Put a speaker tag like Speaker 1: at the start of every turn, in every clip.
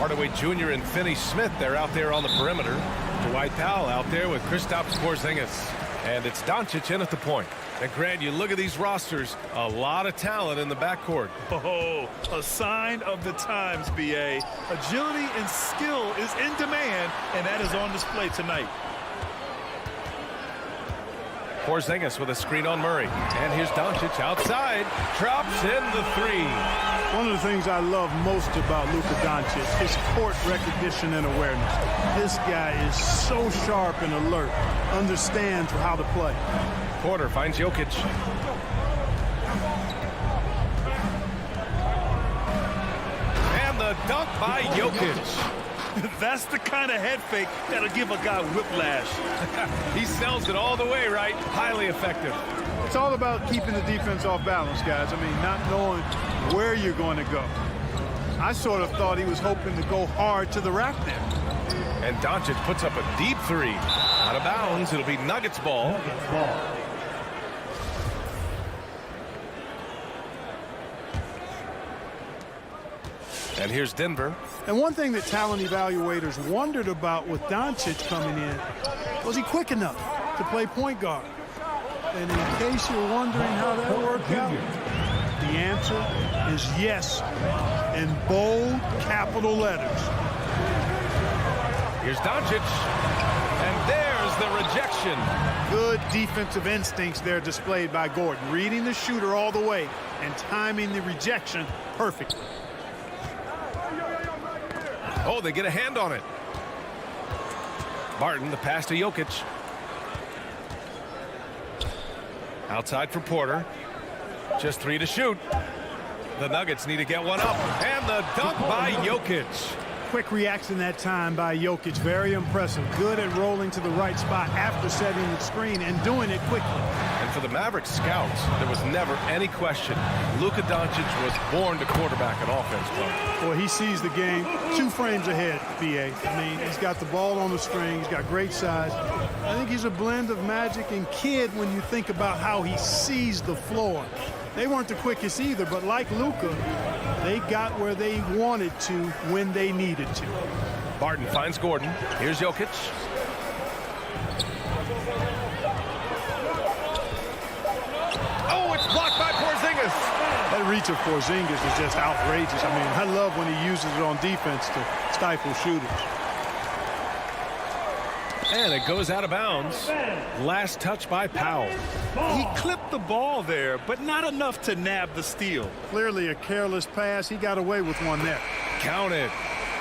Speaker 1: Hardaway Jr. and Finney Smith, they're out there on the perimeter. Dwight Powell out there with Kristaps Porzingis. And it's Doncic in at the point. And Grant, you look at these rosters, a lot of talent in the backcourt.
Speaker 2: Oh, a sign of the times, B.A. Agility and skill is in demand, and that is on display tonight.
Speaker 1: Porzingis with a screen on Murray. And here's Doncic outside. Drops in the three.
Speaker 3: One of the things I love most about Luka Doncic is court recognition and awareness. This guy is so sharp and alert, understands how to play.
Speaker 1: Porter finds Jokic. And the dunk by Jokic.
Speaker 2: That's the kind of head fake that'll give a guy whiplash.
Speaker 1: He sells it all the way, right? Highly effective.
Speaker 3: It's all about keeping the defense off balance, guys. I mean, not knowing where you're going to go. I sort of thought he was hoping to go hard to the rack there.
Speaker 1: And Doncic puts up a deep three. Out of bounds, it'll be Nuggets ball. And here's Denver.
Speaker 3: And one thing that talent evaluators wondered about with Doncic coming in, was he quick enough to play point guard? And in case you're wondering how that worked out, the answer is yes, in bold capital letters.
Speaker 1: Here's Doncic, and there's the rejection.
Speaker 3: Good defensive instincts there displayed by Gordon, reading the shooter all the way and timing the rejection perfectly.
Speaker 1: Oh, they get a hand on it. Barton, the pass to Jokic. Outside for Porter. Just three to shoot. The Nuggets need to get one up. And the dunk by Jokic.
Speaker 3: Quick reaction that time by Jokic. Very impressive. Good at rolling to the right spot after setting the screen and doing it quickly.
Speaker 1: And for the Mavericks scouts, there was never any question. Luka Doncic was born to quarterback an offense play.
Speaker 3: Boy, he sees the game 2 frames ahead, B.A. I mean, he's got the ball on the string. He's got great size. I think he's a blend of Magic and Kidd when you think about how he sees the floor. They weren't the quickest either, but like Luka, they got where they wanted to when they needed to.
Speaker 1: Barton finds Gordon. Here's Jokic. Oh, it's blocked by Porzingis.
Speaker 3: That reach of Porzingis is just outrageous. I mean, I love when he uses it on defense to stifle shooters.
Speaker 1: And it goes out of bounds. Last touch by Powell.
Speaker 2: He clipped the ball there, but not enough to nab the steal.
Speaker 3: Clearly a careless pass. He got away with one there.
Speaker 1: Count it.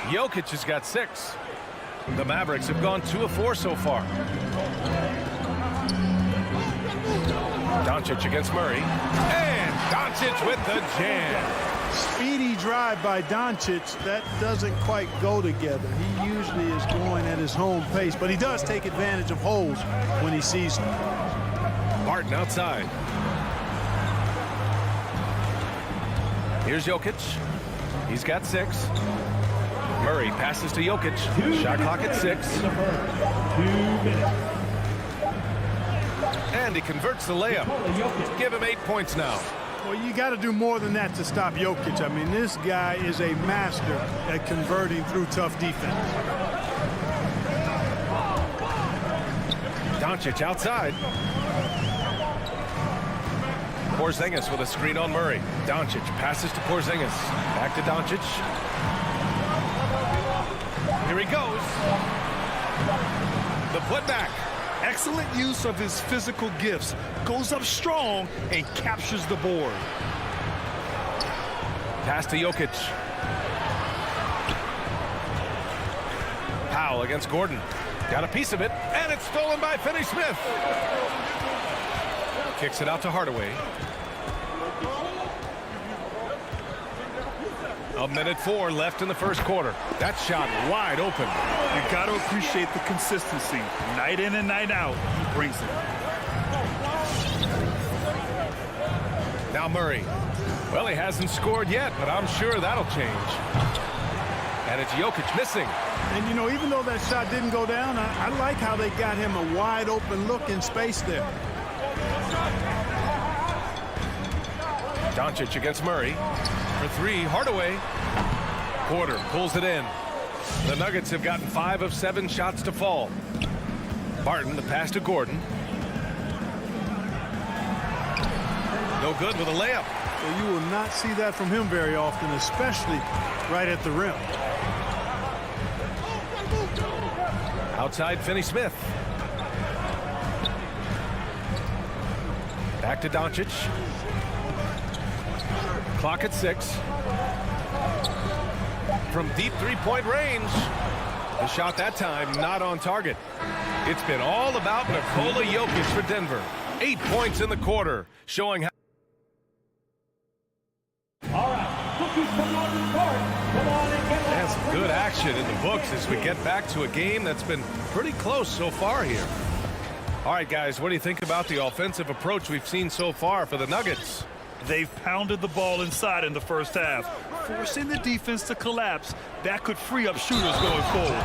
Speaker 1: Jokic has got 6. The Mavericks have gone 2 of 4 so far. Doncic against Murray. And Doncic with the jam.
Speaker 3: Speedy drive by Doncic. That doesn't quite go together. He usually is going at his home pace, but he does take advantage of holes when he sees them.
Speaker 1: Barton outside. Here's Jokic. He's got 6. Murray passes to Jokic. Shot clock at 6.
Speaker 4: 2 minutes.
Speaker 1: And he converts the layup. Give him 8 points now.
Speaker 3: Well, you got to do more than that to stop Jokic. I mean, this guy is a master at converting through tough defense.
Speaker 1: Doncic outside. Porzingis with a screen on Murray. Doncic passes to Porzingis. Back to Doncic. Here he goes. The putback.
Speaker 2: Excellent use of his physical gifts. Goes up strong and captures the board.
Speaker 1: Pass to Jokic. Powell against Gordon. Got a piece of it, and it's stolen by Finney Smith. Kicks it out to Hardaway. A minute 4 left in the first quarter. That shot wide open.
Speaker 2: You got to appreciate the consistency. Night in and night out, he brings it.
Speaker 1: Now Murray. Well, he hasn't scored yet, but I'm sure that'll change. And it's Jokic missing.
Speaker 3: And, you know, even though that shot didn't go down, I like how they got him a wide open look in space there.
Speaker 1: Doncic against Murray. For 3, Hardaway. Porter pulls it in. The Nuggets have gotten 5 of 7 shots to fall. Barton, the pass to Gordon. No good with a layup.
Speaker 3: So you will not see that from him very often, especially right at the rim.
Speaker 1: Outside Finney-Smith. Back to Doncic. Clock at 6. From deep three-point range. The shot that time not on target. It's been all about Nikola Jokic for Denver. 8 points in the quarter, showing how.
Speaker 4: All right, rookies come on the court. Come on and get
Speaker 1: And some good action in the books as we get back to a game that's been pretty close so far here. All right, guys, what do you think about the offensive approach we've seen so far for the Nuggets?
Speaker 2: They've pounded the ball inside in the first half, forcing the defense to collapse. That could free up shooters going forward.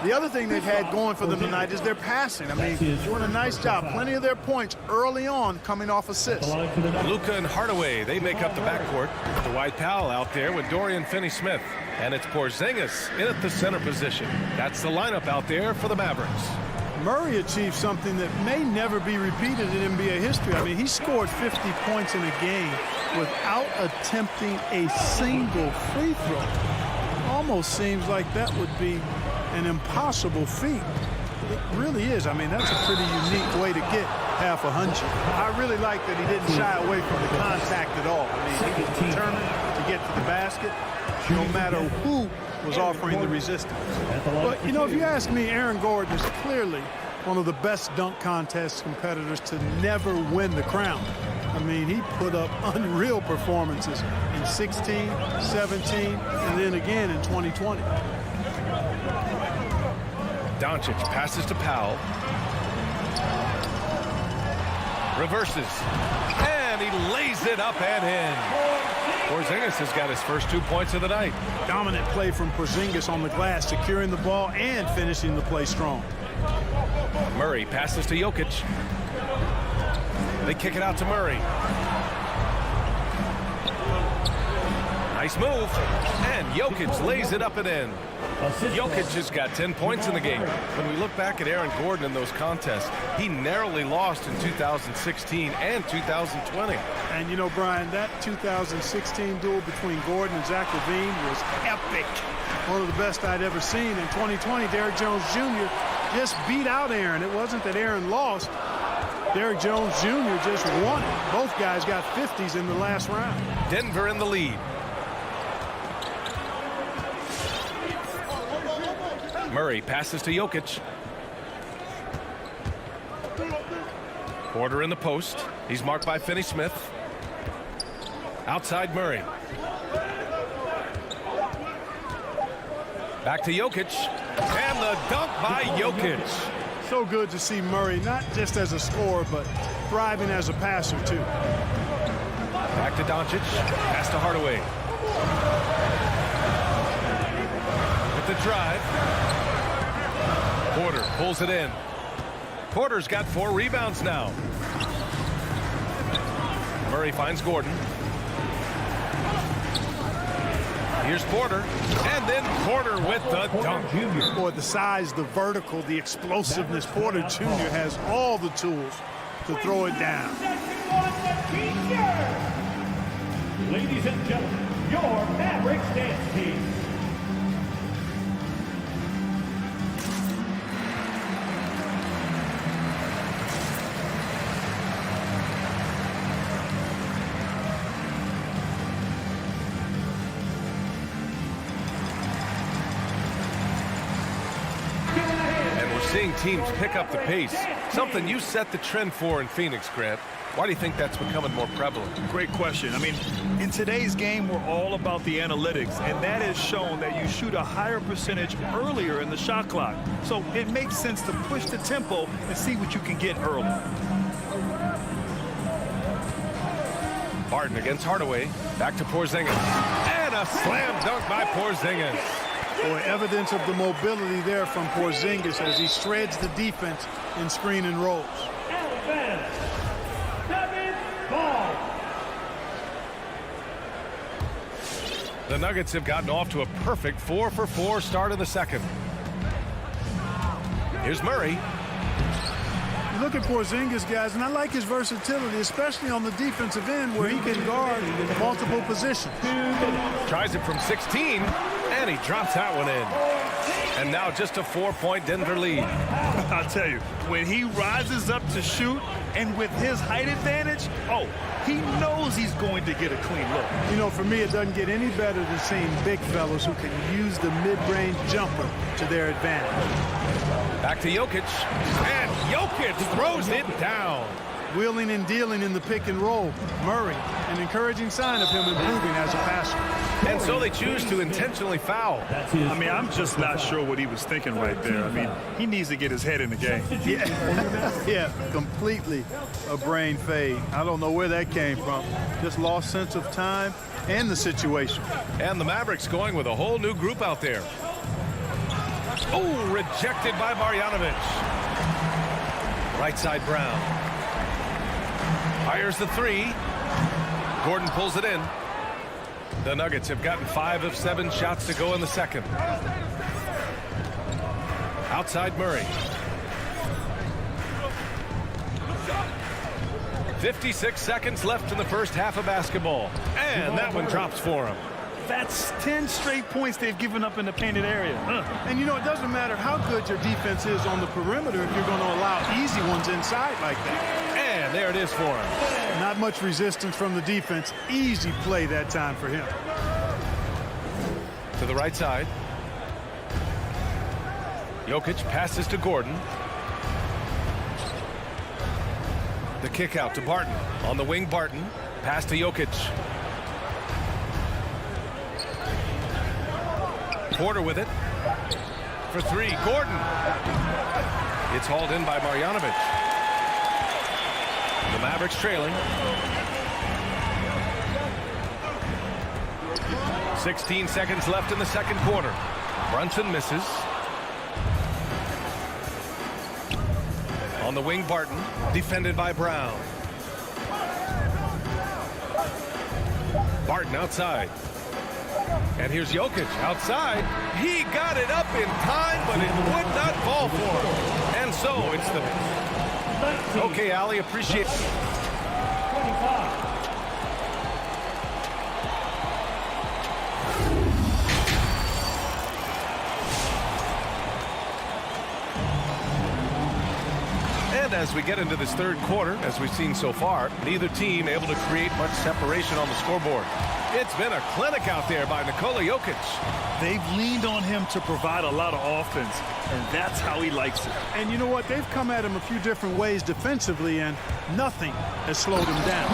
Speaker 3: The other thing they've had going for them tonight is their passing. I mean, doing a nice job. Plenty of their points early on coming off assists.
Speaker 1: Luka and Hardaway, they make up the backcourt. Dwight Powell out there with Dorian Finney-Smith. And it's Porzingis in at the center position. That's the lineup out there for the Mavericks.
Speaker 3: Murray achieved something that may never be repeated in NBA history. I mean, he scored 50 points in a game without attempting a single free throw. Almost seems like that would be an impossible feat. It really is. I mean, that's a pretty unique way to get half 100. I really like that he didn't shy away from the contact at all. I mean, he was determined to get to the basket no matter who was offering the resistance. But, you know, if you ask me, Aaron Gordon is clearly one of the best dunk contest competitors to never win the crown. I mean, he put up unreal performances in 16, 17, and then again in 2020.
Speaker 1: Doncic passes to Powell. Reverses. And he lays it up and in. Porzingis has got his first 2 points of the night.
Speaker 3: Dominant play from Porzingis on the glass, securing the ball and finishing the play strong.
Speaker 1: Murray passes to Jokic. They kick it out to Murray. Nice move. And Jokic lays it up and in. Jokic has got 10 points in the game. When we look back at Aaron Gordon in those contests, he narrowly lost in 2016 and 2020.
Speaker 3: And, you know, Brian, that 2016 duel between Gordon and Zach LaVine was epic. One of the best I'd ever seen. In 2020, Derrick Jones Jr. just beat out Aaron. It wasn't that Aaron lost. Derrick Jones Jr. just won it. Both guys got 50s in the last round.
Speaker 1: Denver in the lead. Murray passes to Jokic. Porter in the post. He's marked by Finney-Smith. Outside Murray. Back to Jokic. And the dunk by Jokic.
Speaker 3: So good to see Murray, not just as a scorer, but thriving as a passer, too.
Speaker 1: Back to Doncic. Pass to Hardaway. With the drive. Porter pulls it in. Porter's got 4 rebounds now. Murray finds Gordon. Here's Porter. And then Porter with the dunk.
Speaker 3: Boy, the size, the vertical, the explosiveness. Porter Jr. has all the tools to throw it down.
Speaker 4: Ladies and gentlemen, your Mavericks dance team.
Speaker 1: Seeing teams pick up the pace, something you set the trend for in Phoenix, Grant. Why do you think that's becoming more prevalent?
Speaker 2: Great question. I mean, in today's game, we're all about the analytics, and that has shown that you shoot a higher percentage earlier in the shot clock. So it makes sense to push the tempo and see what you can get early.
Speaker 1: Barton against Hardaway. Back to Porzingis. And a slam dunk by Porzingis.
Speaker 3: Boy, evidence of the mobility there from Porzingis as he shreds the defense in screen and rolls.
Speaker 1: The Nuggets have gotten off to a perfect 4-for-4 start in the second. Here's Murray.
Speaker 3: You look at Porzingis, guys, and I like his versatility, especially on the defensive end where he can guard multiple positions.
Speaker 1: Tries it from 16, and he drops that one in. And now just a 4-point Denver lead.
Speaker 2: I'll tell you, when he rises up to shoot, and with his height advantage, oh, he knows he's going to get a clean look.
Speaker 3: You know, for me, it doesn't get any better than seeing big fellas who can use the mid-range jumper to their advantage.
Speaker 1: Back to Jokic, and Jokic throws it down.
Speaker 3: Wheeling and dealing in the pick and roll. Murray, an encouraging sign of him improving as a passer.
Speaker 1: And so they choose to intentionally foul.
Speaker 2: I mean, I'm just not sure what he was thinking right there. I mean, he needs to get his head in the game.
Speaker 3: Yeah, completely a brain fade. I don't know where that came from. Just lost sense of time and the situation.
Speaker 1: And the Mavericks going with a whole new group out there. Oh, rejected by Marjanovic. Right side Brown. Fires the three. Gordon pulls it in. The Nuggets have gotten 5 of 7 shots to go in the second. Outside Murray. 56 seconds left in the first half of basketball. And that one drops for him.
Speaker 2: That's 10 straight points they've given up in the painted area.
Speaker 3: And, you know, it doesn't matter how good your defense is on the perimeter if you're going to allow easy ones inside like that.
Speaker 1: And there it is for him.
Speaker 3: Not much resistance from the defense. Easy play that time for him.
Speaker 1: To the right side. Jokic passes to Gordon. The kick out to Barton. On the wing, Barton. Pass to Jokic. Porter with it. For three, Gordon. It's hauled in by Marjanovic. The Mavericks trailing. 16 seconds left in the second quarter. Brunson misses. On the wing, Barton. Defended by Brown. Barton outside. And here's Jokic outside. He got it up in time, but it would not fall for him. And so it's the... Okay, Ali, appreciate it.
Speaker 4: 25.
Speaker 1: And as we get into this third quarter, as we've seen so far, neither team able to create much separation on the scoreboard. It's been a clinic out there by Nikola Jokic.
Speaker 2: They've leaned on him to provide a lot of offense, and that's how he likes it.
Speaker 3: And you know what? They've come at him a few different ways defensively, and nothing has slowed him down.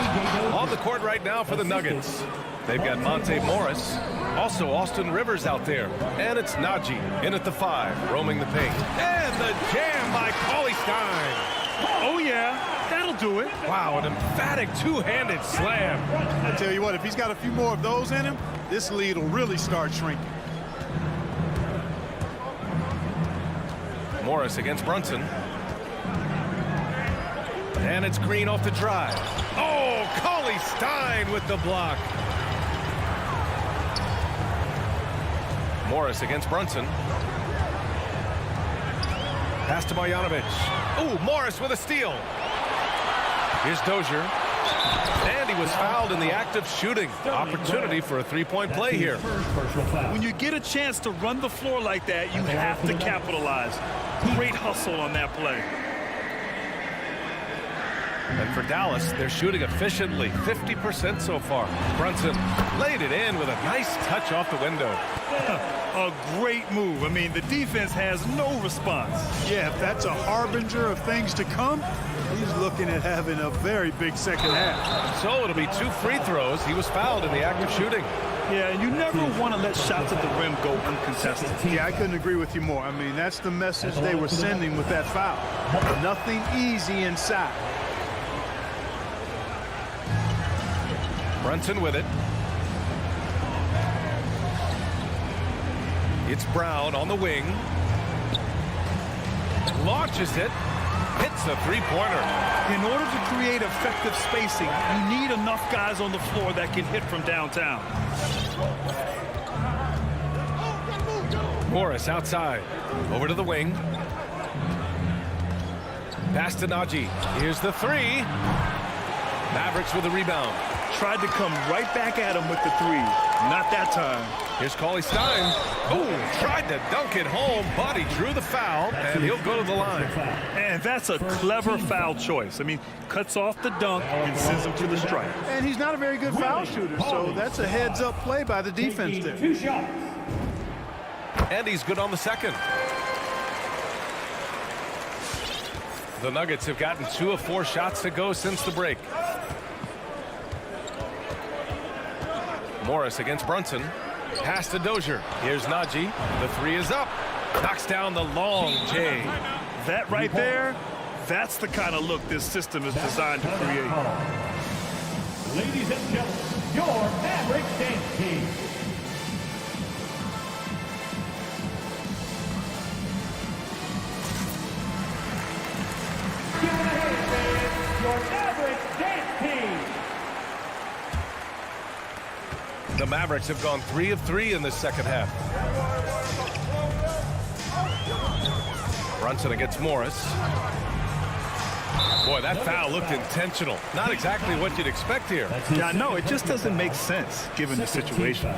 Speaker 1: On the court right now for the Nuggets. They've got Monte Morris. Also Austin Rivers out there. And it's Najee in at the 5, roaming the paint. And the jam by Cauley Stein.
Speaker 2: Oh, yeah, that'll do it.
Speaker 1: Wow, an emphatic two-handed slam.
Speaker 3: I tell you what, if he's got a few more of those in him, this lead will really start shrinking.
Speaker 1: Morris against Brunson. And it's Green off the drive. Oh, Cauley Stein with the block. Morris against Brunson. Pass to Marjanovic. Oh, Morris with a steal. Here's Dozier. And he was fouled in the act of shooting. Opportunity for a three-point play here.
Speaker 2: When you get a chance to run the floor like that, you have to capitalize. Great hustle on that play.
Speaker 1: And for Dallas, they're shooting efficiently, 50% so far. Brunson laid it in with a nice touch off the window.
Speaker 2: A great move. I mean, the defense has no response.
Speaker 3: Yeah, if that's a harbinger of things to come, he's looking at having a very big second half.
Speaker 1: So it'll be 2 free throws. He was fouled in the act of shooting.
Speaker 2: Yeah, and you never want to let shots at the rim go uncontested.
Speaker 3: Yeah, I couldn't agree with you more. I mean, that's the message they were sending with that foul. Nothing easy inside.
Speaker 1: Brunson with it. It's Brown on the wing. Launches it. Hits a three-pointer.
Speaker 2: In order to create effective spacing, you need enough guys on the floor that can hit from downtown.
Speaker 1: Morris outside. Over to the wing. Pass to Najee. Here's the three. Mavericks with the rebound.
Speaker 2: Tried to come right back at him with the three. Not that time.
Speaker 1: Here's Cauley Stein. Oh, tried to dunk it home, but he drew the foul, and he'll go to the line.
Speaker 2: And that's a clever foul choice. I mean, cuts off the dunk and sends him to the strike.
Speaker 3: And he's not a very good foul shooter, so that's a heads-up play by the defense there.
Speaker 4: 2 shots.
Speaker 1: And he's good on the second. The Nuggets have gotten 2 of 4 shots to go since the break. Morris against Brunson. Pass to Dozier. Here's Najee. The three is up. Knocks down the long J.
Speaker 2: That right there, that's the kind of look this system is designed to create.
Speaker 4: Ladies and gentlemen, your Mavericks dance team. Give it a hand, fans. Your Mavericks dance team.
Speaker 1: The Mavericks have gone 3 of 3 in the second half. Brunson against Morris. Boy, that foul looked intentional. Not exactly what you'd expect here.
Speaker 2: Yeah, no, it just doesn't make sense given the situation.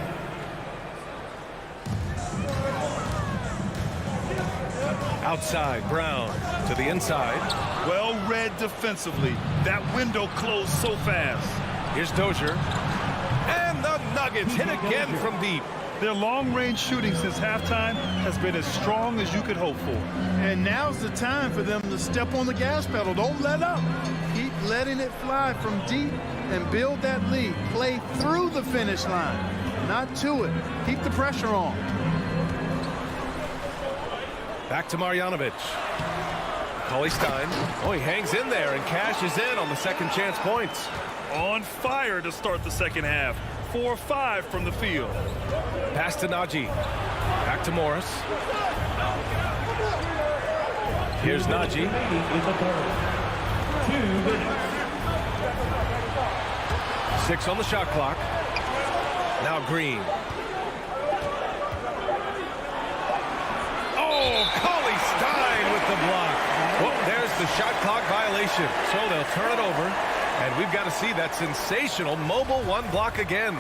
Speaker 1: Outside, Brown to the inside.
Speaker 2: Well read defensively. That window closed so fast.
Speaker 1: Here's Dozier. And the Nuggets hit again from deep.
Speaker 2: Their long-range shooting since halftime has been as strong as you could hope for.
Speaker 3: And now's the time for them to step on the gas pedal. Don't let up. Keep letting it fly from deep and build that lead. Play through the finish line, not to it. Keep the pressure on.
Speaker 1: Back to Marjanovic. Cauley Stein. Oh, he hangs in there and cashes in on the second chance points.
Speaker 2: On fire to start the second half. 4-5 from the field.
Speaker 1: Pass to Najee. Back to Morris. Here's Najee.
Speaker 4: 2 minutes.
Speaker 1: 6 on the shot clock. Now Green. Oh, Cauley Stein with the block. Well, there's the shot clock violation. So they'll turn it over. And we've got to see that sensational mobile one block again.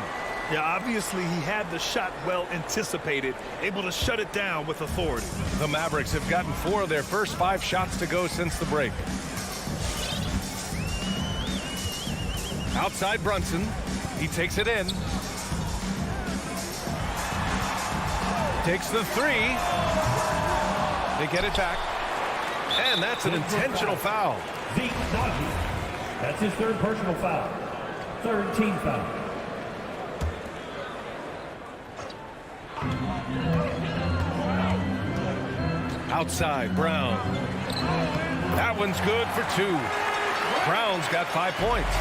Speaker 2: Yeah, obviously he had the shot well anticipated, able to shut it down with authority.
Speaker 1: The Mavericks have gotten 4 of their first 5 shots to go since the break. Outside Brunson. He takes it in. Takes the three. They get it back. And that's an intentional foul.
Speaker 4: Zeke Najee. That's his 3rd personal foul. 3rd team foul.
Speaker 1: Outside, Brown. That one's good for 2. Brown's got 5 points.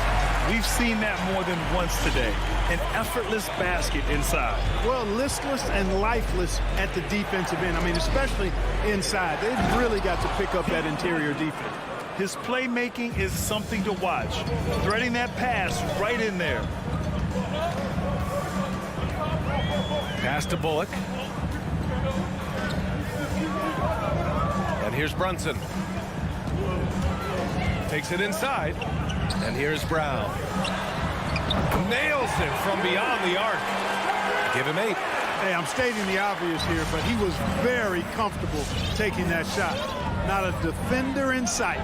Speaker 2: We've seen that more than once today. An effortless basket inside.
Speaker 3: Well, listless and lifeless at the defensive end. I mean, especially inside. They've really got to pick up that interior defense.
Speaker 2: His playmaking is something to watch. Threading that pass right in there.
Speaker 1: Pass to Bullock. And here's Brunson. Takes it inside. And here's Brown. Nails it from beyond the arc. Give him 8.
Speaker 3: Hey, I'm stating the obvious here, but he was very comfortable taking that shot. Not a defender in sight.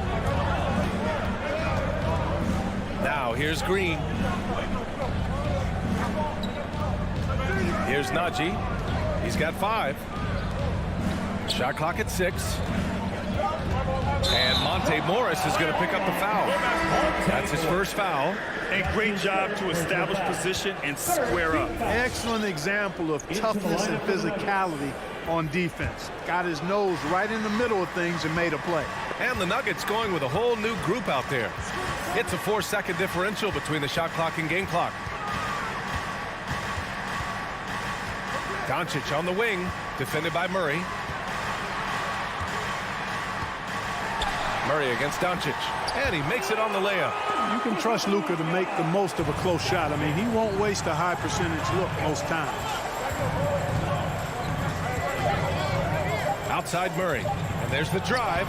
Speaker 1: Now here's Green. Here's Najee. He's got 5. Shot clock at 6. And Monte Morris is going to pick up the foul. That's his first foul.
Speaker 2: And great job to establish position and square up.
Speaker 3: Excellent example of toughness and physicality on defense. Got his nose right in the middle of things and made a play.
Speaker 1: And the Nuggets going with a whole new group out there. It's a 4-second differential between the shot clock and game clock. Doncic on the wing, defended by Murray. Murray against Doncic, and he makes it on the layup.
Speaker 3: You can trust Luka to make the most of a close shot. I mean, he won't waste a high percentage look most times.
Speaker 1: Outside Murray. And there's the drive.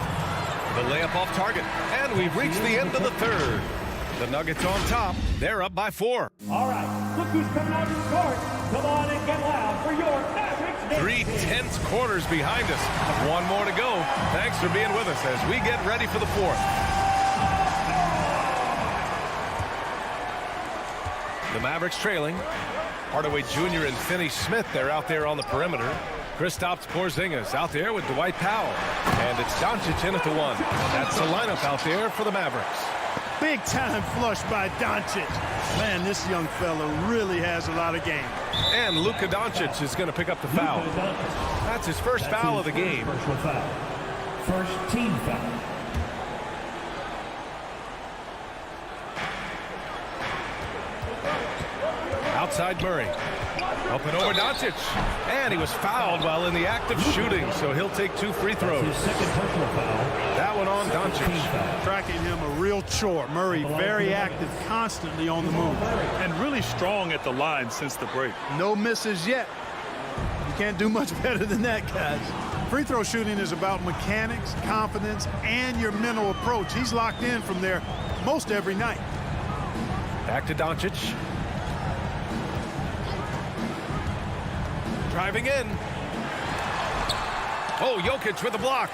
Speaker 1: The layup off target. And we've reached the end of the third. The Nuggets on top. They're up by 4.
Speaker 4: All right, look who's coming out to court. Come on and get loud for your Mavericks.
Speaker 1: 3 tense quarters behind us. 1 more to go. Thanks for being with us as we get ready for the 4th. The Mavericks trailing. Hardaway Jr. and Finney Smith, they're out there on the perimeter. Kristaps Porzingis out there with Dwight Powell. And it's Doncic in at the 1. That's the lineup out there for the Mavericks.
Speaker 3: Big time flush by Doncic. Man, this young fella really has a lot of game.
Speaker 1: And Luka Doncic is going to pick up the foul. That's his first foul of the game.
Speaker 4: First team foul.
Speaker 1: Outside Murray. Up and over Doncic. And he was fouled while in the act of shooting, so he'll take 2 free throws.
Speaker 4: His second personal foul.
Speaker 1: That one on Doncic.
Speaker 3: Tracking him a real chore. Murray very active, constantly on the move.
Speaker 2: And really strong at the line since the break.
Speaker 3: No misses yet. You can't do much better than that, guys. Free throw shooting is about mechanics, confidence, and your mental approach. He's locked in from there most every night.
Speaker 1: Back to Doncic. Driving in. Oh, Jokic with a block.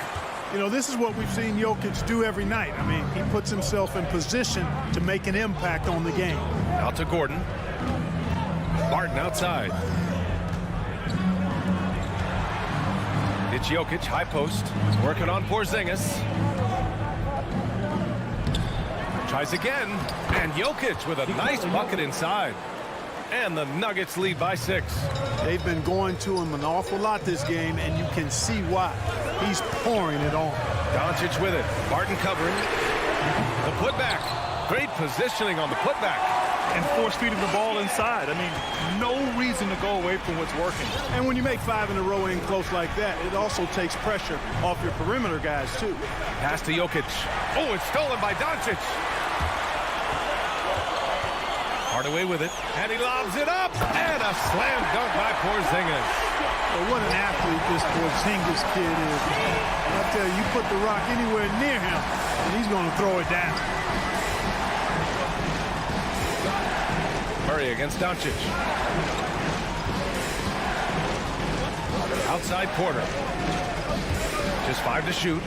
Speaker 3: You know, this is what we've seen Jokic do every night. I mean, he puts himself in position to make an impact on the game.
Speaker 1: Out to Gordon. Barton outside. It's Jokic, high post. Working on Porzingis. Tries again. And Jokic with a nice bucket inside. And the Nuggets lead by 6.
Speaker 3: They've been going to him an awful lot this game, and you can see why. He's pouring it on.
Speaker 1: Doncic with it. Barton covering. The putback. Great positioning on the putback.
Speaker 2: And force feeding the ball inside. I mean, no reason to go away from what's working.
Speaker 3: And when you make 5 in a row in close like that, it also takes pressure off your perimeter guys, too.
Speaker 1: Pass to Jokic. Oh, it's stolen by Doncic. Hardaway with it, and he lobs it up, and a slam dunk by Porzingis.
Speaker 3: Well, what an athlete this Porzingis kid is. I tell you, you put the rock anywhere near him, and he's going to throw it down.
Speaker 1: Murray against Doncic. Outside Porter. Just 5 to shoot.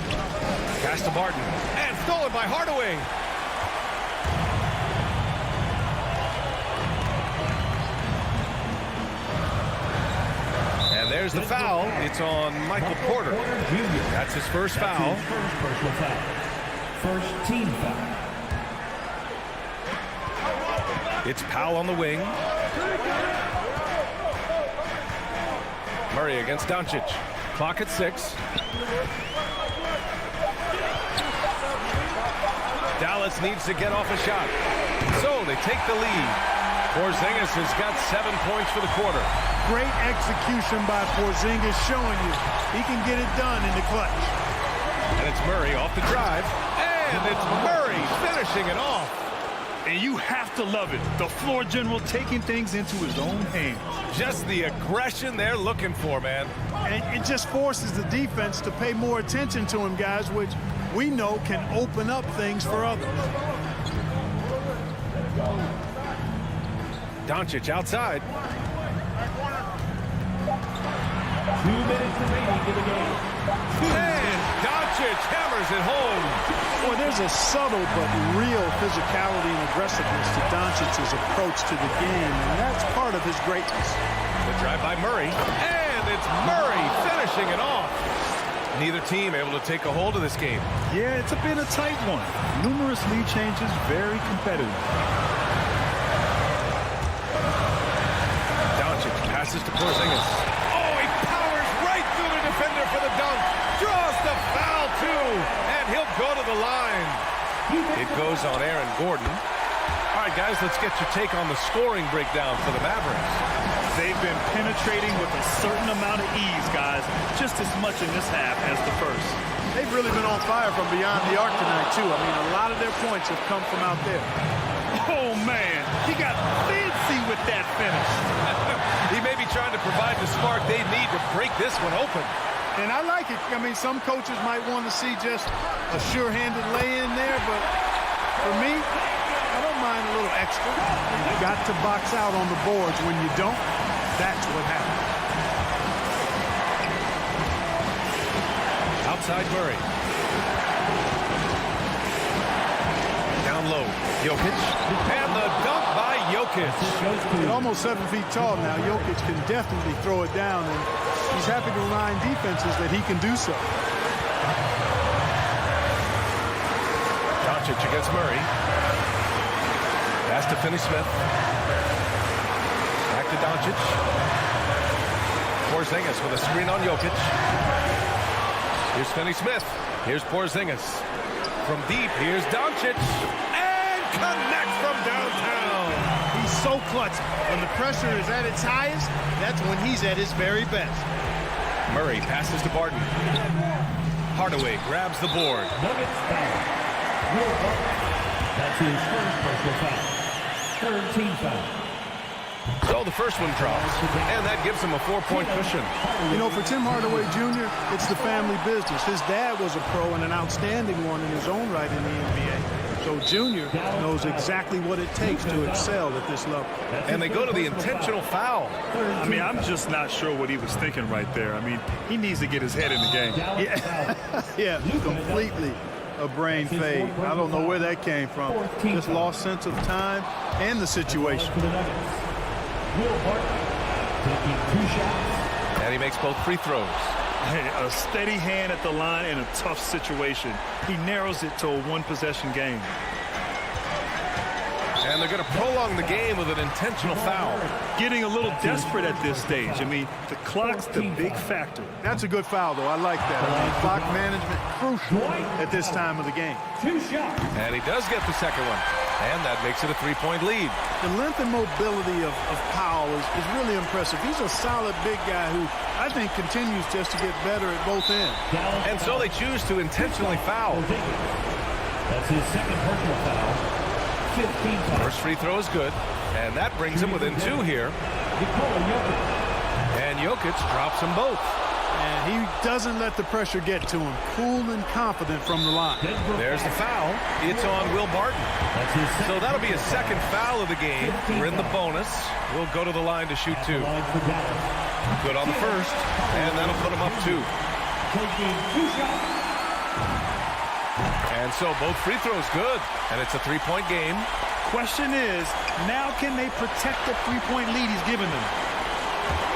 Speaker 1: Pass to Barton, and stolen by Hardaway. There's the foul. It's on Michael Porter. That's his first foul.
Speaker 4: First team foul.
Speaker 1: It's Powell on the wing. Murray against Doncic. Clock at 6. Dallas needs to get off a shot. So they take the lead. Porzingis has got 7 points for the quarter.
Speaker 3: Great execution by Porzingis, showing you he can get it done in the clutch.
Speaker 1: And it's Murray off the drive. And it's Murray finishing it off.
Speaker 2: And you have to love it. The floor general taking things into his own hands.
Speaker 1: Just the aggression they're looking for, man.
Speaker 3: And it just forces the defense to pay more attention to him, guys, which we know can open up things for others.
Speaker 1: Doncic outside.
Speaker 4: 2 minutes remaining in the game.
Speaker 1: And Doncic hammers it home.
Speaker 3: Boy, there's a subtle but real physicality and aggressiveness to Doncic's approach to the game, and that's part of his greatness.
Speaker 1: The drive by Murray. And it's Murray finishing it off. Neither team able to take a hold of this game.
Speaker 2: Yeah, it's been a tight one. Numerous lead changes, very competitive.
Speaker 1: Doncic passes to Porzingis. Oh, he powers right through the defender for the dunk. Draws the foul, too. And he'll go to the line. It goes on Aaron Gordon. All right, guys, let's get your take on the scoring breakdown for the Mavericks.
Speaker 2: They've been penetrating with a certain amount of ease, guys, just as much in this half as the first.
Speaker 3: They've really been on fire from beyond the arc tonight, too. I mean, a lot of their points have come from out there.
Speaker 2: Oh, man, he got fancy with that finish.
Speaker 1: He may be trying to provide the spark they need to break this one open.
Speaker 3: And I like it. I mean, some coaches might want to see just a sure-handed lay-in there, but for me, I don't mind a little extra. You got to box out on the boards. When you don't, that's what happens.
Speaker 1: Outside Murray. Down low. Jokic. And the dunk by Jokic.
Speaker 3: At almost 7 feet tall now, Jokic can definitely throw it down, and he's happy to remind defenses that he can do so.
Speaker 1: Doncic against Murray. Pass to Finney-Smith. Back to Doncic. Porzingis with a screen on Jokic. Here's Finney-Smith. Here's Porzingis. From deep, here's Doncic. And connect from downtown.
Speaker 3: He's so clutch. When the pressure is at its highest, that's when he's at his very best.
Speaker 1: Murray passes to Barton. Hardaway grabs the board.
Speaker 4: Nuggets foul. That's his first personal foul. Third team foul.
Speaker 1: So the first one drops, and that gives him a 4-point cushion.
Speaker 3: You know, for Tim Hardaway Jr., it's the family business. His dad was a pro and an outstanding one in his own right in the NBA. So Junior knows exactly what it takes to excel at this level.
Speaker 1: And they go to the intentional foul.
Speaker 2: I mean, I'm just not sure what he was thinking right there. I mean, he needs to get his head in the game.
Speaker 3: Yeah, completely a brain fade. I don't know where that came from. Just lost sense of time and the situation.
Speaker 1: And he makes both free throws.
Speaker 2: Hey, a steady hand at the line in a tough situation. He narrows it to a one-possession game.
Speaker 1: And they're going to prolong the game with an intentional foul.
Speaker 2: Getting a little desperate at this stage. I mean, the clock's the big factor.
Speaker 3: That's a good foul, though. I like that. I mean, clock management crucial at this time of the game.
Speaker 1: And he does get the second one. And that makes it a 3-point lead.
Speaker 3: The length and mobility of Powell is really impressive. He's a solid big guy who I think continues just to get better at both ends.
Speaker 1: And so they choose to intentionally foul.
Speaker 4: That's his second personal foul. 15 fouls.
Speaker 1: First free throw is good. And that brings him within 2 here. And Jokic drops them both.
Speaker 3: And he doesn't let the pressure get to him. Cool and confident from the line.
Speaker 1: There's the foul. It's on Will Barton. So that'll be his second foul of the game. We're in the bonus. We'll go to the line to shoot 2. Good on the first. And that'll put him up 2. And so both free throws good. And it's a 3-point game.
Speaker 2: Question is, now can they protect the 3-point lead he's given them?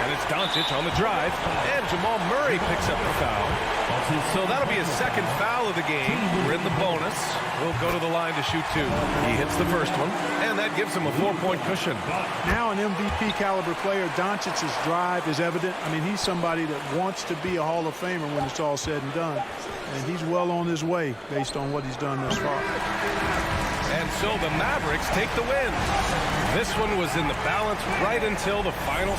Speaker 1: And it's Doncic on the drive. And Jamal Murray picks up the foul. So that'll be his second foul of the game. We're in the bonus. We'll go to the line to shoot 2. He hits the first one. And that gives him a 4-point cushion.
Speaker 3: Now an MVP caliber player, Doncic's drive is evident. I mean, he's somebody that wants to be a Hall of Famer when it's all said and done. And he's well on his way based on what he's done thus far.
Speaker 1: And so the Mavericks take the win. This one was in the balance right until the final.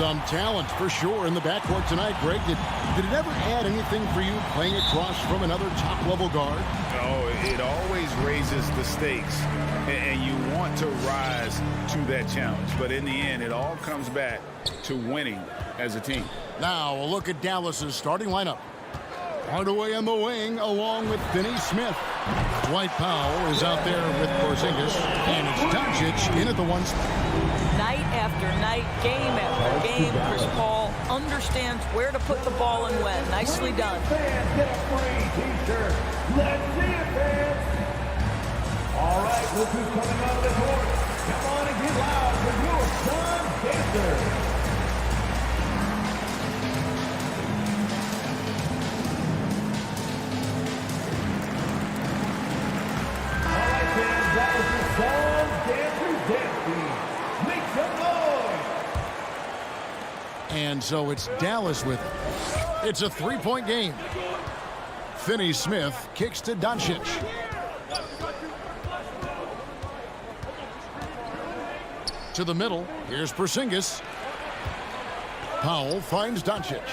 Speaker 5: Some talent for sure in the backcourt tonight, Greg. Did it ever add anything for you playing across from another top-level guard?
Speaker 6: Oh, it always raises the stakes, and you want to rise to that challenge. But in the end, it all comes back to winning as a team.
Speaker 5: Now, a look at Dallas's starting lineup. Hardaway on the wing, along with Finney Smith. Dwight Powell is out there with Porzingis, and it's Doncic in at the 1 spot.
Speaker 7: Night after night, game after game, Chris Paul understands where to put the ball and when. Nicely done.
Speaker 4: Fans, get a free t-shirt. Let's see it, fans. All right, look who's coming out of the court. Come on and get loud for your son, Dancer. That was the song, Dancer Dancing. Make some noise.
Speaker 5: And so it's Dallas with it. It's a three-point game. Finney Smith kicks to Doncic. To the middle. Here's Porzingis. Powell finds Doncic.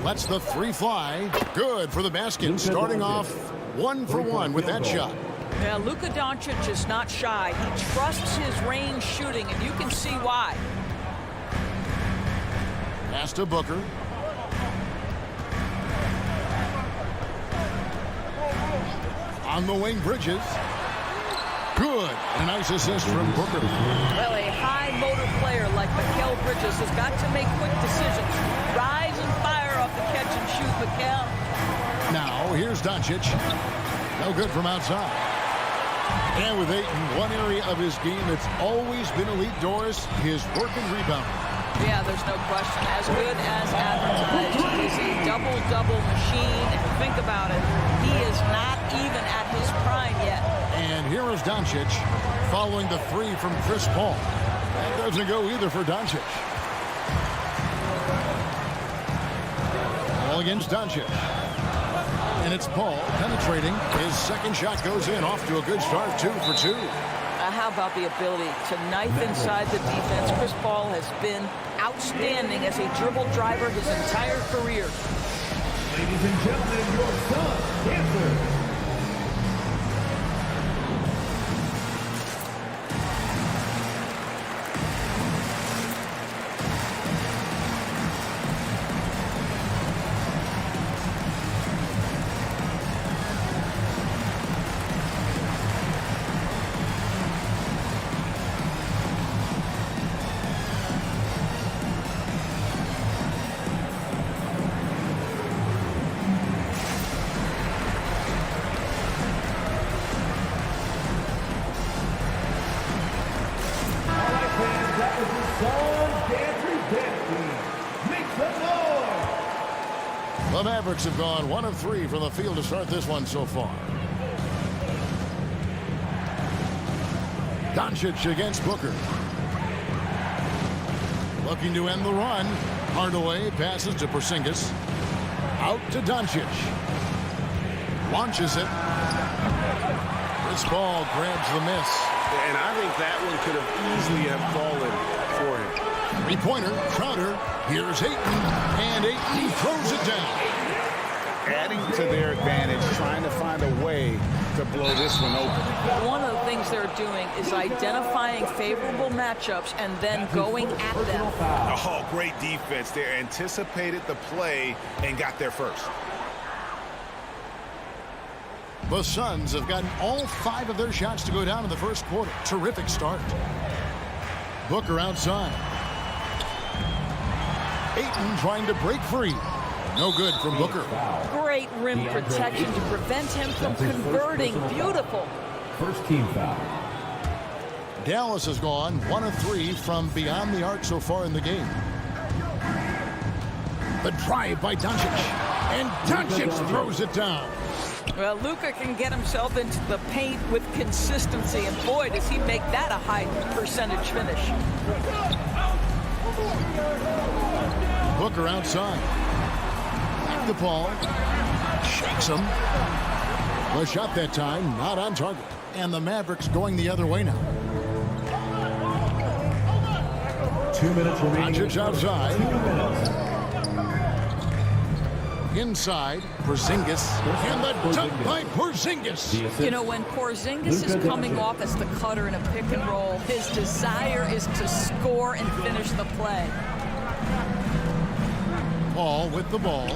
Speaker 5: Lets the three fly. Good for the basket. Starting off 1 for 1 with that shot.
Speaker 7: Yeah, Luka Doncic is not shy. He trusts his range shooting, and you can see why.
Speaker 5: Pass to Booker. On the wing, Bridges. Good. A nice assist from Booker.
Speaker 7: Well, a high motor player like Mikal Bridges has got to make quick decisions. Rise and fire off the catch and shoot, Mikal.
Speaker 5: Now, here's Doncic. No good from outside. And with Ayton, one area of his game that's always been elite, Doris, his work and rebound.
Speaker 7: Yeah, there's no question. As good as advertised. He's a double-double machine. And think about it, he is not even at his prime yet.
Speaker 5: And here is Doncic following the three from Chris Paul. That doesn't go either for Doncic. All against Doncic. And it's Paul penetrating. His second shot goes in, off to a good start, 2 for 2.
Speaker 7: How about the ability to knife inside the defense? Chris Paul has been outstanding as a dribble driver his entire career.
Speaker 4: Ladies and gentlemen, your son, Dancer.
Speaker 5: The Mavericks have gone 1 of 3 from the field to start this one so far. Doncic against Booker. Looking to end the run. Hardaway passes to Porzingis. Out to Doncic. Launches it. This ball grabs the miss.
Speaker 6: And I think that one could have easily have fallen for him.
Speaker 5: Three-pointer, Crowder. Here's Ayton, and Ayton throws it down.
Speaker 6: Adding to their advantage, trying to find a way to blow this one open.
Speaker 7: One of the things they're doing is identifying favorable matchups and then going at them.
Speaker 6: Oh, great defense. They anticipated the play and got there first.
Speaker 5: The Suns have gotten all 5 of their shots to go down in the first quarter. Terrific start. Booker outside. Ayton trying to break free. No good from Booker.
Speaker 7: Great rim protection to prevent him from converting. Beautiful.
Speaker 4: First team foul.
Speaker 5: Dallas has gone 1 of 3 from beyond the arc so far in the game. The drive by Doncic. And Doncic throws it down.
Speaker 7: Well, Luka can get himself into the paint with consistency, and boy, does he make that a high percentage finish.
Speaker 5: Booker outside. Back to Paul. Shakes him. The shot that time, not on target. And the Mavericks going the other way now.
Speaker 4: 2 minutes remaining.
Speaker 5: Doncic outside. Inside, Porzingis. And the dunk by Porzingis.
Speaker 7: You know, when Porzingis is coming off as the cutter in a pick and roll, his desire is to score and finish the play.
Speaker 5: Paul with the ball.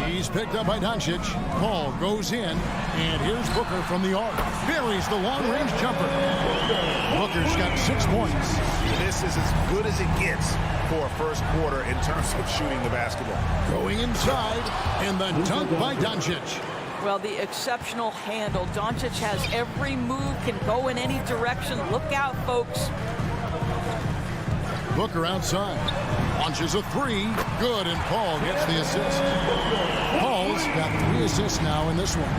Speaker 5: He's picked up by Doncic. Paul goes in, and here's Booker from the arc. Buries the long-range jumper. Booker's got 6 points.
Speaker 6: This is as good as it gets for a first quarter in terms of shooting the basketball.
Speaker 5: Going inside, and the dunk by Doncic.
Speaker 7: Well, the exceptional handle. Doncic has every move, can go in any direction. Look out, folks.
Speaker 5: Booker outside. Launches a 3. Good, and Paul gets the assist. Paul's got 3 assists now in this one.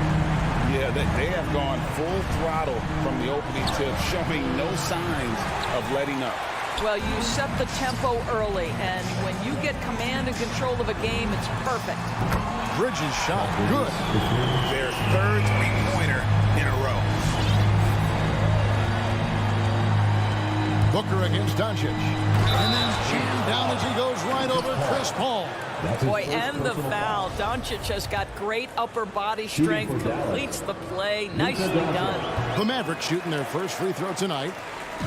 Speaker 6: Yeah, they have gone full throttle from the opening tip, showing no signs of letting up.
Speaker 7: Well, you set the tempo early, and when you get command and control of a game, it's perfect.
Speaker 5: Bridges shot. Good.
Speaker 6: Their third three-pointer in a row.
Speaker 5: Booker against Doncic. And then jammed down as he goes right over Chris Paul.
Speaker 7: Boy, and the foul. Doncic has got great upper body strength, completes the play. Nicely done.
Speaker 5: The Mavericks shooting their first free throw tonight.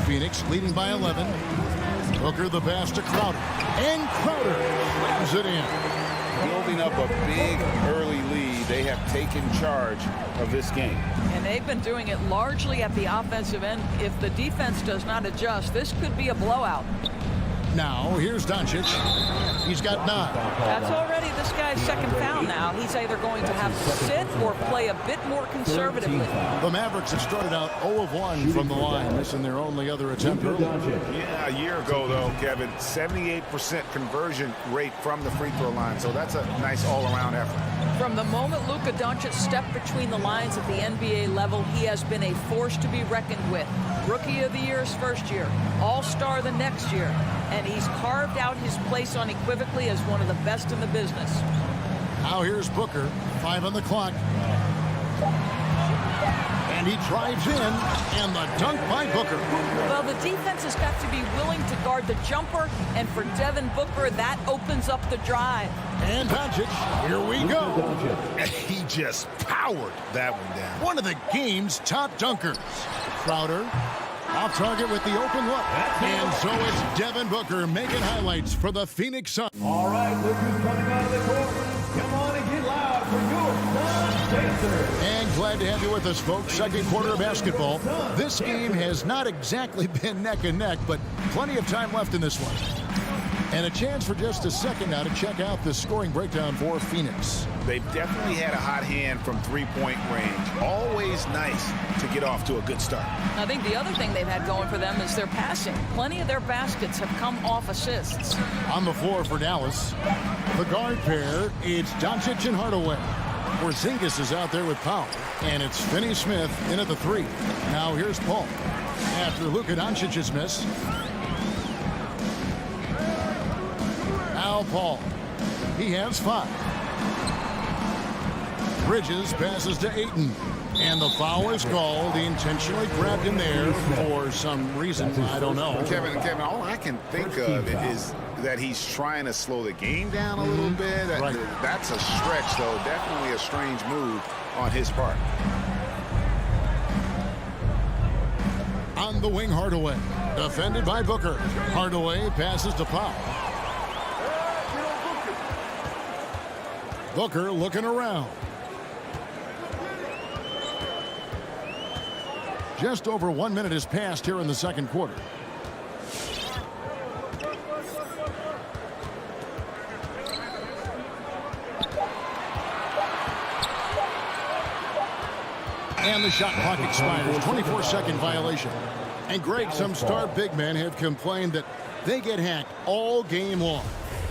Speaker 5: Phoenix leading by 11. Booker the pass to Crowder. And Crowder slams it in.
Speaker 6: Building up a big early lead, they have taken charge of this game.
Speaker 7: And they've been doing it largely at the offensive end. If the defense does not adjust, this could be a blowout.
Speaker 5: Now, here's Doncic. He's got 9.
Speaker 7: That's already this guy's second foul now. He's either going to have to sit or play a bit more conservatively.
Speaker 5: The Mavericks have started out 0 of 1 from the line, missing their only other attempt early.
Speaker 6: Yeah, a year ago, though, Kevin, 78% conversion rate from the free throw line. So that's a nice all-around effort.
Speaker 7: From the moment Luka Doncic stepped between the lines at the NBA level, he has been a force to be reckoned with. Rookie of the Year his first year, All-Star the next year, and he's carved out his place unequivocally as one of the best in the business.
Speaker 5: Now here's Booker, 5 on the clock. And he drives in, and the dunk by Booker.
Speaker 7: Well, the defense has got to be willing to guard the jumper, and for Devin Booker, that opens up the drive.
Speaker 5: And Doncic, here we go.
Speaker 6: He just powered that one down.
Speaker 5: One of the game's top dunkers. Crowder off target with the open look. And so it's Devin Booker making highlights for the Phoenix Suns.
Speaker 4: All right, look who's coming out of the court. Come on and get loud for your Sun Chaser.
Speaker 5: And glad to have you with us, folks. Second quarter of basketball. This game has not exactly been neck and neck, but plenty of time left in this one. And a chance for just a second now to check out the scoring breakdown for Phoenix.
Speaker 6: They've definitely had a hot hand from three-point range. Always nice to get off to a good start.
Speaker 7: I think the other thing they've had going for them is their passing. Plenty of their baskets have come off assists.
Speaker 5: On the floor for Dallas, the guard pair, it's Doncic and Hardaway. Porzingis is out there with Powell, and it's Finney-Smith in at the 3. Now here's Paul. After Luka Doncic's miss, now Paul. He has 5. Bridges passes to Ayton. And the foul is called. He intentionally grabbed him there for some reason. I don't know.
Speaker 6: Kevin, all I can think of is that he's trying to slow the game down a little bit.
Speaker 5: Right.
Speaker 6: That's a stretch, though. Definitely a strange move on his part.
Speaker 5: On the wing, Hardaway. Defended by Booker. Hardaway passes to Powell. Booker looking around. Just over 1 minute has passed here in the second quarter. And the shot clock expires. 24-second violation. And Greg, some star big men have complained that they get hacked all game long.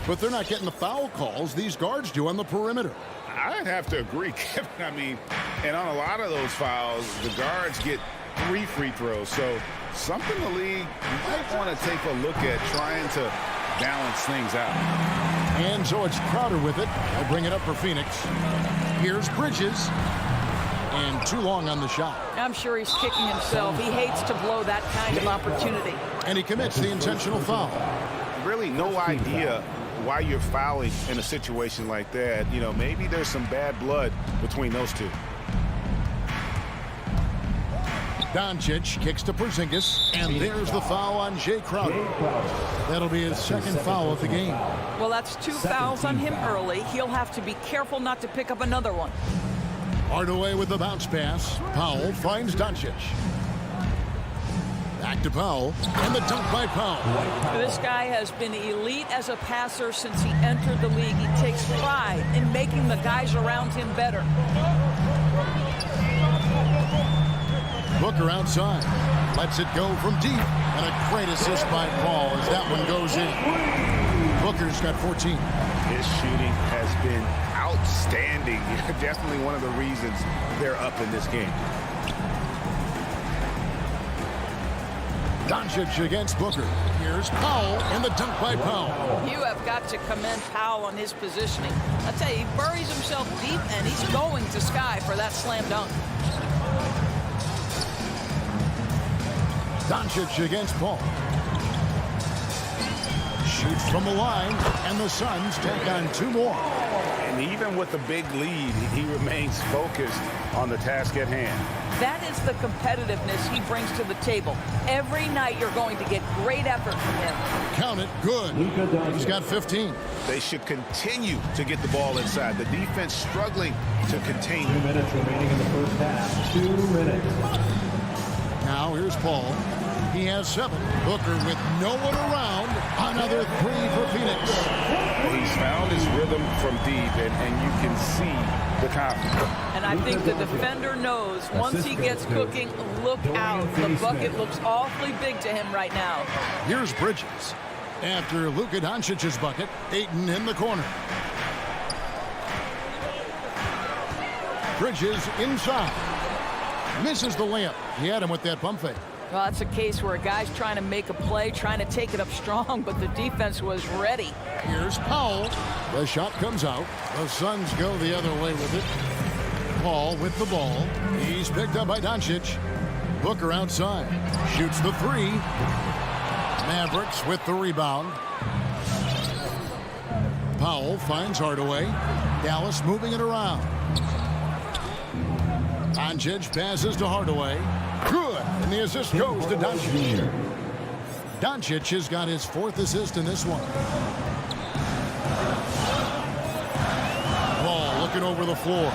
Speaker 5: But they're not getting the foul calls these guards do on the perimeter.
Speaker 6: I'd have to agree, Kevin. I mean, and on a lot of those fouls, the guards get 3 free throws. So something the league might want to take a look at, trying to balance things out.
Speaker 5: And so it's Crowder with it. They'll bring it up for Phoenix. Here's Bridges. And too long on the shot.
Speaker 7: I'm sure he's kicking himself. He hates to blow that kind of opportunity.
Speaker 5: And he commits the intentional foul.
Speaker 6: really no idea why you're fouling in a situation like that. You know, maybe there's some bad blood between those two.
Speaker 5: Doncic kicks to Porzingis, and there's the foul on Jay Crowder. That'll be his second foul of the game.
Speaker 7: Well, that's 2 fouls on him early. He'll have to be careful not to pick up another one.
Speaker 5: Hardaway with the bounce pass. Powell finds Doncic. Back to Powell, and the dunk by Powell.
Speaker 7: This guy has been elite as a passer since he entered the league. He takes pride in making the guys around him better.
Speaker 5: Booker outside. Lets it go from deep. And a great assist by Paul as that one goes in. Booker's got 14.
Speaker 6: His shooting has been outstanding. Definitely one of the reasons they're up in this game.
Speaker 5: Doncic against Booker. Here's Powell, and the dunk by Powell.
Speaker 7: You have got to commend Powell on his positioning. I tell you, he buries himself deep, and he's going to sky for that slam dunk.
Speaker 5: Doncic against Paul. Shoots from the line, and the Suns take on 2 more.
Speaker 6: And even with the big lead, he remains focused on the task at hand.
Speaker 7: That is the competitiveness he brings to the table. Every night you're going to get great effort from him.
Speaker 5: Count it, good. He's got 15.
Speaker 6: They should continue to get the ball inside. The defense struggling to contain
Speaker 4: 2 minutes remaining in the first half. 2 minutes.
Speaker 5: Now here's Paul. He has 7. Booker with no one around. Another 3 for Phoenix.
Speaker 6: He's found his rhythm from deep, and you can see the confidence.
Speaker 7: And I think the defender knows once he gets cooking, look out. The bucket looks awfully big to him right now.
Speaker 5: Here's Bridges. After Luka Doncic's bucket, Ayton in the corner. Bridges inside. Misses the layup. He had him with that pump fake.
Speaker 7: Well, that's a case where a guy's trying to make a play, trying to take it up strong, but the defense was ready.
Speaker 5: Here's Powell. The shot comes out. The Suns go the other way with it. Paul with the ball. He's picked up by Doncic. Booker outside. Shoots the 3. Mavericks with the rebound. Powell finds Hardaway. Dallas moving it around. Doncic passes to Hardaway. Good. And the assist goes to Doncic. Doncic has got his 4th assist in this one. Ball looking over the floor.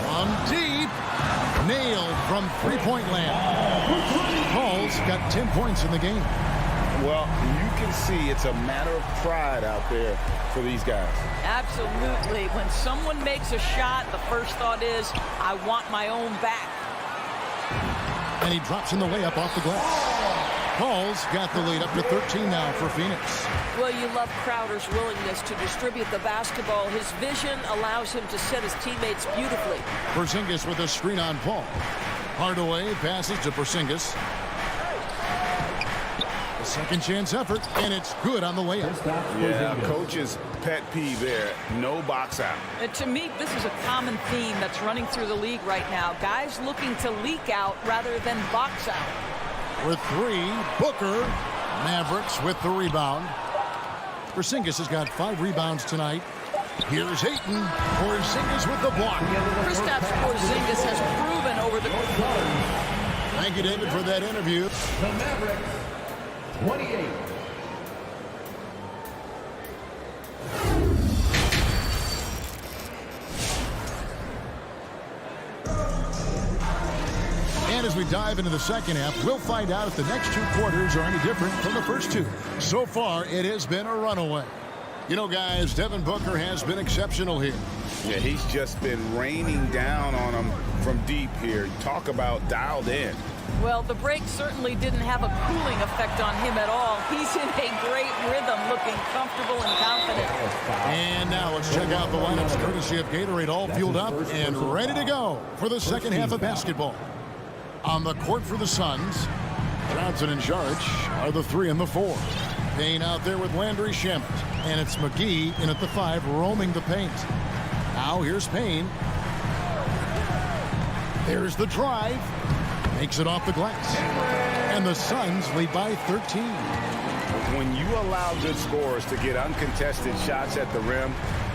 Speaker 5: From deep. Nailed from 3-point land. Paul's got 10 points in the game.
Speaker 6: Well, you can see it's a matter of pride out there for these guys.
Speaker 7: Absolutely. When someone makes a shot, the first thought is, I want my own back.
Speaker 5: And he drops in the layup off the glass. Paul's got the lead up to 13 now for Phoenix.
Speaker 7: Well, you love Crowder's willingness to distribute the basketball. His vision allows him to set his teammates beautifully.
Speaker 5: Porzingis with a screen on Paul. Hardaway passes to Porzingis. A second chance effort, and it's good on the layup.
Speaker 6: Yeah, coach's pet peeve there. No box out.
Speaker 7: To me, this is a common theme that's running through the league right now. Guys looking to leak out rather than box out.
Speaker 5: With 3, Booker. Mavericks with the rebound. Porzingis has got 5 rebounds tonight. Here's Ayton. Porzingis with the block.
Speaker 7: Kristaps Porzingis has proven over the...
Speaker 5: Thank you, David, for that interview.
Speaker 4: The Mavericks, 28.
Speaker 5: And as we dive into the second half, we'll find out if the next 2 quarters are any different from the first 2. So far, it has been a runaway. You know, guys, Devin Booker has been exceptional here.
Speaker 6: Yeah, he's just been raining down on them from deep here. Talk about dialed in.
Speaker 7: Well, the break certainly didn't have a cooling effect on him at all. He's in a great rhythm, looking comfortable and confident.
Speaker 5: And now let's check out the lineups courtesy of Gatorade, all fueled up and ready to go for the second half of basketball. On the court for the Suns, Brunson and Saric are the 3 and the 4. Payne out there with Landry Shamet. And it's McGee in at the 5, roaming the paint. Now here's Payne. There's the drive. Makes it off the glass. And the Suns lead by 13.
Speaker 6: When you allow good scorers to get uncontested shots at the rim,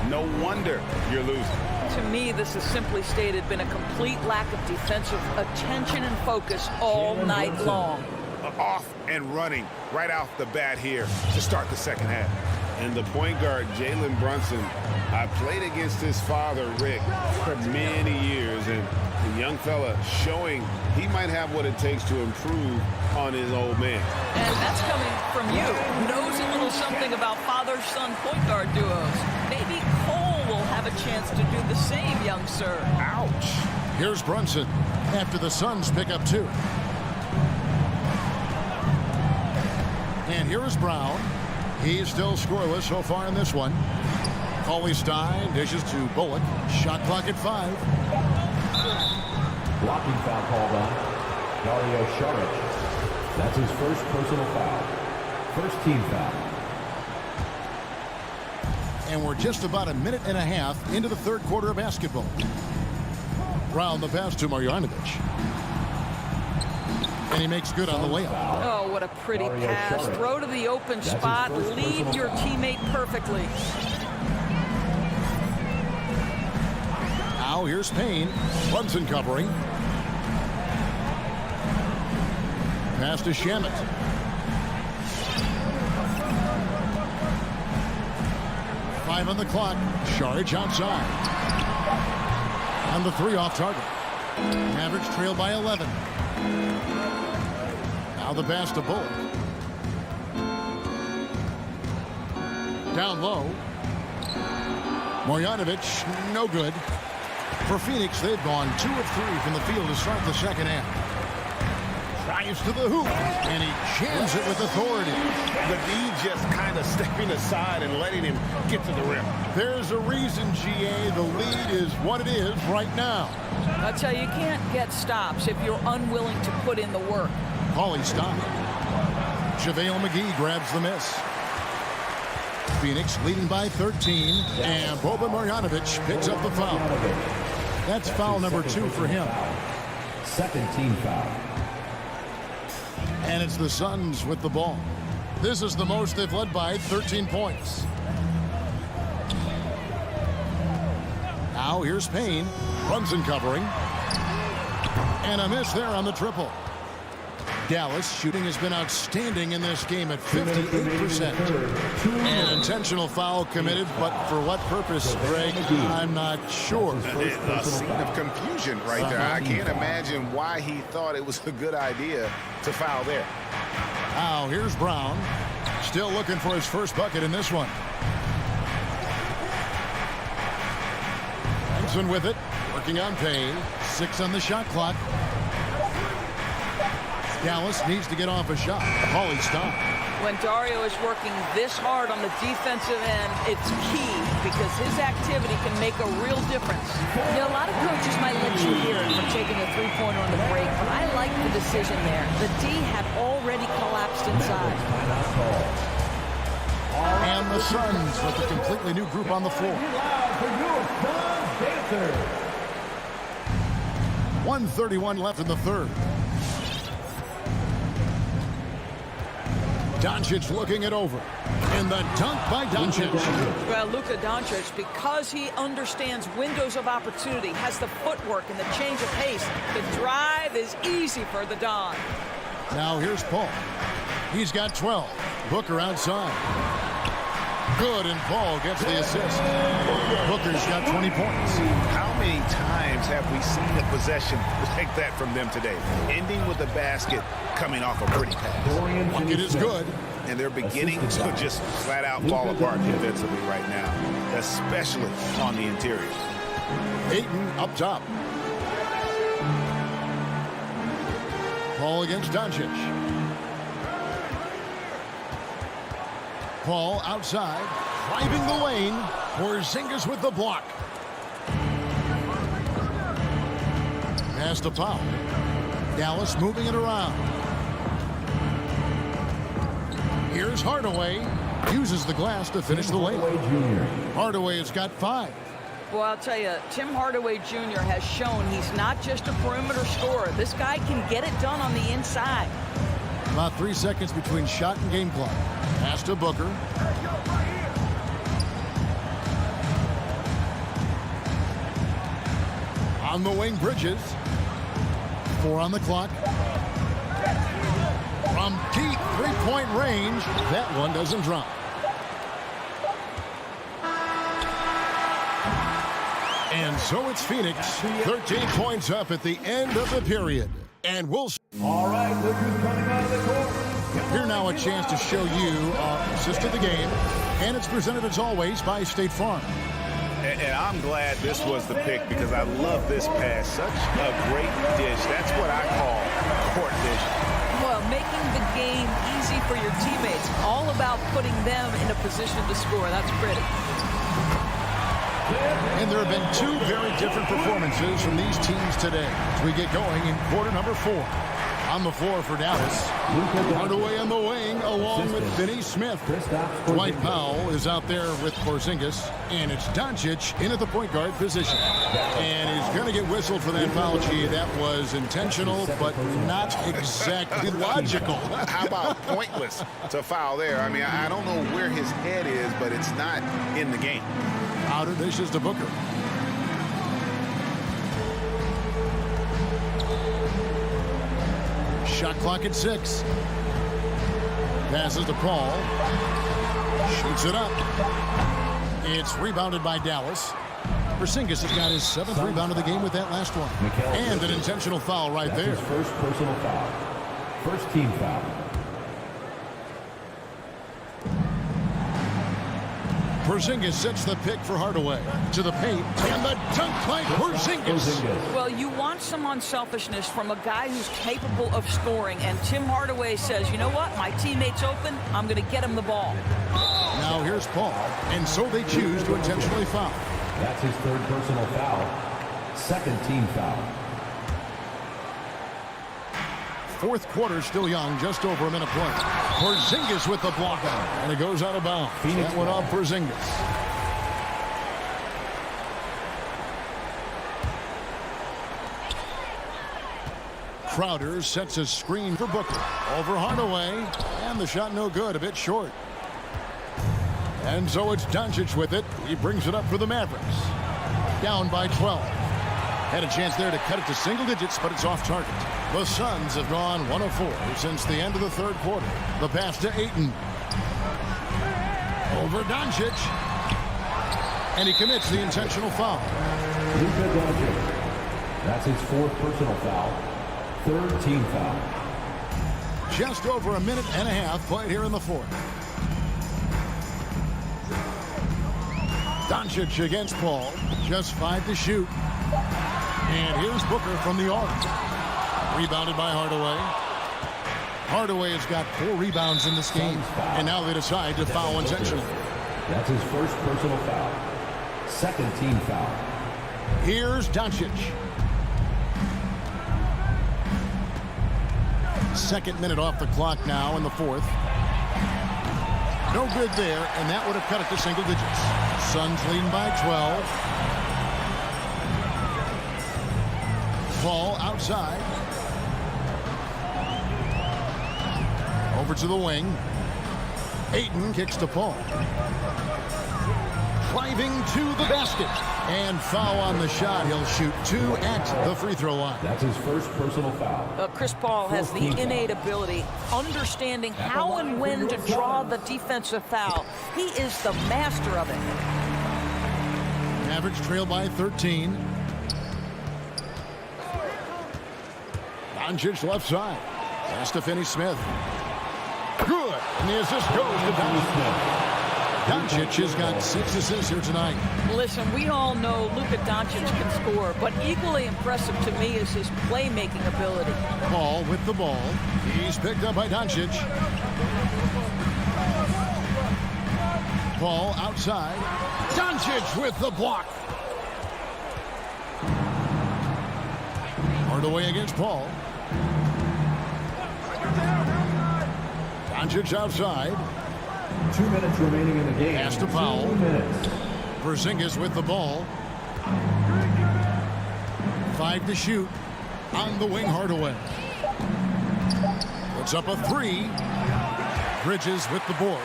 Speaker 6: no wonder you're losing.
Speaker 7: To me, this has simply stated been a complete lack of defensive attention and focus all night long.
Speaker 6: Off and running right off the bat here to start the second half. And the point guard, Jalen Brunson, I played against his father, Rick, for many years, and the young fella showing he might have what it takes to improve on his old man.
Speaker 7: And that's coming from you, who knows a little something about father-son point guard duos. Maybe Cole will have a chance to do the same, young sir.
Speaker 6: Ouch.
Speaker 5: Here's Brunson after the Suns pick up 2. And here is Brown. He's still scoreless so far in this one. Stein dishes to Bullock. Shot clock at 5.
Speaker 4: Blocking foul called on Dario Saric. That's his first personal foul. First team foul.
Speaker 5: And we're just about a minute and a half into the third quarter of basketball. Brown the pass to Marjanovic. And he makes good on the layup.
Speaker 7: Oh, what a pretty pass. Throw to the open spot. Lead your teammate perfectly.
Speaker 5: Now here's Payne. Brunson covering. Pass to Shamet. Five on the clock. Saric outside. And the 3 off target. Mavericks trail by 11. Now the pass to Bullock. Down low. Marjanovic, no good. For Phoenix, they've gone 2 of 3 from the field to start the second half. Drives to the hoop, and he jams it with authority.
Speaker 6: The D just kind of stepping aside and letting him get to the rim.
Speaker 5: There's a reason, GA, the lead is what it is right now.
Speaker 7: I'll tell you, you can't get stops if you're unwilling to put in the work.
Speaker 5: Stop. JaVale McGee grabs the miss. Phoenix leading by 13, and Boban Marjanovic picks up the foul. That's foul number 2 for him.
Speaker 4: Second team foul.
Speaker 5: And it's the Suns with the ball. This is the most they've led by 13 points. Now here's Payne. Brunson covering. And a miss there on the triple. Dallas shooting has been outstanding in this game at 58%. An intentional foul committed, but for what purpose, Greg? I'm not sure.
Speaker 6: A scene of confusion right there. I can't imagine why he thought it was a good idea to foul there.
Speaker 5: Now here's Brown. Still looking for his first bucket in this one. Brunson with it. Working on Payne. 6 on the shot clock. Dallas needs to get off a shot. Stop.
Speaker 7: When Dario is working this hard on the defensive end, it's key because his activity can make a real difference. You know, a lot of coaches might let you hear it from taking a three-pointer on the break, but I like the decision there. The D had already collapsed inside.
Speaker 5: And the Suns with a completely new group on the floor. 1:31 left in the third. Doncic looking it over. And the dunk by Doncic.
Speaker 7: Well, Luka Doncic, because he understands windows of opportunity, has the footwork and the change of pace. The drive is easy for the Don.
Speaker 5: Now here's Paul. He's got 12. Booker outside. Good, and Paul gets the assist. Booker's got 20 points.
Speaker 6: How many times have we seen a possession like that from them today? Ending with a basket, coming off a pretty pass.
Speaker 5: Bucket is good.
Speaker 6: And they're beginning to just flat out fall apart defensively right now, especially on the interior.
Speaker 5: Ayton up top. Paul against Doncic. Paul outside, driving the lane. Porzingis with the block. Pass to Powell. Dallas moving it around. Here's Hardaway. Uses the glass to finish the lane. Hardaway has got 5.
Speaker 7: Well, I'll tell you, Tim Hardaway Jr. has shown he's not just a perimeter scorer. This guy can get it done on the inside.
Speaker 5: About 3 seconds between shot and game clock. Pass to Booker. On the wing, Bridges. 4 on the clock. From deep three-point range, that one doesn't drop. And so it's Phoenix, 13 points up at the end of the period. And we'll
Speaker 4: All right, look who's coming out of the court.
Speaker 5: Here now a chance to show you our assist of the game. And it's presented as always by State Farm.
Speaker 6: And I'm glad this was the pick because I love this pass. Such a great dish. That's what I call court vision.
Speaker 7: Well, making the game easy for your teammates. All about putting them in a position to score. That's pretty.
Speaker 5: And there have been 2 very different performances from these teams today as we get going in quarter number 4. On the floor for Dallas. Hardaway on the wing along with Finney Smith. Dwight Powell is out there with Porzingis. And it's Doncic in at the point guard position. And he's going to get whistled for that foul. Gee, that was intentional, but not exactly logical.
Speaker 6: How about pointless to foul there? I mean, I don't know where his head is, but it's not in the game.
Speaker 5: Outer dishes to Booker. Shot clock at 6. Passes to Paul. Shoots it up. It's rebounded by Dallas. Porzingis has got his 7th rebound of the game with that last one. And an intentional foul right there.
Speaker 4: His first personal foul. First team foul.
Speaker 5: Porzingis sets the pick for Hardaway. To the paint. And the dunk by Porzingis.
Speaker 7: Well, you want some unselfishness from a guy who's capable of scoring. And Tim Hardaway says, you know what? My teammate's open. I'm going to get him the ball.
Speaker 5: Now here's Paul. And so they choose to intentionally foul.
Speaker 4: That's his 3rd personal foul. 2nd team foul.
Speaker 5: 4th quarter still young, just over a minute play. Porzingis with the block out, and it goes out of bounds. That went off Porzingis. Crowder sets a screen for Booker. Over Hardaway, and the shot no good, a bit short. And so it's Doncic with it. He brings it up for the Mavericks. Down by 12. Had a chance there to cut it to single digits, but it's off target. The Suns have gone 1 of 4 since the end of the 3rd quarter. The pass to Ayton. Over Doncic. And he commits the intentional foul.
Speaker 4: Luka Doncic. That's his 4th personal foul. 3rd team foul.
Speaker 5: Just over a minute and a half played here in the 4th. Doncic against Paul. Just 5 to shoot. And here's Booker from the arc. Rebounded by Hardaway. Hardaway has got 4 rebounds in this game. And now they decide to foul intentionally.
Speaker 4: That's his 1st personal foul. 2nd team foul.
Speaker 5: Here's Doncic. 2nd minute off the clock now in the 4th. No good there, and that would have cut it to single digits. Suns leading by 12. Paul outside. Over to the wing. Ayton kicks to Paul. Driving to the basket. And foul on the shot. He'll shoot 2 at the free throw line.
Speaker 4: That's his 1st personal foul.
Speaker 7: Chris Paul has the innate ability, understanding how and when to draw the defensive foul. He is the master of it.
Speaker 5: Mavericks trail by 13. Doncic left side. Pass to Finney Smith. Good. And the assist goes to Doncic. Doncic has got 6 assists here tonight.
Speaker 7: Listen, we all know Luka Doncic can score, but equally impressive to me is his playmaking ability.
Speaker 5: Paul with the ball. He's picked up by Doncic. Paul outside. Doncic with the block. Hardaway against Paul. Doncic outside.
Speaker 4: 2 minutes remaining in the game.
Speaker 5: Pass to Powell.
Speaker 4: 2 minutes.
Speaker 5: Porzingis with the ball. 5 to shoot. On the wing, Hardaway. Puts up a 3. Bridges with the board.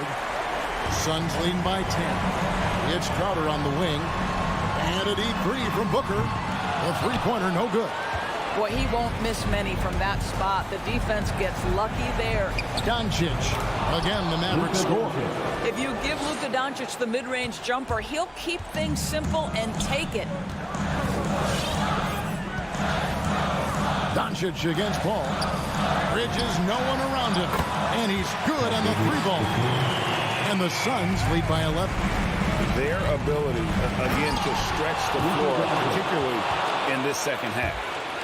Speaker 5: Suns leading by 10. It's Crowder on the wing. And a deep 3 from Booker. The three-pointer no good.
Speaker 7: Boy, he won't miss many from that spot. The defense gets lucky there.
Speaker 5: Doncic. Again, the Mavericks score.
Speaker 7: If you give Luka Doncic the mid-range jumper, he'll keep things simple and take it.
Speaker 5: Doncic against Paul. Bridges, no one around him. And he's good on the 3-ball. And the Suns lead by 11.
Speaker 6: Their ability, again, to stretch the floor, particularly in this second half.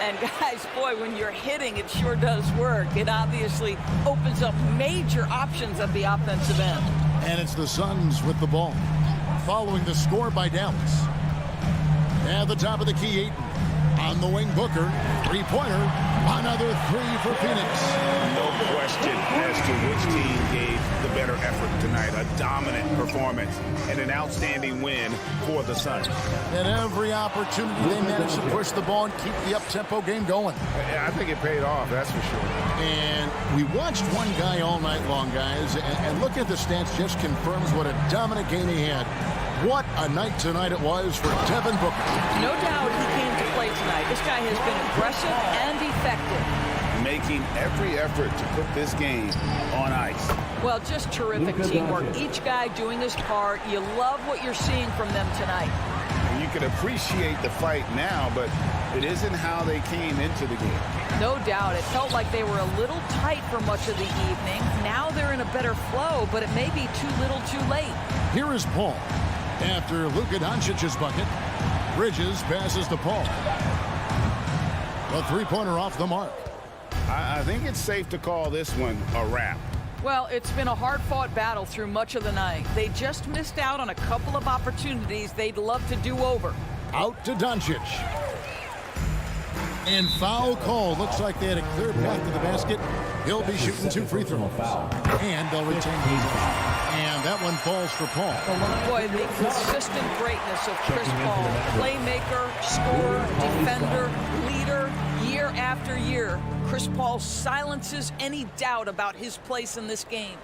Speaker 7: And guys, boy, when you're hitting, it sure does work. It obviously opens up major options at the offensive end.
Speaker 5: And it's the Suns with the ball. Following the score by Dallas. At the top of the key, Ayton. On the wing, Booker. Three-pointer. Another 3 for Phoenix.
Speaker 6: No question as to which team gave the better effort tonight. A dominant performance and an outstanding win for the Suns.
Speaker 5: And every opportunity they managed to push the ball and keep the up-tempo game going.
Speaker 6: I think it paid off, that's for sure.
Speaker 5: And we watched one guy all night long, guys, and look at the stats just confirms what a dominant game he had. What a night tonight it was for Devin Booker.
Speaker 7: No doubt he came to play tonight. This guy has been aggressive and effective.
Speaker 6: Making every effort to put this game on ice.
Speaker 7: Well, just terrific teamwork. Each guy doing his part. You love what you're seeing from them tonight.
Speaker 6: You can appreciate the fight now, but it isn't how they came into the game.
Speaker 7: No doubt. It felt like they were a little tight for much of the evening. Now they're in a better flow, but it may be too little too late.
Speaker 5: Here is Paul. After Luka Doncic's bucket, Bridges passes to Paul. A three-pointer off the mark.
Speaker 6: I think it's safe to call this one a wrap.
Speaker 7: Well, it's been a hard-fought battle through much of the night. They just missed out on a couple of opportunities they'd love to do over.
Speaker 5: Out to Doncic. And foul call. Looks like they had a clear path to the basket. He'll be shooting 2 free throws. And they'll retain these. And that one falls for Paul.
Speaker 7: Boy, the consistent greatness of Chris Paul. Playmaker, scorer, defender, leader, year after year. Chris Paul silences any doubt about his place in this game.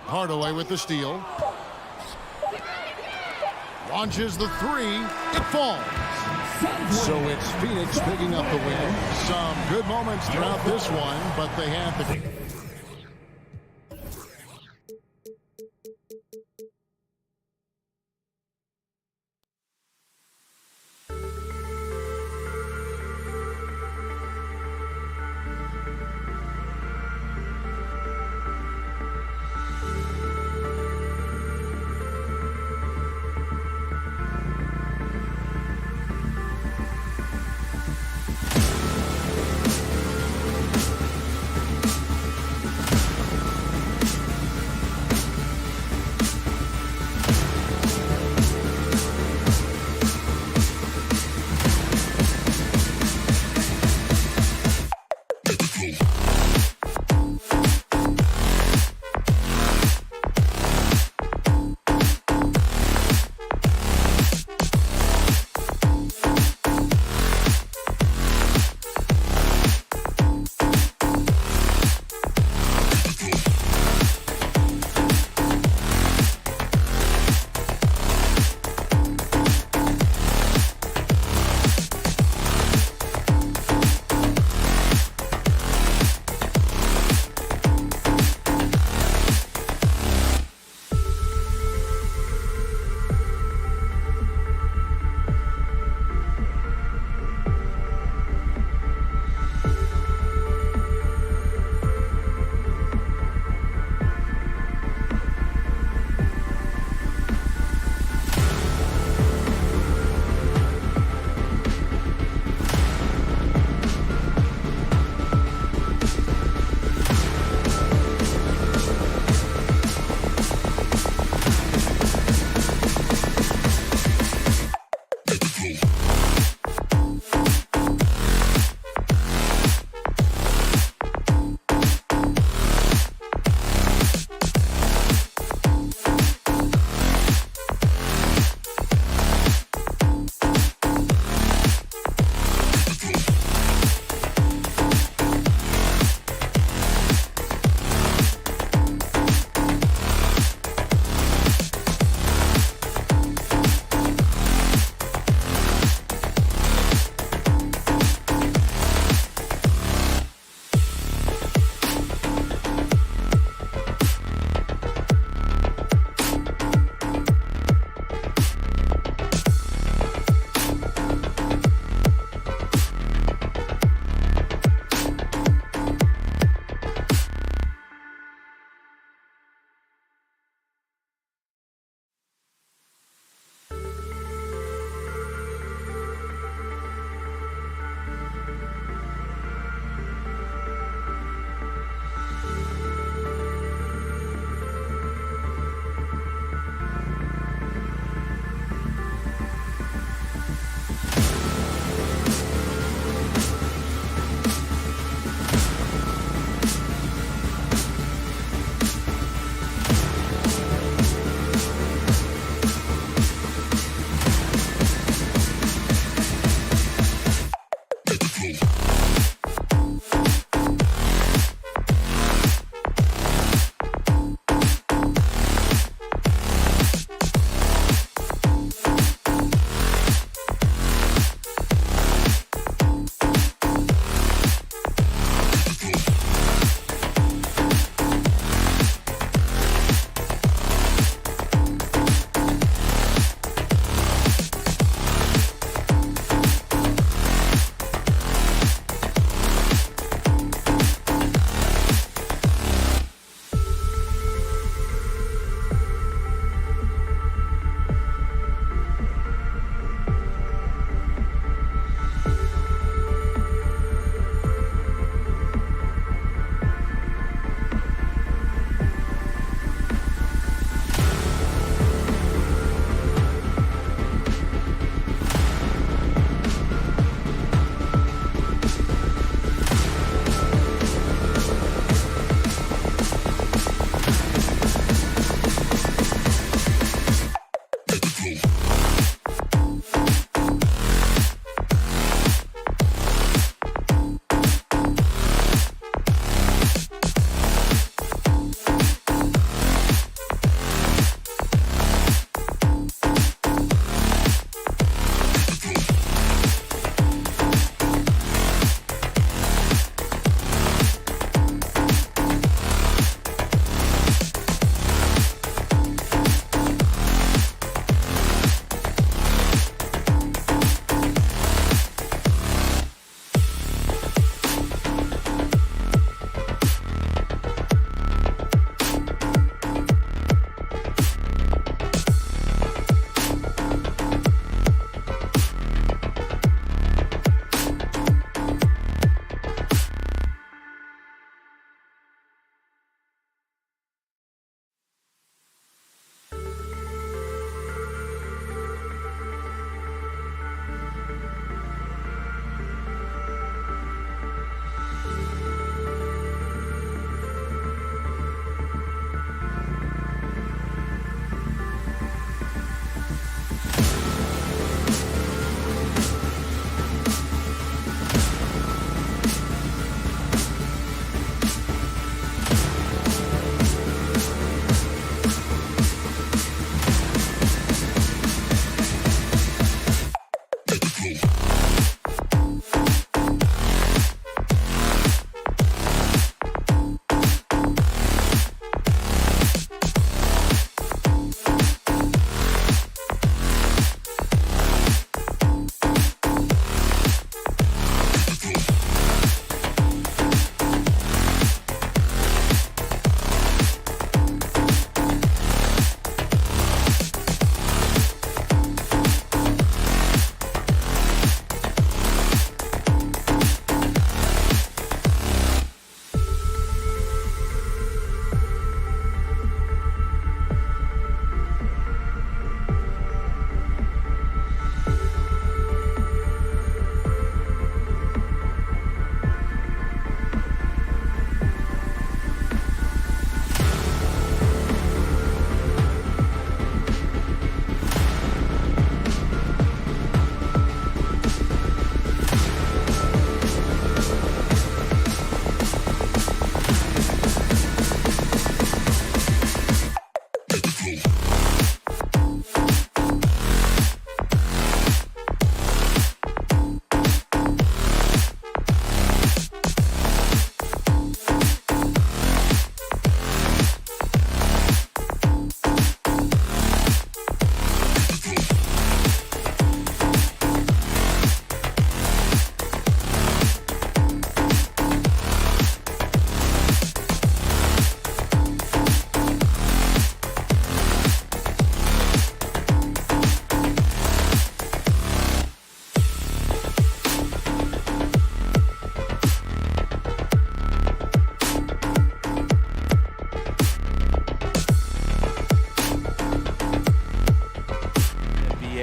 Speaker 5: Hardaway with the steal. Launches the 3. It falls. So it's Phoenix picking up the win. Some good moments throughout this one, but they have the...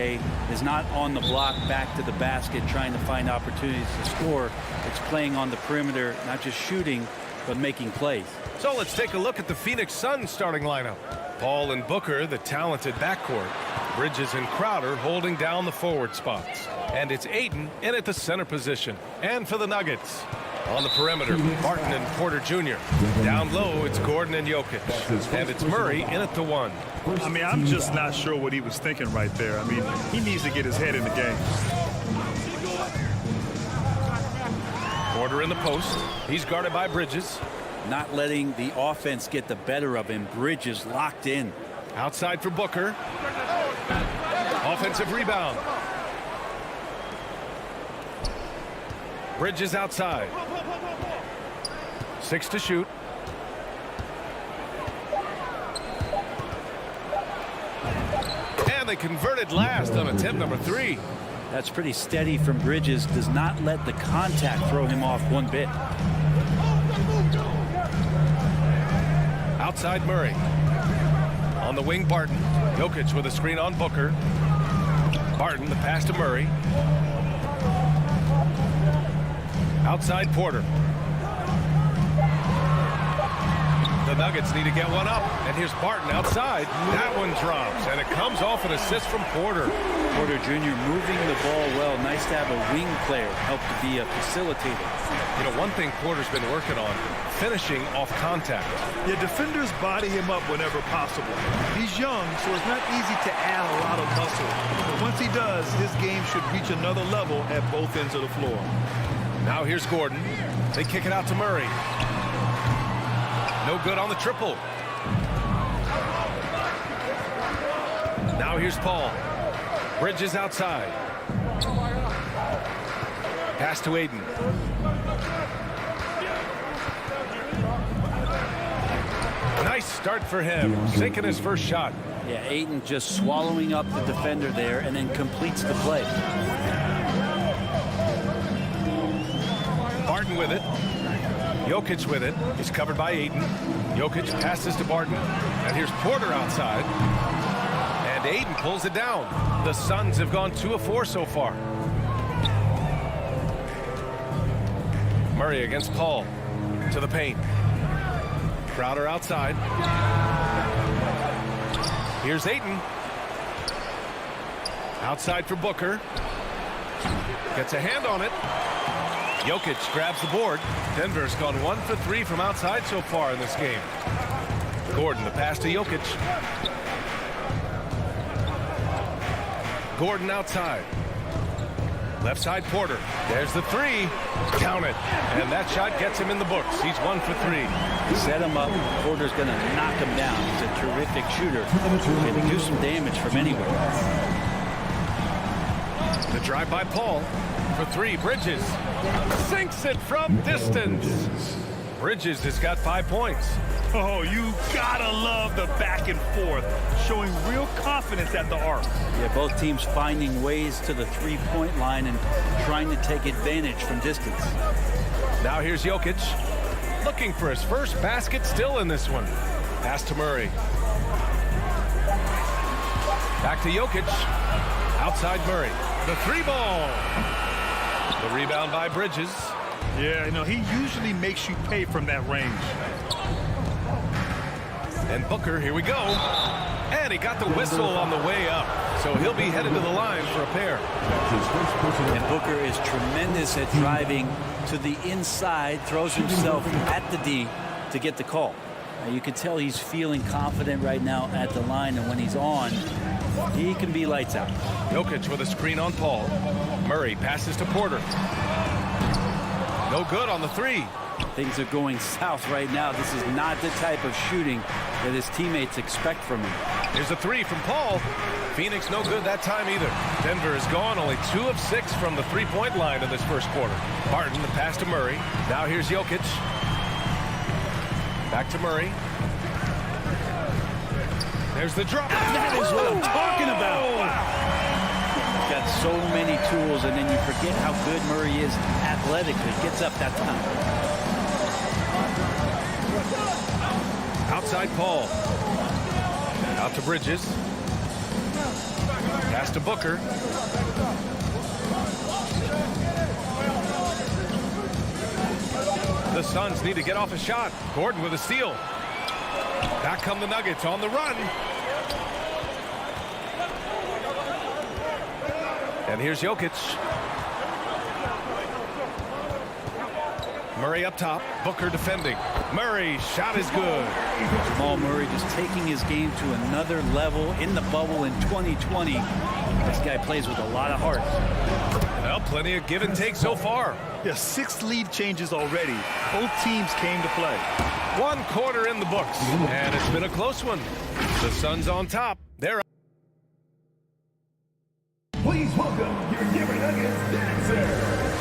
Speaker 8: NBA is not on the block back to the basket trying to find opportunities to score. It's playing on the perimeter, not just shooting, but making plays.
Speaker 1: So let's take a look at the Phoenix Suns starting lineup. Paul and Booker, the talented backcourt. Bridges and Crowder holding down the forward spots. And it's Ayton in at the center position. And for the Nuggets, on the perimeter, Barton and Porter Jr. Down low, it's Gordon and Jokic. And it's Murray in at the 1.
Speaker 2: I mean, I'm just not sure what he was thinking right there. I mean, he needs to get his head in the game.
Speaker 1: Porter in the post. He's guarded by Bridges.
Speaker 8: Not letting the offense get the better of him. Bridges locked in.
Speaker 1: Outside for Booker. Offensive rebound. Bridges outside. 6 to shoot. And they converted last on attempt number 3.
Speaker 8: That's pretty steady from Bridges. Does not let the contact throw him off one bit.
Speaker 1: Outside Murray. On the wing, Barton. Jokic with a screen on Booker. Barton, the pass to Murray. Outside Porter. The Nuggets need to get one up. And here's Barton outside. That one drops. And it comes off an assist from Porter.
Speaker 8: Porter Jr. moving the ball well. Nice to have a wing player help to be a facilitator.
Speaker 1: You know, one thing Porter's been working on, finishing off contact.
Speaker 2: Yeah, defenders body him up whenever possible. He's young, so it's not easy to add a lot of muscle. But once he does, his game should reach another level at both ends of the floor.
Speaker 1: Now here's Gordon. They kick it out to Murray. No good on the triple. Now here's Paul. Bridges outside. Pass to Ayton. Nice start for him. Sinking his first shot.
Speaker 8: Yeah, Ayton just swallowing up the defender there and then completes the play.
Speaker 1: Barton with it. Jokic with it. He's covered by Ayton. Jokic passes to Barton. And here's Porter outside. And Ayton pulls it down. The Suns have gone 2 of 4 so far. Murray against Paul. To the paint. Crowder outside. Here's Ayton. Outside for Booker. Gets a hand on it. Jokic grabs the board. Denver's gone 1 for 3 from outside so far in this game. Gordon, the pass to Jokic. Gordon outside. Left side Porter. There's the 3. Count it. And that shot gets him in the books. He's 1 for 3.
Speaker 8: Set him up. Porter's going to knock him down. He's a terrific shooter. Can do some damage from anywhere.
Speaker 1: The drive by Paul. For 3, Bridges. Sinks it from distance. Bridges has got 5 points.
Speaker 2: Oh, you gotta love the back and forth, showing real confidence at the arc.
Speaker 8: Yeah, both teams finding ways to the three-point line and trying to take advantage from distance.
Speaker 1: Now here's Jokic. Looking for his first basket still in this one. Pass to Murray. Back to Jokic. Outside Murray. The 3-ball. The rebound by Bridges.
Speaker 2: Yeah, you know, he usually makes you pay from that range.
Speaker 1: And Booker, here we go. And he got the whistle on the way up. So he'll be headed to the line for a pair.
Speaker 8: And Booker is tremendous at driving to the inside, throws himself at the D to get the call. You can tell he's feeling confident right now at the line, and when he's on, he can be lights out.
Speaker 1: Jokic with a screen on Paul. Murray passes to Porter. No good on the 3.
Speaker 8: Things are going south right now. This is not the type of shooting that his teammates expect from him.
Speaker 1: Here's a 3 from Paul. Phoenix no good that time either. Denver is gone only 2 of 6 from the three-point line in this first quarter. Barton, the pass to Murray. Now here's Jokic. Back to Murray. There's the drop.
Speaker 8: That is what I'm talking about. He's got so many tools, and then you forget how good Murray is athletically. Gets up that time.
Speaker 1: Outside Paul. Out to Bridges. Pass to Booker. The Suns need to get off a shot. Gordon with a steal. Back come the Nuggets on the run. And here's Jokic. Murray up top. Booker defending. Murray, shot is good.
Speaker 8: Jamal Murray just taking his game to another level in the bubble in 2020. This guy plays with a lot of heart.
Speaker 1: Well, plenty of give and take so far.
Speaker 2: Yeah, 6 lead changes already. Both teams came to play.
Speaker 1: 1 quarter in the books, and it's been a close one. The Suns on top. They're
Speaker 4: Please welcome your Denver Nuggets dancer.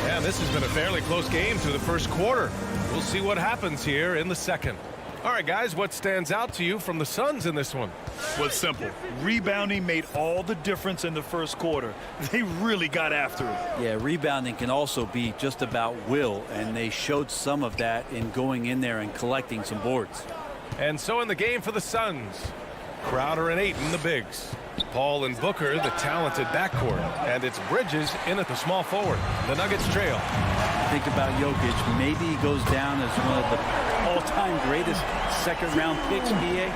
Speaker 1: Yeah, this has been a fairly close game through the first quarter. We'll see what happens here in the second. All right, guys, what stands out to you from the Suns in this one?
Speaker 2: Well, it's simple. Rebounding made all the difference in the first quarter. They really got after it.
Speaker 8: Yeah, rebounding can also be just about will, and they showed some of that in going in there and collecting some boards.
Speaker 1: And so in the game for the Suns, Crowder and Ayton, the bigs. Paul and Booker, the talented backcourt. And it's Bridges in at the small forward. The Nuggets trail.
Speaker 8: Think about Jokic. Maybe he goes down as one of the all-time greatest second-round picks, BA.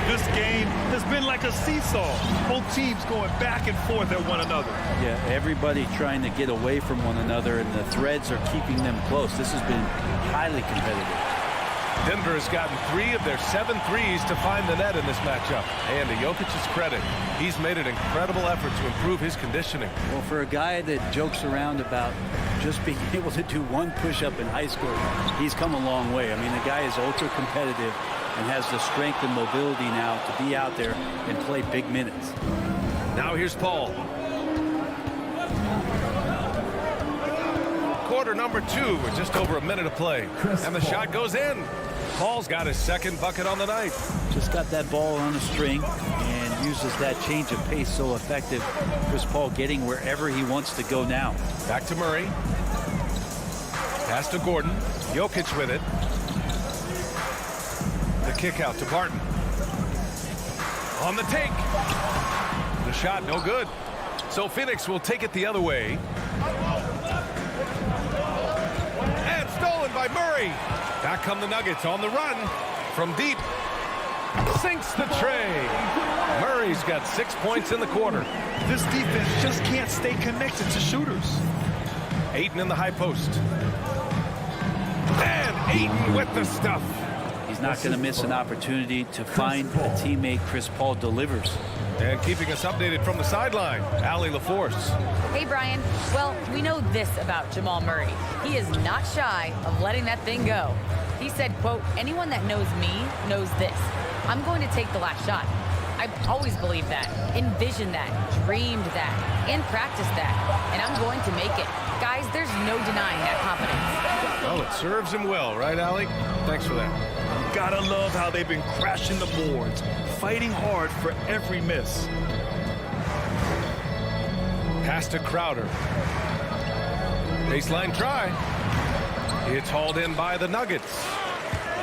Speaker 2: This game has been like a seesaw. Both teams going back and forth at one another.
Speaker 8: Yeah, everybody trying to get away from one another, and the threads are keeping them close. This has been highly competitive.
Speaker 1: Denver has gotten 3 of their 7 threes to find the net in this matchup. And to Jokic's credit, he's made an incredible effort to improve his conditioning.
Speaker 8: Well, for a guy that jokes around about just being able to do 1 push-up in high school, he's come a long way. I mean, the guy is ultra-competitive and has the strength and mobility now to be out there and play big minutes.
Speaker 1: Now here's Paul. Quarter number 2 with just over a minute to play. And the shot goes in. Paul's got his second bucket on the night.
Speaker 8: Just got that ball on a string and uses that change of pace so effective. Chris Paul getting wherever he wants to go now.
Speaker 1: Back to Murray. Pass to Gordon. Jokic with it. The kick out to Barton. On the take. The shot no good. So Phoenix will take it the other way. And stolen by Murray. Back come the Nuggets on the run from deep. Sinks the tray. Murray's got 6 points in the quarter.
Speaker 2: This defense just can't stay connected to shooters.
Speaker 1: Ayton in the high post. And Ayton with the stuff.
Speaker 8: He's not going to miss an opportunity to find a teammate. Chris Paul delivers.
Speaker 1: And keeping us updated from the sideline, Allie LaForce.
Speaker 9: Hey, Brian. Well, we know this about Jamal Murray. He is not shy of letting that thing go. He said, quote, anyone that knows me knows this. I'm going to take the last shot. I've always believed that, envisioned that, dreamed that, and practiced that. And I'm going to make it. Guys, there's no denying that confidence.
Speaker 1: Well, it serves him well, right, Allie? Thanks for that.
Speaker 2: Gotta love how they've been crashing the boards, fighting hard for every miss.
Speaker 1: Pass to Crowder. Baseline try. It's hauled in by the Nuggets.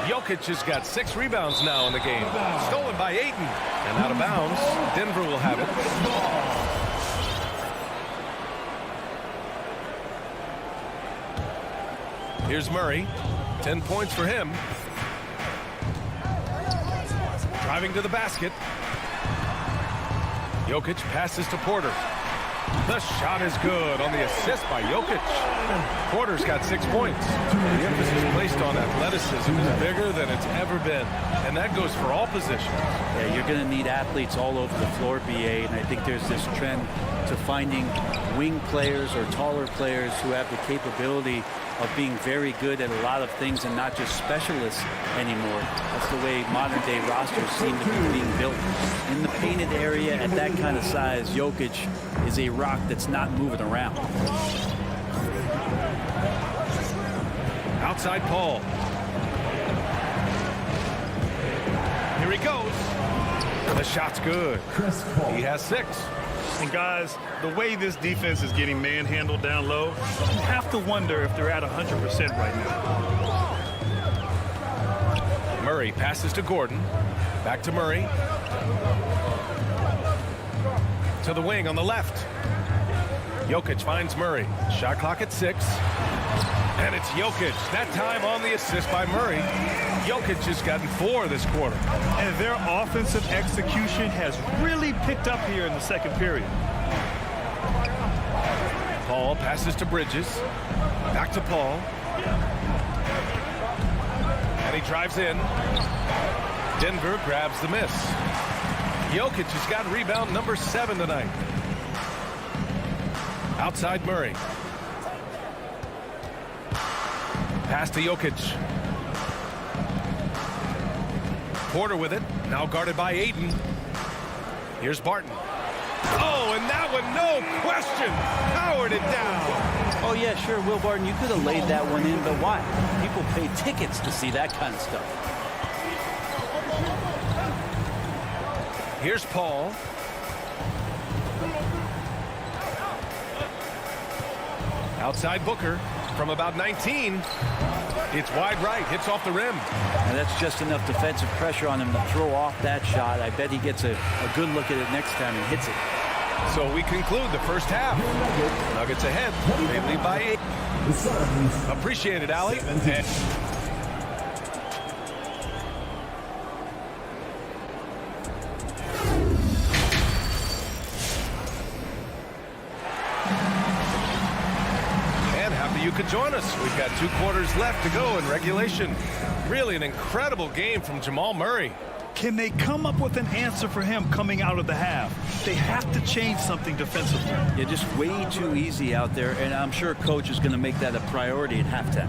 Speaker 1: Jokic has got 6 rebounds now in the game. Stolen by Ayton. And out of bounds. Denver will have it. Here's Murray. 10 points for him. Driving to the basket. Jokic passes to Porter. The shot is good on the assist by Jokic. Porter's got 6 points. The emphasis placed on athleticism is bigger than it's ever been. And that goes for all positions.
Speaker 8: Yeah, you're going to need athletes all over the floor, BA, and I think there's this trend to finding wing players or taller players who have the capability of being very good at a lot of things and not just specialists anymore. That's the way modern-day rosters seem to be being built. In the painted area at that kind of size, Jokic is a rock that's not moving around.
Speaker 1: Outside Paul. Here he goes. The shot's good. He has 6.
Speaker 2: And guys, the way this defense is getting manhandled down low, you have to wonder if they're at 100% right now.
Speaker 1: Murray passes to Gordon. Back to Murray. To the wing on the left. Jokic finds Murray. Shot clock at 6. And it's Jokic. That time on the assist by Murray. Jokic has gotten 4 this quarter.
Speaker 2: And their offensive execution has really picked up here in the second period.
Speaker 1: Paul passes to Bridges. Back to Paul. And he drives in. Denver grabs the miss. Jokic has got rebound number 7 tonight. Outside Murray. Pass to Jokic. Porter with it. Now guarded by Aiden. Here's Barton. Oh, and that one, no question, powered it down.
Speaker 8: Oh, yeah, sure, Will Barton, you could have laid that one in, but why? People pay tickets to see that kind of stuff.
Speaker 1: Here's Paul. Outside Booker from about 19. It's wide right, hits off the rim.
Speaker 8: And that's just enough defensive pressure on him to throw off that shot. I bet he gets a good look at it next time and hits it.
Speaker 1: So we conclude the first half. Nuggets ahead. They lead by 8. Appreciate it, Allie. And happy you could join us. We've got 2 quarters left to go in regulation. Really an incredible game from Jamal Murray.
Speaker 2: Can they come up with an answer for him coming out of the half? They have to change something defensively.
Speaker 8: Yeah, just way too easy out there, and I'm sure coach is going to make that a priority at halftime.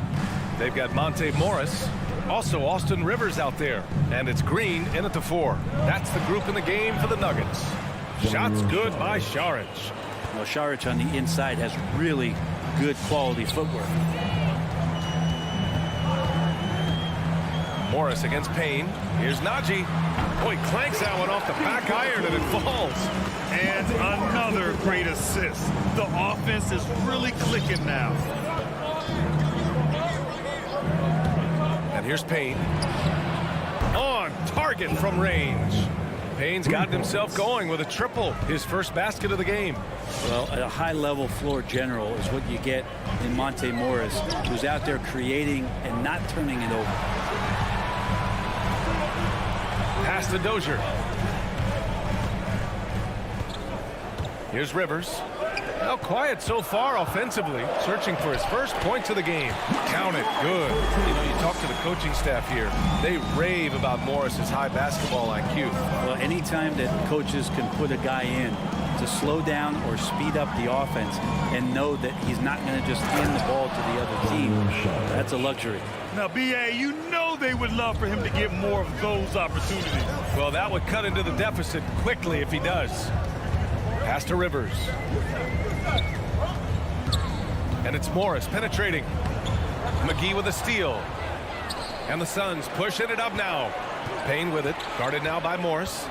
Speaker 1: They've got Monte Morris, also Austin Rivers out there, and it's Green in at the 4. That's the group in the game for the Nuggets. Shots good by Šarić.
Speaker 8: Well, Šarić on the inside has really good quality footwork.
Speaker 1: Morris against Payne. Here's Najee. Oh, he clanks that one off the back iron and it falls.
Speaker 2: And another great assist. The offense is really clicking now.
Speaker 1: And here's Payne. On target from range. Payne's gotten himself going with a triple. His first basket of the game.
Speaker 8: Well, at a high-level floor general is what you get in Monte Morris, who's out there creating and not turning it over.
Speaker 1: Pass to Dozier. Here's Rivers. Now quiet so far offensively, searching for his first points of the game. Count it. Good. You know, you talk to the coaching staff here. They rave about Morris's high basketball IQ.
Speaker 8: Well, anytime that coaches can put a guy in to slow down or speed up the offense and know that he's not going to just hand the ball to the other team, that's a luxury.
Speaker 2: Now, B.A., you know they would love for him to get more of those opportunities.
Speaker 1: Well, that would cut into the deficit quickly if he does. Pass to Rivers. And it's Morris penetrating. McGee with a steal. And the Suns pushing it up now. Payne with it. Guarded now by Morris.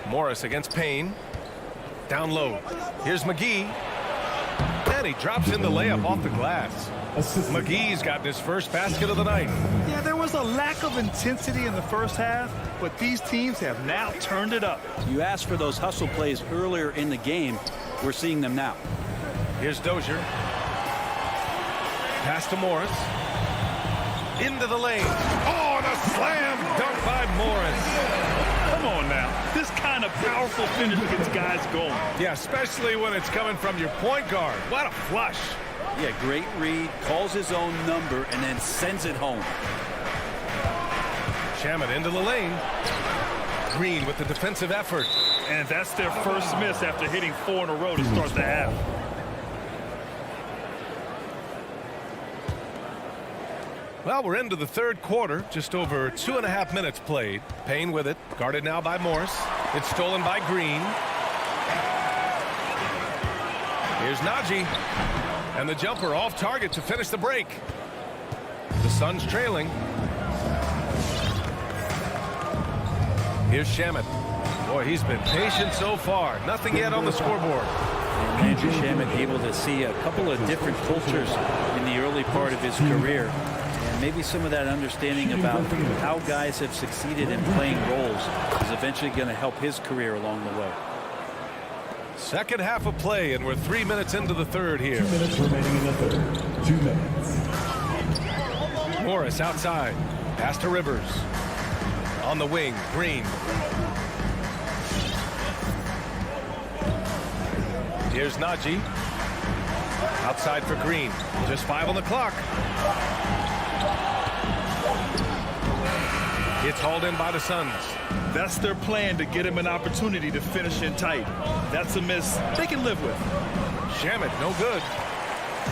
Speaker 1: Morris against Payne. Down low. Here's McGee. And he drops in the layup off the glass. McGee's got his first basket of the night.
Speaker 2: Yeah, there was a lack of intensity in the first half, but these teams have now turned it up.
Speaker 8: You asked for those hustle plays earlier in the game. We're seeing them now.
Speaker 1: Here's Dozier. Pass to Morris. Into the lane. Oh, and a slam dunk by Morris.
Speaker 2: Come on now. This kind of powerful finish gets guys going.
Speaker 1: Yeah, especially when it's coming from your point guard. What a flush.
Speaker 8: Yeah, great read, calls his own number, and then sends it home.
Speaker 1: Shamet into the lane. Green with the defensive effort.
Speaker 2: And that's their first miss after hitting 4 in a row to start the half.
Speaker 1: Well, we're into the third quarter. Just over 2.5 minutes played. Payne with it. Guarded now by Morris. It's stolen by Green. Here's Najee. And the jumper off target to finish the break. The Suns trailing. Here's Shamet. Boy, he's been patient so far. Nothing yet on the scoreboard.
Speaker 8: And Andrew Shamet able to see a couple of different cultures in the early part of his career. And Maybe some of that understanding about how guys have succeeded in playing roles is eventually going to help his career along the way.
Speaker 1: Second half of play, and we're 3 minutes into the third here.
Speaker 4: 2 minutes remaining in the third. 2 minutes.
Speaker 1: Morris outside. Pass to Rivers. On the wing, Green. Here's Najee. Outside for Green. Just 5 on the clock. It's hauled in by the Suns.
Speaker 2: That's their plan, to get him an opportunity to finish in tight. That's a miss they can live with.
Speaker 1: Shamet, no good.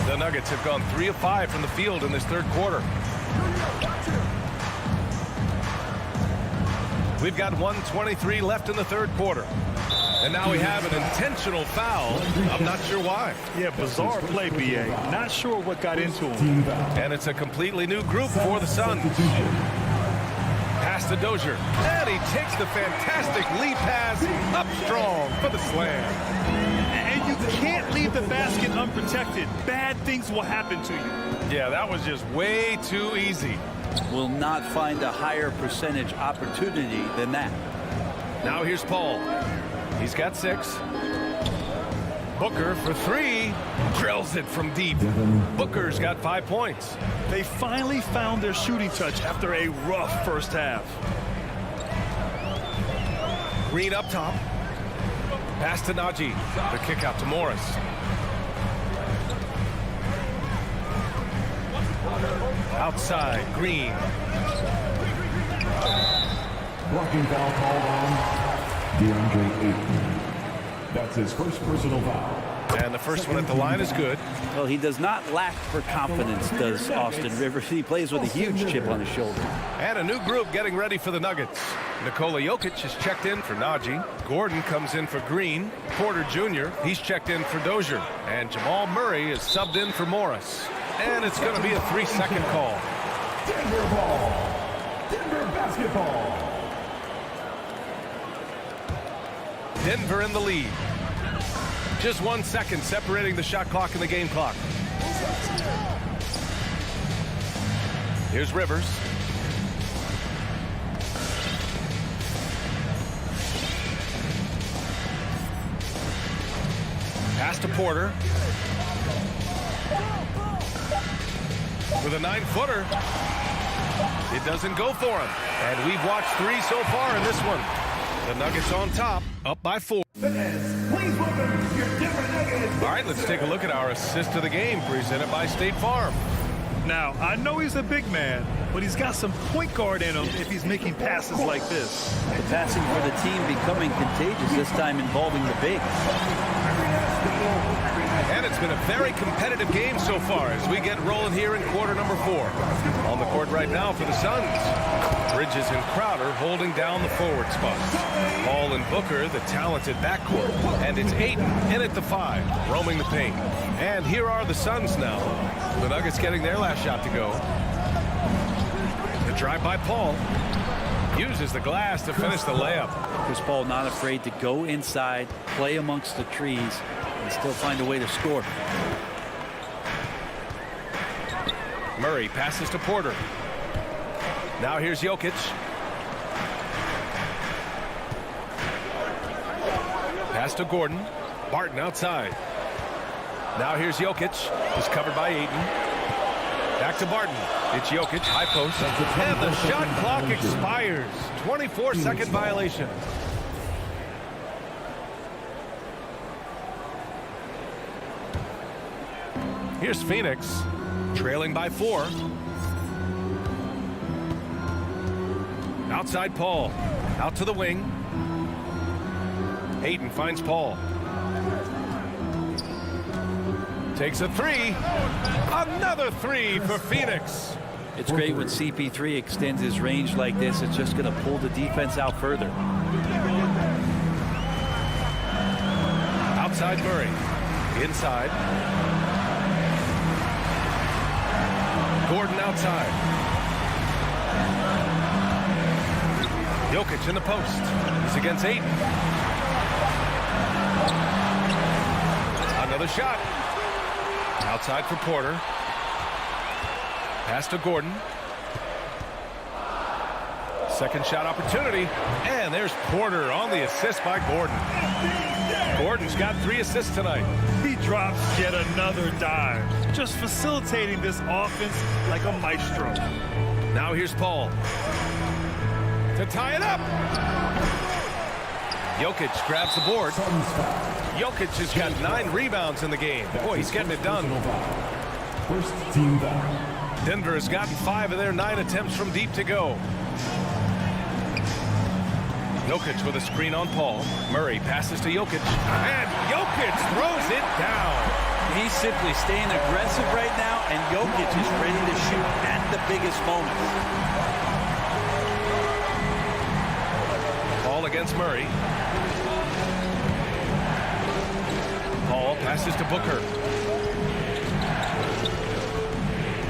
Speaker 1: The Nuggets have gone 3 of 5 from the field in this third quarter. We've got 1:23 left in the third quarter. And now we have an intentional foul. I'm not sure why.
Speaker 2: Yeah, bizarre play, B.A. Not sure what got into him.
Speaker 1: And it's a completely new group for the Suns. Pass to Dozier. And he takes the fantastic lead pass up strong for the slam.
Speaker 2: And you can't leave the basket unprotected. Bad things will happen to you.
Speaker 1: Yeah, that was just way too easy.
Speaker 8: Will not find a higher percentage opportunity than that.
Speaker 1: Now here's Paul. He's got 6. Booker for 3. Drills it from deep. Booker's got 5 points.
Speaker 2: They finally found their shooting touch after a rough first half.
Speaker 1: Green up top. Pass to Najee. The kick out to Morris. Outside, Green.
Speaker 4: Blocking foul called on DeAndre Ayton. That's his first personal foul.
Speaker 1: And the first one at the line is good.
Speaker 8: Well, he does not lack for confidence, does Austin Rivers. He plays with a huge chip on his shoulder.
Speaker 1: And a new group getting ready for the Nuggets. Nikola Jokic is checked in for Najee. Gordon comes in for Green. Porter Jr., he's checked in for Dozier. And Jamal Murray is subbed in for Morris. And it's going to be a 3-second call.
Speaker 4: Denver ball. Denver basketball.
Speaker 1: Denver in the lead. Just 1 second separating the shot clock and the game clock. Here's Rivers. Pass to Porter. With a 9-footer. It doesn't go for him. And we've watched 3 so far in this one. The Nuggets on top, up by 4.
Speaker 4: Please welcome your Denver Nuggets.
Speaker 1: All right, let's take a look at our assist of the game presented by State Farm.
Speaker 2: Now, I know he's a big man, but he's got some point guard in him if he's making passes like this.
Speaker 8: The passing for the team becoming contagious, this time involving the bigs.
Speaker 1: And it's been a very competitive game so far as we get rolling here in quarter number 4. On the court right now for the Suns. Bridges and Crowder holding down the forward spots. Paul and Booker, the talented backcourt. And it's Ayton in at the 5, roaming the paint. And here are the Suns now. The Nuggets getting their last shot to go. The drive by Paul. Uses the glass to finish the layup.
Speaker 8: Chris Paul not afraid to go inside, play amongst the trees, and still find a way to score.
Speaker 1: Murray passes to Porter. Now here's Jokic. Pass to Gordon. Barton outside. Now here's Jokic. He's covered by Ayton. Back to Barton. It's Jokic, high post. And the shot clock expires. 24-second violation. Here's Phoenix, trailing by 4. Outside Paul, out to the wing. Ayton finds Paul. Takes a 3. Another 3 for Phoenix.
Speaker 8: It's great when CP3 extends his range like this. It's just going to pull the defense out further.
Speaker 1: Outside Murray. Inside. Gordon outside. Jokic in the post. He's against Ayton. Another shot. Outside for Porter. Pass to Gordon. Second shot opportunity. And there's Porter on the assist by Gordon. Gordon's got 3 assists tonight.
Speaker 2: He drops yet another dive, just facilitating this offense like a maestro.
Speaker 1: Now here's Paul to tie it up. Jokic grabs the board. Jokic has got 9 rebounds in the game. Boy, he's getting it done.
Speaker 4: First team foul.
Speaker 1: Denver has gotten 5 of their 9 attempts from deep to go. Jokic with a screen on Paul. Murray passes to Jokic. And Jokic throws it down.
Speaker 8: He's simply staying aggressive right now, and Jokic is ready to shoot at the biggest moments.
Speaker 1: Paul against Murray. Paul passes to Booker.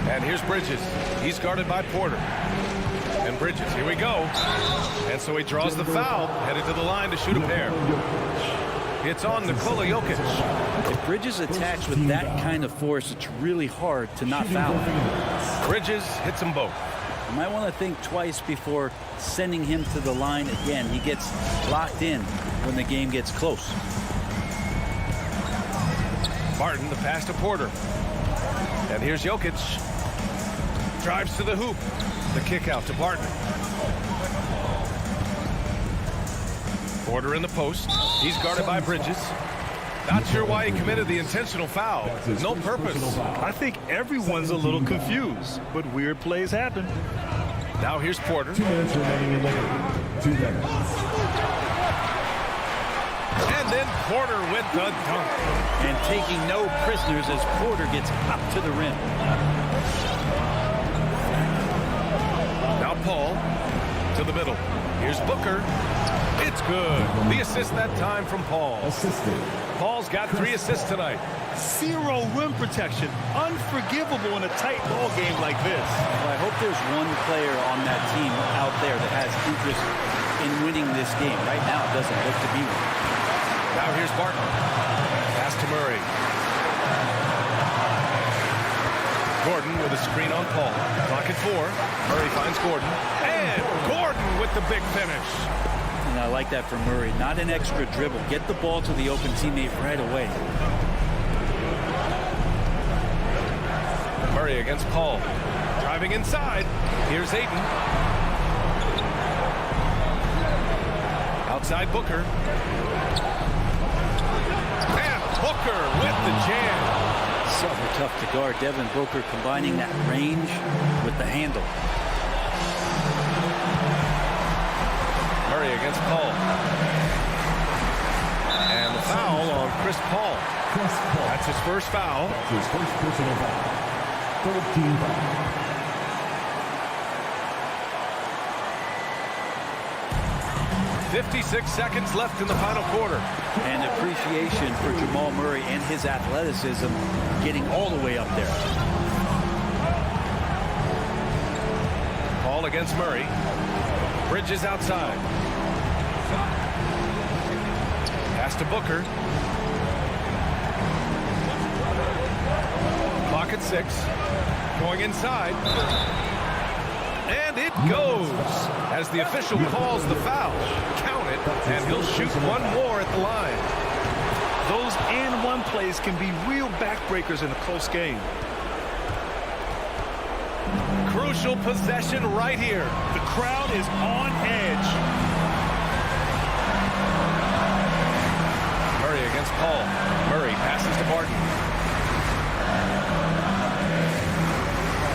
Speaker 1: And here's Bridges. He's guarded by Porter. And Bridges, here we go. And so he draws the foul, headed to the line to shoot a pair. It's on Nikola Jokic.
Speaker 8: If Bridges attacks with that kind of force, it's really hard to not foul him.
Speaker 1: Bridges hits them both.
Speaker 8: You might want to think twice before sending him to the line again. He gets locked in when the game gets close.
Speaker 1: Barton, the pass to Porter. And here's Jokic. Drives to the hoop. The kick out to Barton. Porter in the post. He's guarded by Bridges. Not sure why he committed the intentional foul. No purpose.
Speaker 2: I think everyone's a little confused, but weird plays happen.
Speaker 1: Now here's Porter.
Speaker 4: 2 minutes remaining in the game. 2 minutes.
Speaker 1: And then Porter with the dunk.
Speaker 8: And taking no prisoners as Porter gets up to the rim.
Speaker 1: Now Paul to the middle. Here's Booker. It's good. The assist that time from Paul.
Speaker 4: Assisted.
Speaker 1: Paul's got 3 assists tonight.
Speaker 2: 0 rim protection. Unforgivable in a tight ball game like this.
Speaker 8: Well, I hope there's one player on that team out there that has interest in winning this game. Right now, it doesn't look to be one.
Speaker 1: Now here's Barton. Pass to Murray. Gordon with a screen on Paul. Clock at 4. Murray finds Gordon. And Gordon with the big finish.
Speaker 8: And I like that from Murray. Not an extra dribble. Get the ball to the open teammate right away.
Speaker 1: Murray against Paul. Driving inside. Here's Ayton. Outside Booker. And Booker with the jam.
Speaker 8: Super tough to guard. Devin Booker combining that range with the handle.
Speaker 1: Murray against Paul. And the foul on Chris Paul. That's his first foul.
Speaker 4: His first personal foul. 13 foul.
Speaker 1: .56 seconds left in the final quarter.
Speaker 8: And appreciation for Jamal Murray and his athleticism getting all the way up there.
Speaker 1: Paul against Murray. Bridges outside. Pass to Booker. Clock at 6. Going inside. And it goes as the official calls the foul. Count it, and he'll shoot one more at the line.
Speaker 2: Those and one plays can be real backbreakers in a close game.
Speaker 1: Crucial possession right here.
Speaker 2: The crowd is on edge.
Speaker 1: Murray against Paul. Murray passes to Barton.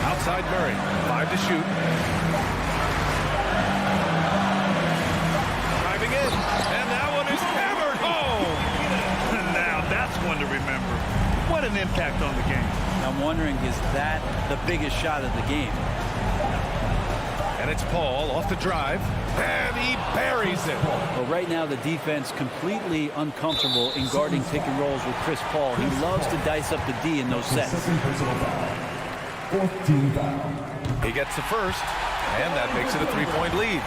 Speaker 1: Outside Murray. 5 to shoot. Driving in. And that one is hammered home.
Speaker 2: Now that's one to remember. What an impact on the game.
Speaker 8: I'm wondering, is that the biggest shot of the game?
Speaker 1: And it's Paul off the drive. And he buries it.
Speaker 8: Well, right now the defense completely uncomfortable in guarding pick and rolls with Chris Paul. He loves to dice up the D in those sets.
Speaker 4: Second personal foul. 14 foul.
Speaker 1: He gets the first, and that makes it a 3-point lead.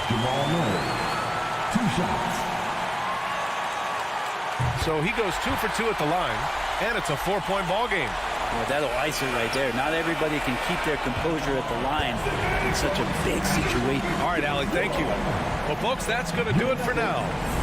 Speaker 4: Jamal Murray. 2 shots.
Speaker 1: So he goes 2 for 2 at the line, and it's a 4-point ball game.
Speaker 8: Well, that'll ice it right there. Not everybody can keep their composure at the line in such a big situation.
Speaker 1: All right, Allie, thank you. Well, folks, that's going to do it for now.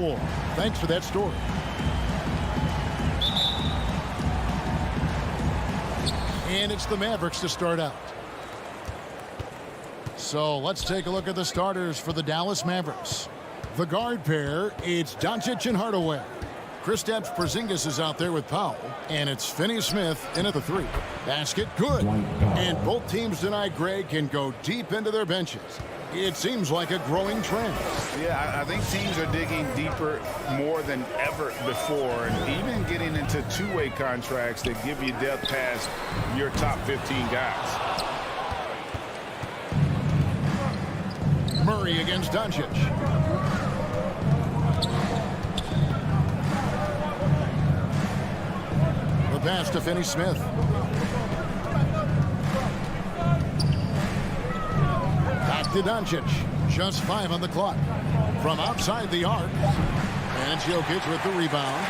Speaker 5: floor. Thanks for that story. And it's the Mavericks to start out. So let's take a look at the starters for the Dallas Mavericks. The guard pair, it's Doncic and Hardaway. Kristaps Porzingis is out there with Powell. And it's Finney-Smith in at the 3. Basket, good. And both teams tonight, Greg, can go deep into their benches. It seems like a growing trend.
Speaker 6: Yeah, I think teams are digging deeper more than ever before, and even getting into two-way contracts that give you depth past your top 15 guys.
Speaker 5: Murray against Doncic. The pass to Finney-Smith. Back to Doncic. Just 5 on the clock. From outside the arc. And Jokic with the rebound.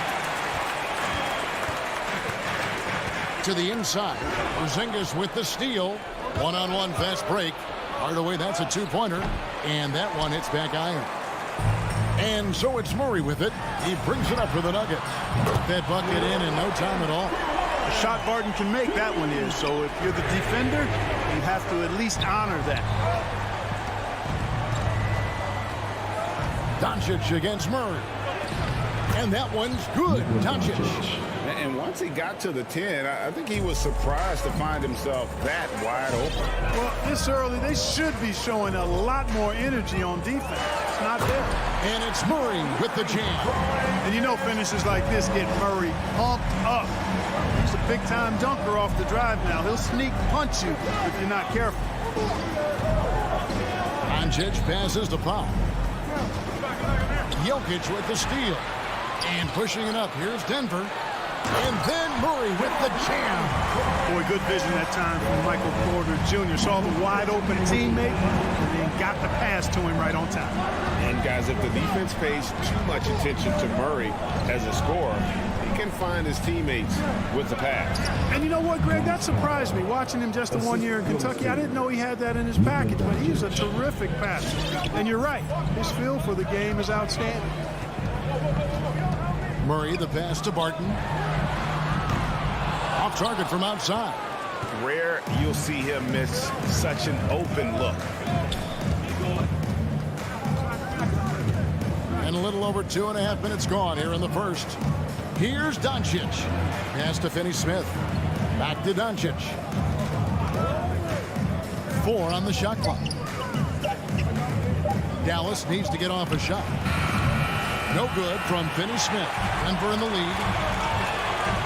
Speaker 5: To the inside. Porzingis with the steal. One-on-one fast break. Hardaway, that's a two-pointer. And that one hits back iron. And so it's Murray with it. He brings it up for the Nuggets. That bucket in no time at all.
Speaker 3: A shot Barton can make, that one is. So if you're the defender, you have to at least honor that.
Speaker 5: Doncic against Murray. And that one's good. Doncic.
Speaker 6: And once he got to the 10, I think he was surprised to find himself that wide open.
Speaker 3: Well, this early, they should be showing a lot more energy on defense. It's not there.
Speaker 5: And it's Murray with the jam.
Speaker 3: And you know finishes like this get Murray pumped up. He's a big-time dunker off the drive now. He'll sneak punch you if you're not careful.
Speaker 5: Doncic passes to Powell. Jokic with the steal. And pushing it up. Here's Denver. And then Murray with the jam.
Speaker 3: Boy, good vision that time from Michael Porter Jr. Saw the wide-open teammate and then got the pass to him right on time.
Speaker 6: And, guys, if the defense pays too much attention to Murray as a scorer, he can find his teammates with the pass.
Speaker 3: And you know what, Greg? That surprised me. Watching him just the 1 year in Kentucky, I didn't know he had that in his package, but he's a terrific passer. And you're right. His feel for the game is outstanding.
Speaker 5: Murray, the pass to Barton. Off target from outside.
Speaker 6: Rare you'll see him miss such an open look.
Speaker 5: And a little over 2.5 minutes gone here in the first. Here's Doncic. Pass to Finney-Smith. Back to Doncic. 4 on the shot clock. Dallas needs to get off a shot. No good from Finney-Smith. Denver in the lead.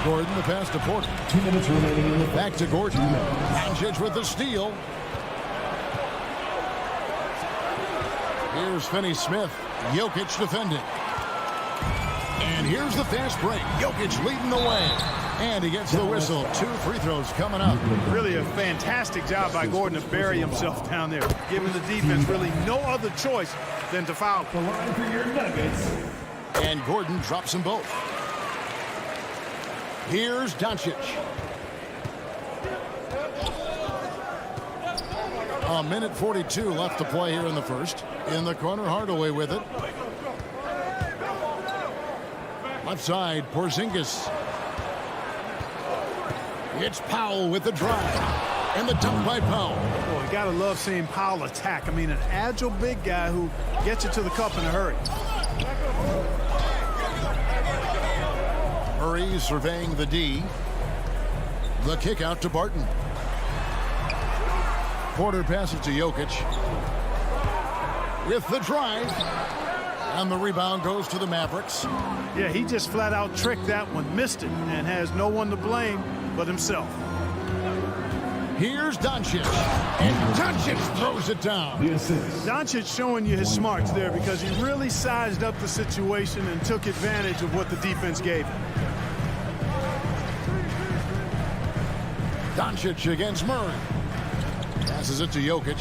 Speaker 5: Gordon, the pass to Porter.
Speaker 4: 2 minutes remaining in the
Speaker 5: back to Gordon. Doncic with the steal. Here's Finney-Smith. Jokic defending. And here's the fast break. Jokic leading the way. And he gets the whistle. 2 free throws coming up.
Speaker 3: Really a fantastic job by Gordon to bury himself down there, giving the defense really no other choice than to foul.
Speaker 4: The line for your Nuggets.
Speaker 5: And Gordon drops them both. Here's Doncic. A minute 42 left to play here in the first. In the corner, Hardaway with it. Left side, Porzingis. It's Powell with the drive. And the dunk by Powell.
Speaker 3: Boy, you gotta love seeing Powell attack. I mean, an agile big guy who gets it to the cup in a hurry.
Speaker 5: Murray surveying the D. The kick out to Barton. Porter passes to Jokic. With the drive. And the rebound goes to the Mavericks.
Speaker 3: Yeah, he just flat out tricked that one, missed it, and has no one to blame but himself.
Speaker 5: Here's Doncic. And Doncic throws it down.
Speaker 3: Doncic showing you his smarts there because he really sized up the situation and took advantage of what the defense gave him.
Speaker 5: Doncic against Murray. Passes it to Jokic.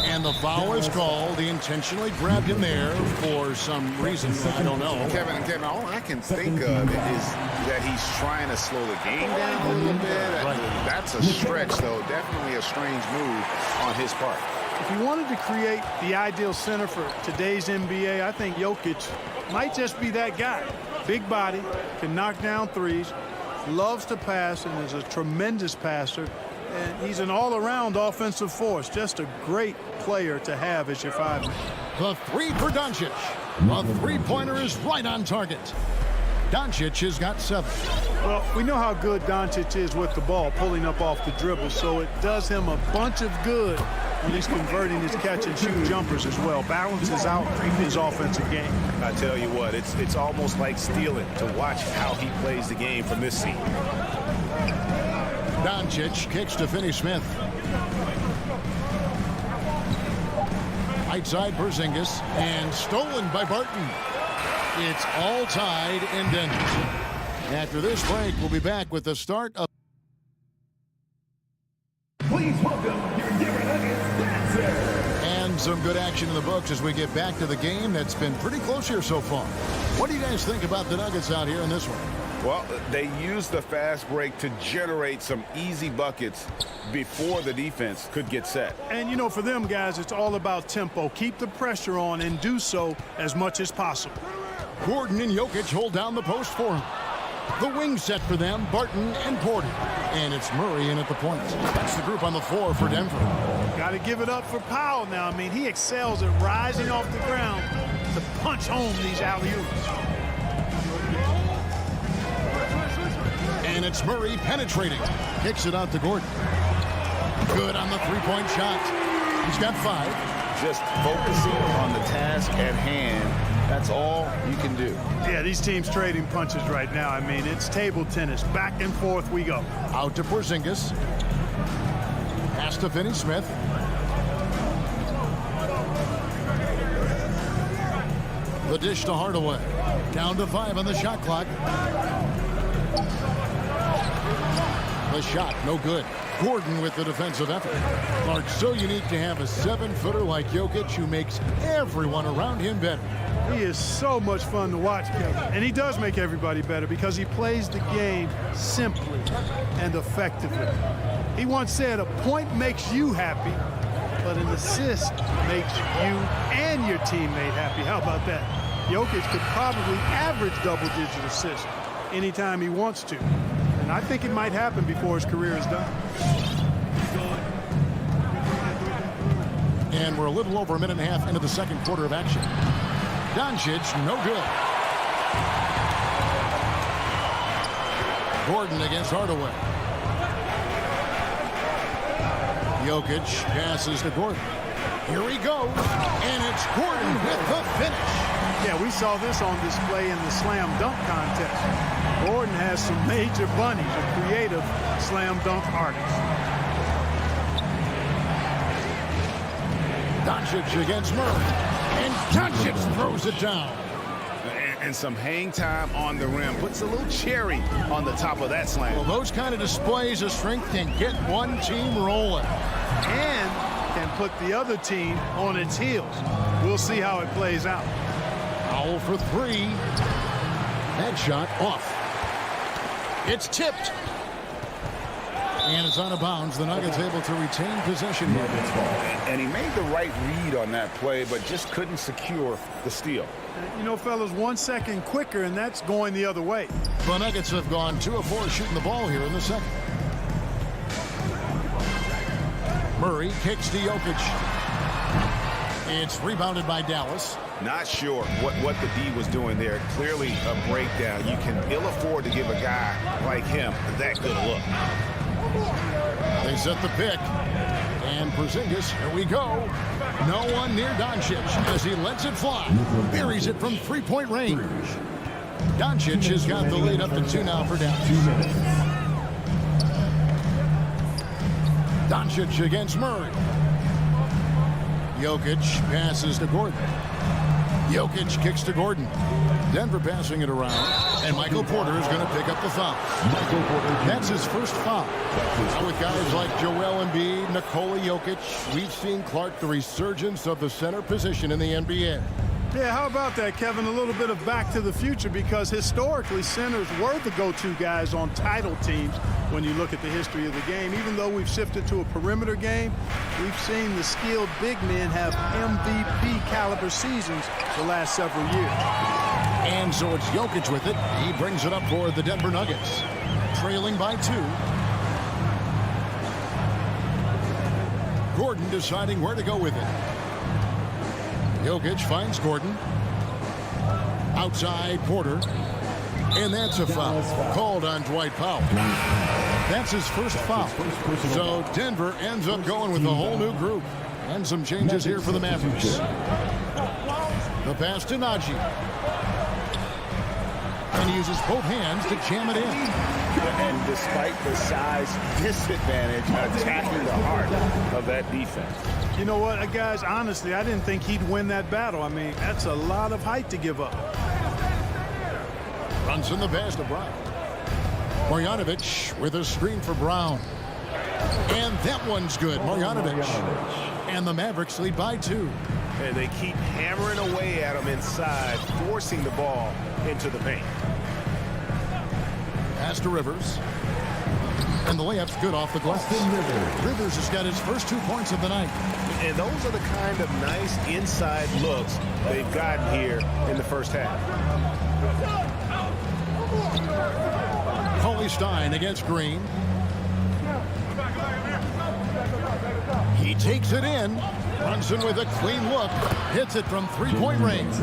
Speaker 5: And the foul is called. He intentionally grabbed him there for some reason. I don't know.
Speaker 6: Kevin, all I can think of is that he's trying to slow the game down a little bit.
Speaker 5: Right.
Speaker 6: That's a stretch, though. Definitely a strange move on his part.
Speaker 3: If you wanted to create the ideal center for today's NBA, I think Jokic might just be that guy. Big body, can knock down threes, loves to pass, and is a tremendous passer. And he's an all-around offensive force. Just a great player to have as your five-man.
Speaker 5: The three for Doncic. The three-pointer is right on target. Doncic has got 7.
Speaker 3: Well, we know how good Doncic is with the ball, pulling up off the dribble, so it does him a bunch of good when he's converting his catch-and-shoot jumpers as well. Balances out his offensive game.
Speaker 6: I tell you what, it's almost like stealing to watch how he plays the game from this seat.
Speaker 5: Doncic kicks to Finney-Smith. Right side Porzingis, and stolen by Barton. It's all tied in Denver. After this break, we'll be back with the start of...
Speaker 4: Please welcome your Denver Nuggets dancer.
Speaker 5: And some good action in the books as we get back to the game that's been pretty close here so far. What do you guys think about the Nuggets out here in this one?
Speaker 6: Well, they used the fast break to generate some easy buckets before the defense could get set.
Speaker 3: And, you know, for them guys, it's all about tempo. Keep the pressure on and do so as much as possible.
Speaker 5: Gordon and Jokic hold down the post for him. The wing set for them, Barton and Porter. And it's Murray in at the point. That's the group on the floor for Denver.
Speaker 3: Got to give it up for Powell now. I mean, he excels at rising off the ground to punch home these alley-oops.
Speaker 5: And it's Murray penetrating. Kicks it out to Gordon. Good on the three-point shot. He's got 5.
Speaker 6: Just focusing on the task at hand. That's all you can do.
Speaker 3: Yeah, these teams trading punches right now. I mean, it's table tennis. Back and forth we go.
Speaker 5: Out to Porzingis. Pass to Finney-Smith. The dish to Hardaway. Down to 5 on the shot clock. The shot, no good. Gordon with the defensive effort. Clark, so unique to have a 7-footer like Jokic who makes everyone around him better.
Speaker 3: He is so much fun to watch, Kevin. And he does make everybody better because he plays the game simply and effectively. He once said, a point makes you happy, but an assist makes you and your teammate happy. How about that? Jokic could probably average double-digit assists anytime he wants to. And I think it might happen before his career is done.
Speaker 5: And we're a little over a minute and a half into the second quarter of action. Doncic, no good. Gordon against Hardaway. Jokic passes to Gordon. Here he goes, and it's Gordon with the finish.
Speaker 3: Yeah, we saw this on display in the slam dunk contest. Gordon has some major bunnies, a creative slam dunk artist.
Speaker 5: Doncic against Murray. And Doncic throws it down.
Speaker 6: And some hang time on the rim. Puts a little cherry on the top of that slam.
Speaker 5: Well, those kind of displays of strength can get one team rolling.
Speaker 3: And can put the other team on its heels. We'll see how it plays out.
Speaker 5: Foul for 3. That shot off. It's tipped. And it's out of bounds. The Nuggets able to retain possession here.
Speaker 6: And he made the right read on that play, but just couldn't secure the steal.
Speaker 3: You know, fellas, 1 second quicker, and that's going the other way.
Speaker 5: The Nuggets have gone 2 of 4 shooting the ball here in the second. Murray kicks to Jokic. It's rebounded by Dallas.
Speaker 6: Not sure what the D was doing there. Clearly a breakdown. You can ill afford to give a guy like him that good a look.
Speaker 5: They set the pick. And Porzingis, here we go. No one near Doncic as he lets it fly. Buries it from three-point range. Doncic has got the lead up to 2 now for Dallas. Doncic against Murray. Jokic passes to Gordon. Jokic kicks to Gordon. Denver passing it around. And Michael Porter is going to pick up the foul. That's his first foul. Now with guys like Joel Embiid, Nikola Jokic, we've seen, Clark, the resurgence of the center position in the NBA.
Speaker 3: Yeah, how about that, Kevin? A little bit of back to the future, because historically centers were the go-to guys on title teams when you look at the history of the game. Even though we've shifted to a perimeter game, we've seen the skilled big men have MVP caliber seasons the last several years.
Speaker 5: And so it's Jokic with it. He brings it up for the Denver Nuggets, trailing by 2. Gordon deciding where to go with it. Jokic finds Gordon. Outside Porter. And that's a foul called on Dwight Powell. That's his first foul. So Denver ends up going with a whole new group. And some changes here for the Mavericks. The pass to Najee. And he uses both hands to jam it in.
Speaker 6: And despite the size disadvantage, attacking the heart of that defense.
Speaker 3: You know what, guys, honestly, I didn't think he'd win that battle. I mean, that's a lot of height to give up.
Speaker 5: Brunson the pass to Brown. Marjanovic with a screen for Brown. And that one's good. Marjanovic. And the Mavericks lead by 2.
Speaker 1: And they keep hammering away at him inside, forcing the ball into the paint.
Speaker 5: Pass to Rivers. And the layup's good off the glass. Rivers has got his first 2 points of the night.
Speaker 1: And those are the kind of nice inside looks they've gotten here in the first half.
Speaker 5: Stein against Green. He takes it in. Brunson with a clean look. Hits it from three-point range.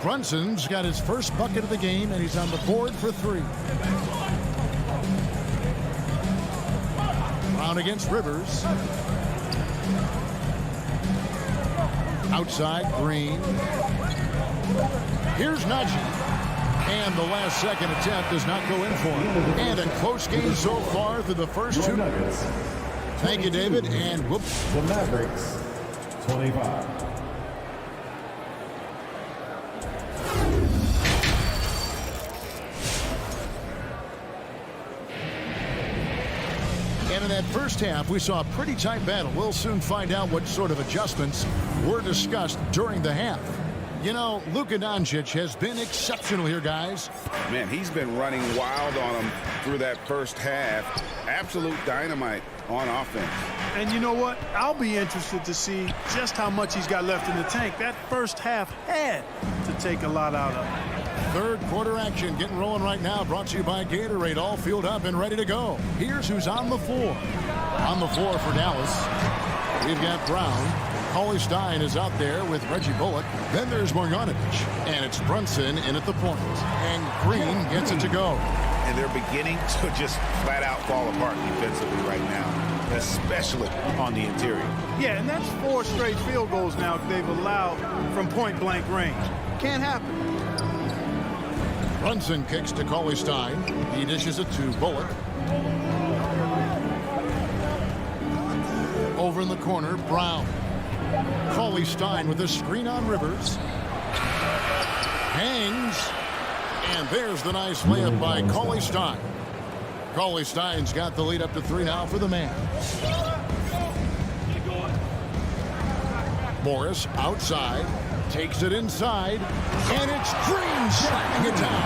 Speaker 5: Brunson's got his first bucket of the game, and he's on the board for 3. Brown against Rivers. Outside, Green. Here's Najee. And the last second attempt does not go in for him. And a close game so far through the first 2. Thank you, David. And whoops.
Speaker 4: The Mavericks, 25.
Speaker 5: And in that first half, we saw a pretty tight battle. We'll soon find out what sort of adjustments were discussed during the half. You know, Luka Doncic has been exceptional here, guys.
Speaker 6: Man, he's been running wild on him through that first half. Absolute dynamite on offense.
Speaker 3: And you know what? I'll be interested to see just how much he's got left in the tank. That first half had to take a lot out of him.
Speaker 5: Third quarter action getting rolling right now. Brought to you by Gatorade. All fueled up and ready to go. Here's who's on the floor. On the floor for Dallas, we've got Brown. Stein is out there with Reggie Bullock. Then there's Marjanovic. And it's Brunson in at the point. And Green gets it to go.
Speaker 6: And they're beginning to just flat out fall apart defensively right now, especially on the interior.
Speaker 3: Yeah, and that's 4 straight field goals now they've allowed from point-blank range. Can't happen.
Speaker 5: Brunson kicks to Stein. He dishes it to Bullock. Over in the corner, Brown. Stein with a screen on Rivers. Hangs. And there's the nice layup by Stein. Stein's got the lead up to 3 now for the man. Morris outside. Takes it inside. And it's Green slamming it down.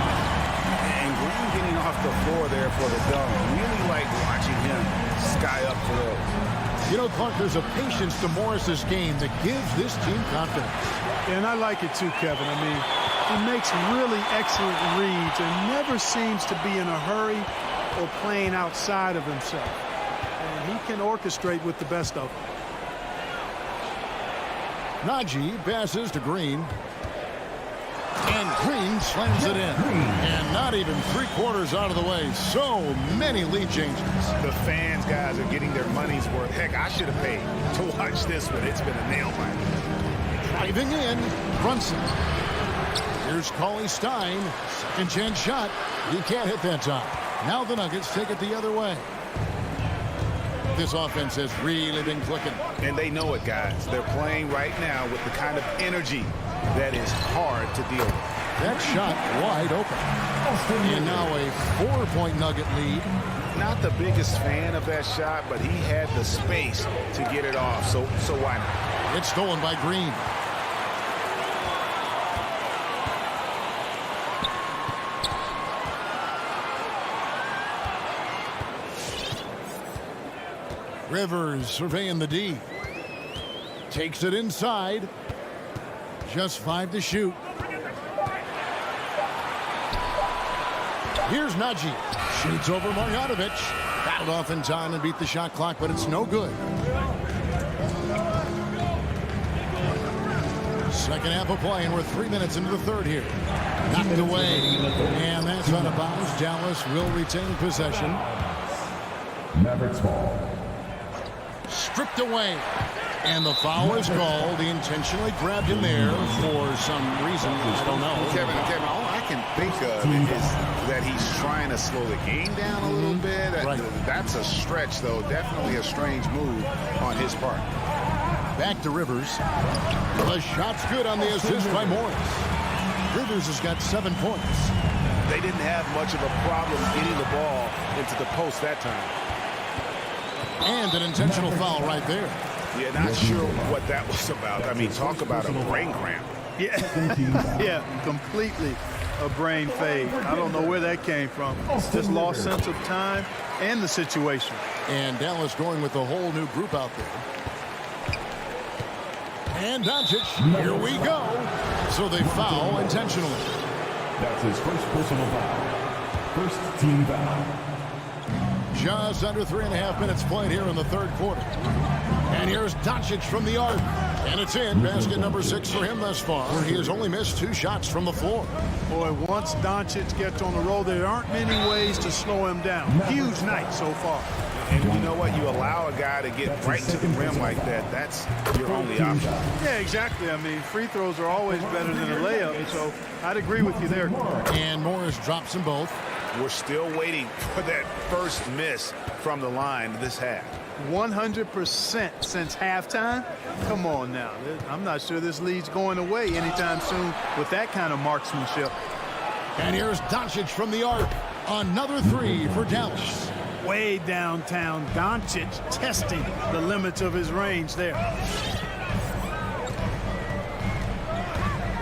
Speaker 6: And Green getting off the floor there for the dunk. Really like watching him sky up for those.
Speaker 5: You know, Clark, there's a patience to Morris's game that gives this team confidence.
Speaker 3: And I like it too, Kevin. I mean, he makes really excellent reads and never seems to be in a hurry or playing outside of himself. And he can orchestrate with the best of them.
Speaker 5: Najee passes to Green. And Green slams it in. And not even 3/4 out of the way. So many lead changes.
Speaker 1: The fans, guys, are getting their money's worth. Heck, I should have paid to watch this one. It's been a nail biter.
Speaker 5: Driving in, Brunson. Here's Stein. Second chance shot. He can't hit that time. Now the Nuggets take it the other way. This offense has really been clicking.
Speaker 6: And they know it, guys. They're playing right now with the kind of energy that is hard to deal with.
Speaker 5: That shot wide open. And now a 4-point Nugget lead.
Speaker 6: Not the biggest fan of that shot, but he had the space to get it off, so why not?
Speaker 5: It's stolen by Green. Rivers surveying the D. Takes it inside. Just 5 to shoot. Here's Najee. Shoots over Marjanovic. Battled off in time and beat the shot clock, but it's no good. Second half of play, and we're 3 minutes into the third here. Knocked away, and that's out of bounds. Dallas will retain possession.
Speaker 4: Mavericks ball.
Speaker 5: Stripped away, and the foul is called. He intentionally grabbed him there for some reason. I don't know.
Speaker 6: Kevin, all I can think of is that he's trying to slow the game down a little bit.
Speaker 5: Right.
Speaker 6: That's a stretch, though. Definitely a strange move on his part.
Speaker 5: Back to Rivers. The shot's good on the assist by Morris. Rivers has got 7 points.
Speaker 1: They didn't have much of a problem getting the ball into the post that time.
Speaker 5: And an intentional foul right there.
Speaker 6: Yeah, not sure what that was about. I mean, talk about a brain cramp.
Speaker 3: Yeah, completely a brain fade. I don't know where that came from. Just lost sense of time and the situation.
Speaker 5: And Dallas going with a whole new group out there. And Doncic, here we go. So they foul intentionally.
Speaker 4: That's his first personal foul. First team foul.
Speaker 5: Just under 3.5 minutes played here in the third quarter. And here's Doncic from the arc. And it's in. Basket number 6 for him thus far. He has only missed 2 shots from the floor.
Speaker 3: Boy, once Doncic gets on the roll, there aren't many ways to slow him down. Huge night so far.
Speaker 6: And you know what? You allow a guy to get right to the rim like that. That's your only option.
Speaker 3: Yeah, exactly. I mean, free throws are always better than a layup, so I'd agree with you there.
Speaker 5: And Morris drops them both.
Speaker 6: We're still waiting for that first miss from the line this half.
Speaker 3: 100% since halftime? Come on now. I'm not sure this lead's going away anytime soon with that kind of marksmanship.
Speaker 5: And here's Doncic from the arc. Another 3 for Dallas.
Speaker 3: Way downtown, Doncic testing the limits of his range there.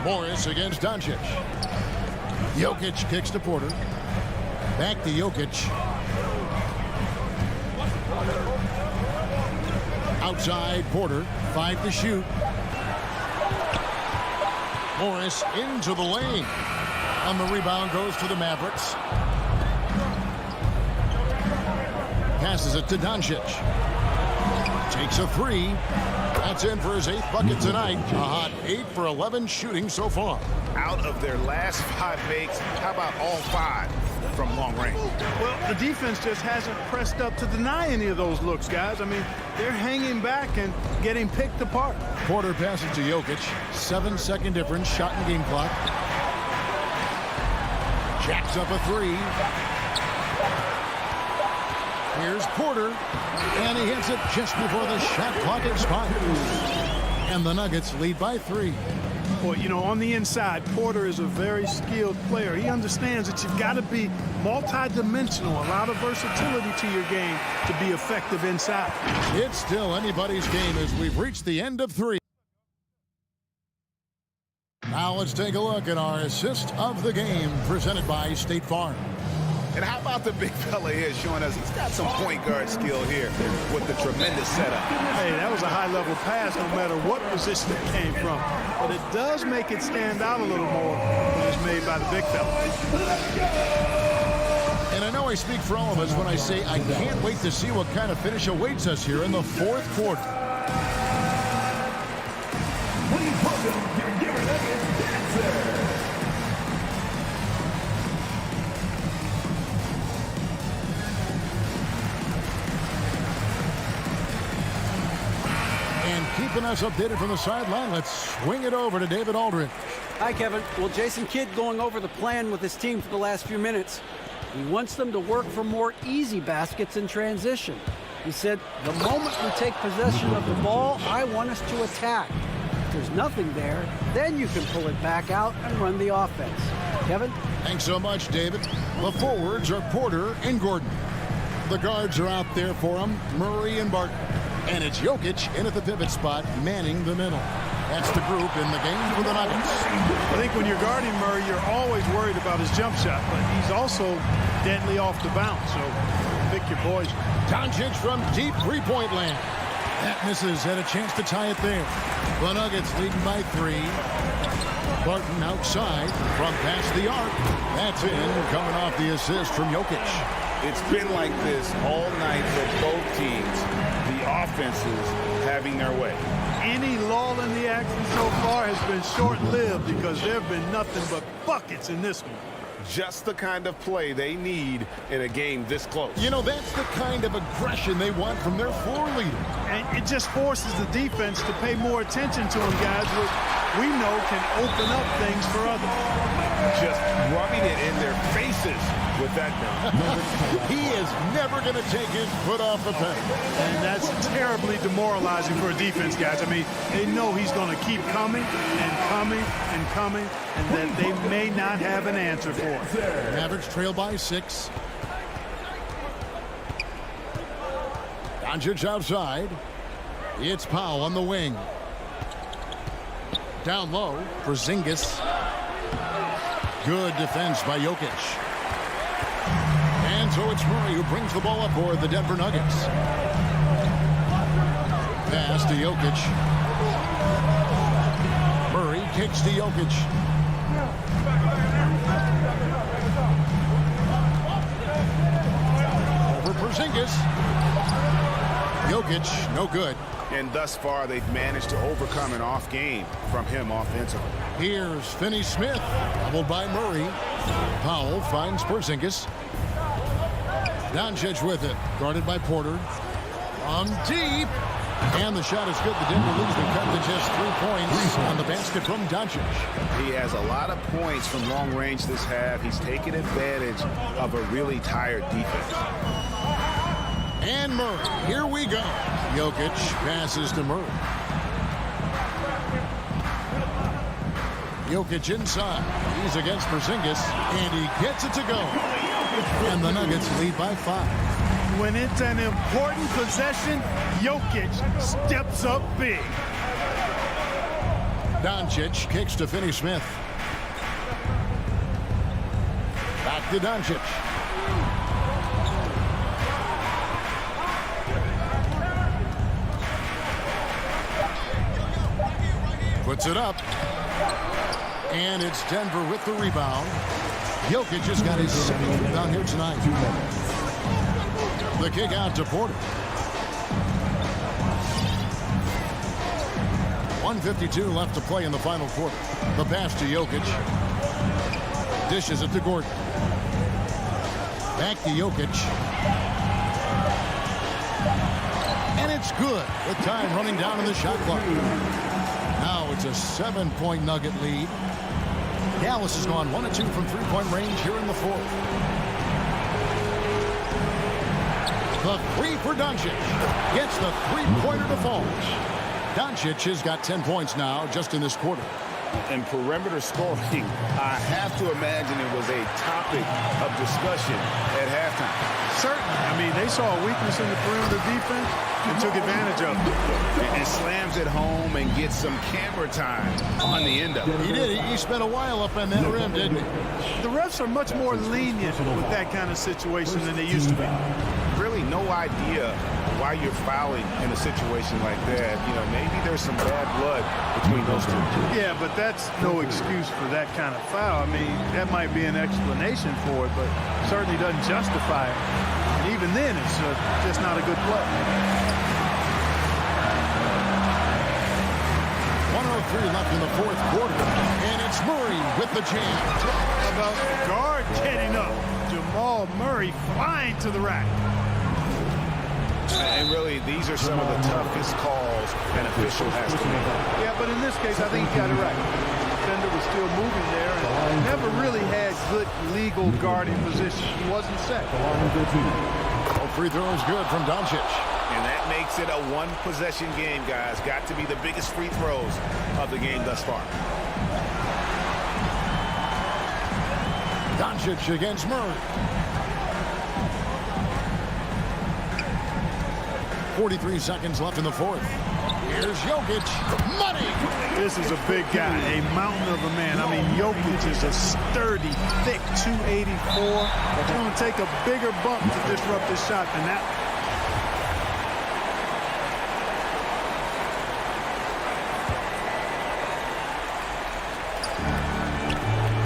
Speaker 5: Morris against Doncic. Jokic kicks to Porter. Back to Jokic. Outside Porter, 5 to shoot. Morris into the lane. On the rebound goes to the Mavericks. Passes it to Doncic. Takes a 3. That's in for his 8th bucket tonight. A hot 8 for 11 shooting so far.
Speaker 6: Out of their last 5 makes, how about all 5 from long range?
Speaker 3: Well, the defense just hasn't pressed up to deny any of those looks, guys. I mean, they're hanging back and getting picked apart.
Speaker 5: Porter passes to Jokic. 7-second difference, shot in game clock. Jacks up a 3. Here's Porter, and he hits it just before the shot clock expires. And the Nuggets lead by 3.
Speaker 3: Well, you know, on the inside, Porter is a very skilled player. He understands that you've got to be multi-dimensional, a lot of versatility to your game to be effective inside.
Speaker 5: It's still anybody's game as we've reached the end of 3. Now let's take a look at our assist of the game presented by State Farm.
Speaker 6: And how about the big fella here showing us he's got some point guard skill here with the tremendous setup.
Speaker 3: Hey, that was a high-level pass no matter what position it came from. But it does make it stand out a little more when it's made by the big fella.
Speaker 5: And I know I speak for all of us when I say I can't wait to see what kind of finish awaits us here in the 4th quarter.
Speaker 4: Please welcome your Denver Nuggets dancer.
Speaker 5: Keeping us updated from the sideline, let's swing it over to David Aldridge.
Speaker 10: Hi, Kevin. Well, Jason Kidd going over the plan with his team for the last few minutes. He wants them to work for more easy baskets in transition. He said, the moment we take possession of the ball, I want us to attack. If there's nothing there, then you can pull it back out and run the offense. Kevin?
Speaker 5: Thanks so much, David. The forwards are Porter and Gordon. The guards are out there for them, Murray and Barton. And it's Jokic in at the pivot spot, manning the middle. That's the group in the game for the Nuggets.
Speaker 3: I think when you're guarding Murray, you're always worried about his jump shot, but he's also deadly off the bounce. So Pick your poison.
Speaker 5: Doncic from deep three-point land. That misses. Had a chance to tie it there. The Nuggets leading by 3. Barton outside from past the arc. That's in, coming off the assist from Jokic.
Speaker 6: It's been like this all night for both teams. The offenses having their way.
Speaker 3: Any lull in the action so far has been short-lived because there have been nothing but buckets in this one.
Speaker 6: Just the kind of play they need in a game this close.
Speaker 5: You know, that's the kind of aggression they want from their floor leader.
Speaker 3: And it just forces the defense to pay more attention to them, guys, which we know can open up things for others.
Speaker 6: Just rubbing it in their faces with that gun.
Speaker 5: He is never going to take his foot off the pedal.
Speaker 3: And that's terribly demoralizing for a defense, guys. I mean, they know he's going to keep coming and coming and coming, and that they may not have an answer for it.
Speaker 5: Mavericks trail by 6. Doncic outside. It's Powell on the wing. Down low, Porzingis. Good defense by Jokic. And so it's Murray who brings the ball up for the Denver Nuggets. Pass to Jokic. Murray kicks to Jokic. Over Porzingis. Jokic, no good.
Speaker 6: And thus far, they've managed to overcome an off game from him offensively.
Speaker 5: Here's Finney-Smith, doubled by Murray. Powell finds Porzingis. Doncic with it, guarded by Porter. From deep. And the shot is good. The Denver leads the cut to just 3 points on the basket from Doncic.
Speaker 6: He has a lot of points from long range this half. He's taken advantage of a really tired defense.
Speaker 5: And Murray, here we go. Jokic passes to Murray. Jokic inside. He's against Porzingis, and he gets it to go. And the Nuggets lead by 5.
Speaker 3: When it's an important possession, Jokic steps up big.
Speaker 5: Doncic kicks to Finney-Smith. Back to Doncic. Puts it up. And it's Denver with the rebound. Jokic has got his second rebound here tonight. The kick out to Porter. 1:52 left to play in the final quarter. The pass to Jokic. Dishes it to Gordon. Back to Jokic. And it's good with time running down in the shot clock. Now it's a 7-point Nugget lead. Dallas has gone 1 of 2 from three-point range here in the fourth. The three for Doncic. Gets the three-pointer to fall. Doncic has got 10 points now just in this quarter.
Speaker 6: And perimeter scoring, I have to imagine it was a topic of discussion at halftime.
Speaker 3: Certainly. I mean, they saw a weakness in the perimeter defense and took advantage of it.
Speaker 6: And slams it home and gets some camera time on the end of it.
Speaker 5: He did. He spent a while up on that rim, didn't he?
Speaker 3: The refs are much more lenient with that kind of situation than they used to be.
Speaker 6: Really no idea why you're fouling in a situation like that. You know, maybe there's some bad blood between those two.
Speaker 3: Yeah, but that's no excuse for that kind of foul. I mean, that might be an explanation for it, but certainly doesn't justify it. And even then, it's just not a good play.
Speaker 5: 1:03 left in the fourth quarter. And it's Murray with the jam.
Speaker 3: How about the guard getting up? Jamal Murray flying to the rack.
Speaker 6: And really, these are some of the toughest calls an official has to make.
Speaker 3: Yeah, but in this case, I think he got it right. The defender was still moving there and never really had good legal guarding position. He wasn't set.
Speaker 5: All free throws good from Doncic.
Speaker 6: And that makes it a one-possession game, guys. Got to be the biggest free throws of the game thus far.
Speaker 5: Doncic against Murray. 43 seconds left in the fourth. Here's Jokic. Money!
Speaker 3: This is a big guy, a mountain of a man. I mean, Jokic is a sturdy, thick 284. It's going to take a bigger bump to disrupt his shot than that.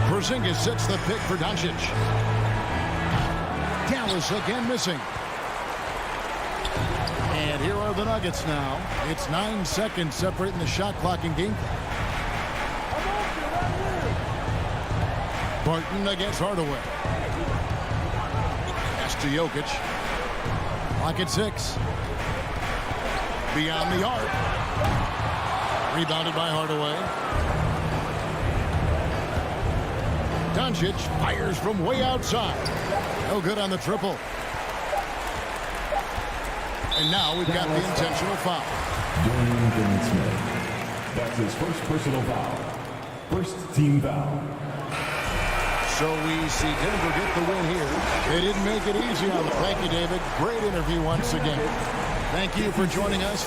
Speaker 5: Porzingis sets the pick for Doncic. Dallas again missing. And here are the Nuggets now. It's 9 seconds separating the shot clock and game. Barton against Hardaway. Pass to Jokic. Clock at 6. Beyond the arc. Rebounded by Hardaway. Doncic fires from way outside. No good on the triple. And now we've got the intentional foul.
Speaker 4: Jalen Smith. That's his first personal foul. First team foul.
Speaker 5: So we see Denver get the win here. They didn't make it easy on them. Thank you, David. Great interview once again. Thank you for joining us.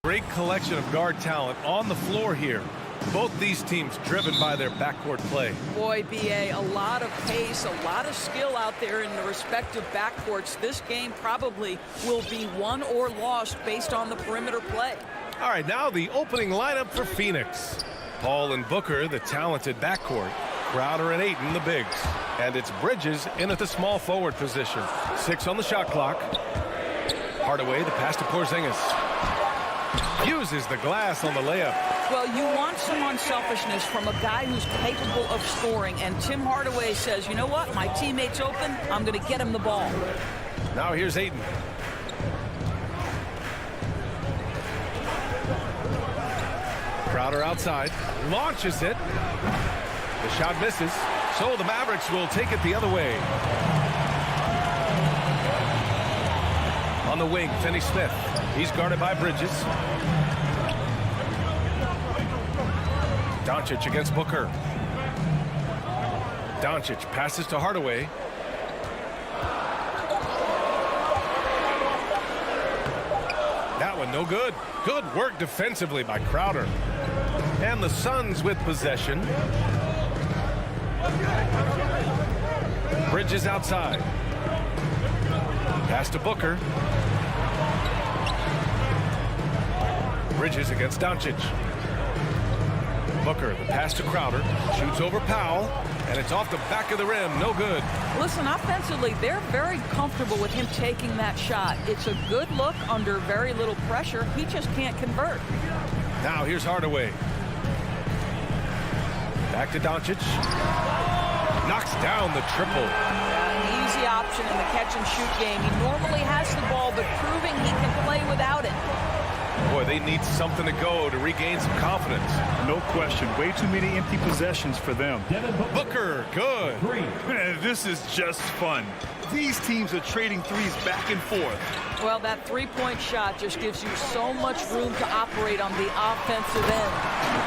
Speaker 1: Great collection of guard talent on the floor here. Both these teams driven by their backcourt play.
Speaker 7: Boy, B.A., a lot of pace, a lot of skill out there in the respective backcourts. This game probably will be won or lost based on the perimeter play.
Speaker 1: All right, now the opening lineup for Phoenix. Paul and Booker, the talented backcourt. Crowder and Ayton, the bigs. And it's Bridges in at the small forward position. 6 on the shot clock. Hardaway, the pass to Porzingis. Uses the glass on the layup.
Speaker 7: Well, you want some unselfishness from a guy who's capable of scoring. And Tim Hardaway says, you know what? My teammate's open. I'm going to get him the ball.
Speaker 1: Now here's Ayton. Crowder outside. Launches it. The shot misses. So the Mavericks will take it the other way. On the wing, Finney Smith. He's guarded by Bridges. Doncic against Booker. Doncic passes to Hardaway. That one no good. Good work defensively by Crowder. And the Suns with possession. Bridges outside. Pass to Booker. Bridges against Doncic. Booker, the pass to Crowder. Shoots over Powell. And it's off the back of the rim. No good.
Speaker 7: Listen, offensively, they're very comfortable with him taking that shot. It's a good look under very little pressure. He just can't convert.
Speaker 1: Now here's Hardaway. Back to Doncic. Knocks down the triple.
Speaker 7: An easy option in the catch-and-shoot game. He normally has the ball, but proving he can play without it.
Speaker 1: Boy, they need something to go to regain some confidence.
Speaker 2: No question. Way too many empty possessions for them.
Speaker 1: Booker, good.
Speaker 2: This is just fun. These teams are trading threes back and forth.
Speaker 7: Well, that three-point shot just gives you so much room to operate on the offensive end.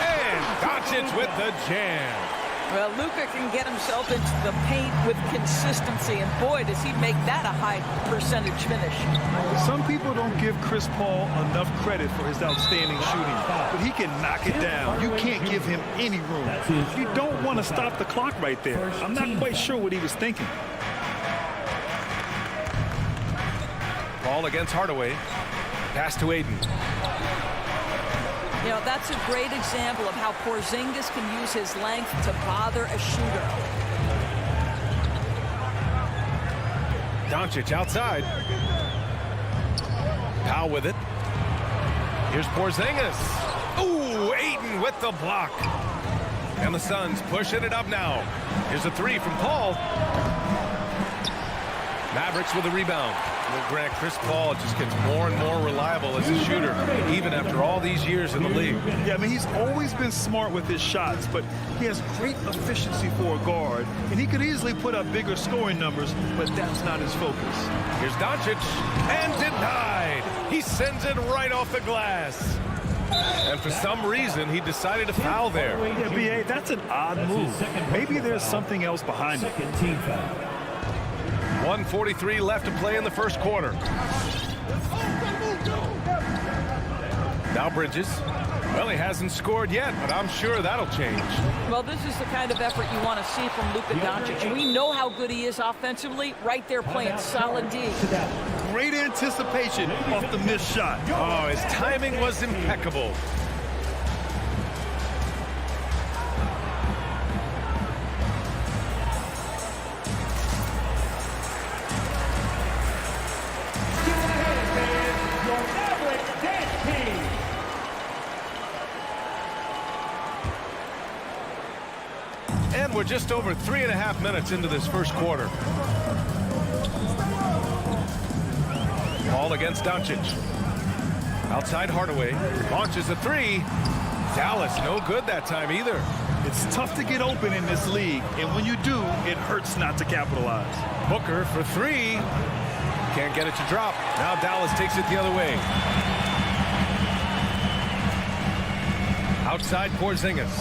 Speaker 1: And Doncic with the jam.
Speaker 7: Well, Luka can get himself into the paint with consistency, and boy, does he make that a high percentage finish.
Speaker 2: Some people don't give Chris Paul enough credit for his outstanding shooting, but he can knock it down. You can't give him any room. You don't want to stop the clock right there. I'm not quite sure what he was thinking.
Speaker 1: Ball against Hardaway. Pass to Ayton.
Speaker 7: You know, that's a great example of how Porzingis can use his length to bother a shooter.
Speaker 1: Doncic outside. Powell with it. Here's Porzingis. Ooh, Ayton with the block. And the Suns pushing it up now. Here's a three from Paul. Mavericks with a rebound. Well, Grant, Chris Paul just gets more and more reliable as a shooter, even after all these years in the league.
Speaker 2: Yeah, I mean, he's always been smart with his shots, but he has great efficiency for a guard, and he could easily put up bigger scoring numbers, but that's not his focus.
Speaker 1: Here's Doncic, and denied. He sends it right off the glass. And for some reason, he decided to foul there.
Speaker 2: Yeah, B.A., that's an odd move. Maybe there's something else behind it.
Speaker 1: 1:43 left to play in the first quarter. Now Bridges. Well, he hasn't scored yet, but I'm sure that'll change.
Speaker 7: Well, this is the kind of effort you want to see from Luka Doncic. We know how good he is offensively, right there playing solid D.
Speaker 2: Great anticipation off the missed shot.
Speaker 1: Oh, his timing was impeccable. And we're just over 3.5 minutes into this first quarter. Ball against Doncic. Outside Hardaway. Launches a three. Dallas no good that time either.
Speaker 2: It's tough to get open in this league, and when you do, it hurts not to capitalize.
Speaker 1: Booker for three. Can't get it to drop. Now Dallas takes it the other way. Outside Porzingis.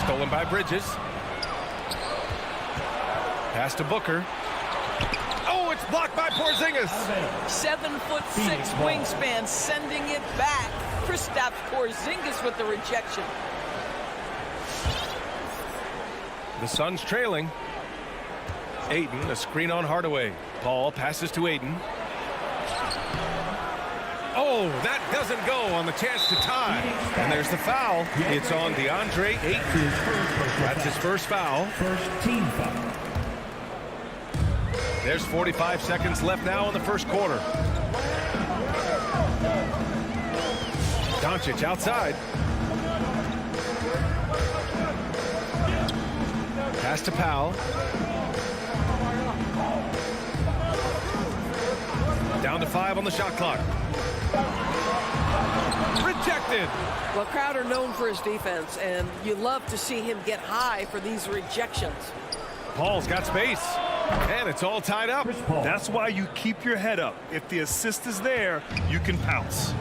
Speaker 1: Stolen by Bridges. Pass to Booker. Oh, it's blocked by Porzingis.
Speaker 7: 7'6" wingspan, sending it back. Kristaps Porzingis with the rejection.
Speaker 1: The Suns trailing. Ayton, a screen on Hardaway. Paul passes to Ayton. Oh, that doesn't go on the chance to tie. And there's the foul. It's on DeAndre Ayton. That's his first foul.
Speaker 4: First team foul.
Speaker 1: There's 45 seconds left now in the first quarter. Doncic outside. Pass to Powell. Down to 5 on the shot clock. Rejected.
Speaker 7: Well, Crowder known for his defense, and you love to see him get high for these rejections.
Speaker 1: Paul's got space, and it's all tied up.
Speaker 2: That's why you keep your head up. If the assist is there, you can pounce.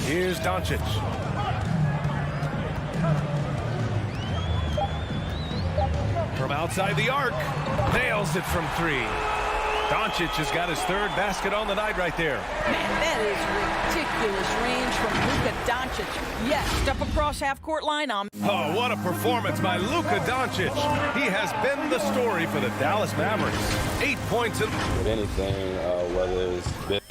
Speaker 1: Here's Doncic. From outside the arc, nails it from 3. Doncic has got his 3rd basket on the night right there.
Speaker 7: Man, that is ridiculous range from Luka Doncic. Yes, step across half-court line.
Speaker 1: Oh, what a performance by Luka Doncic. He has been the story for the Dallas Mavericks. 8 points in...
Speaker 11: With anything, whether it's...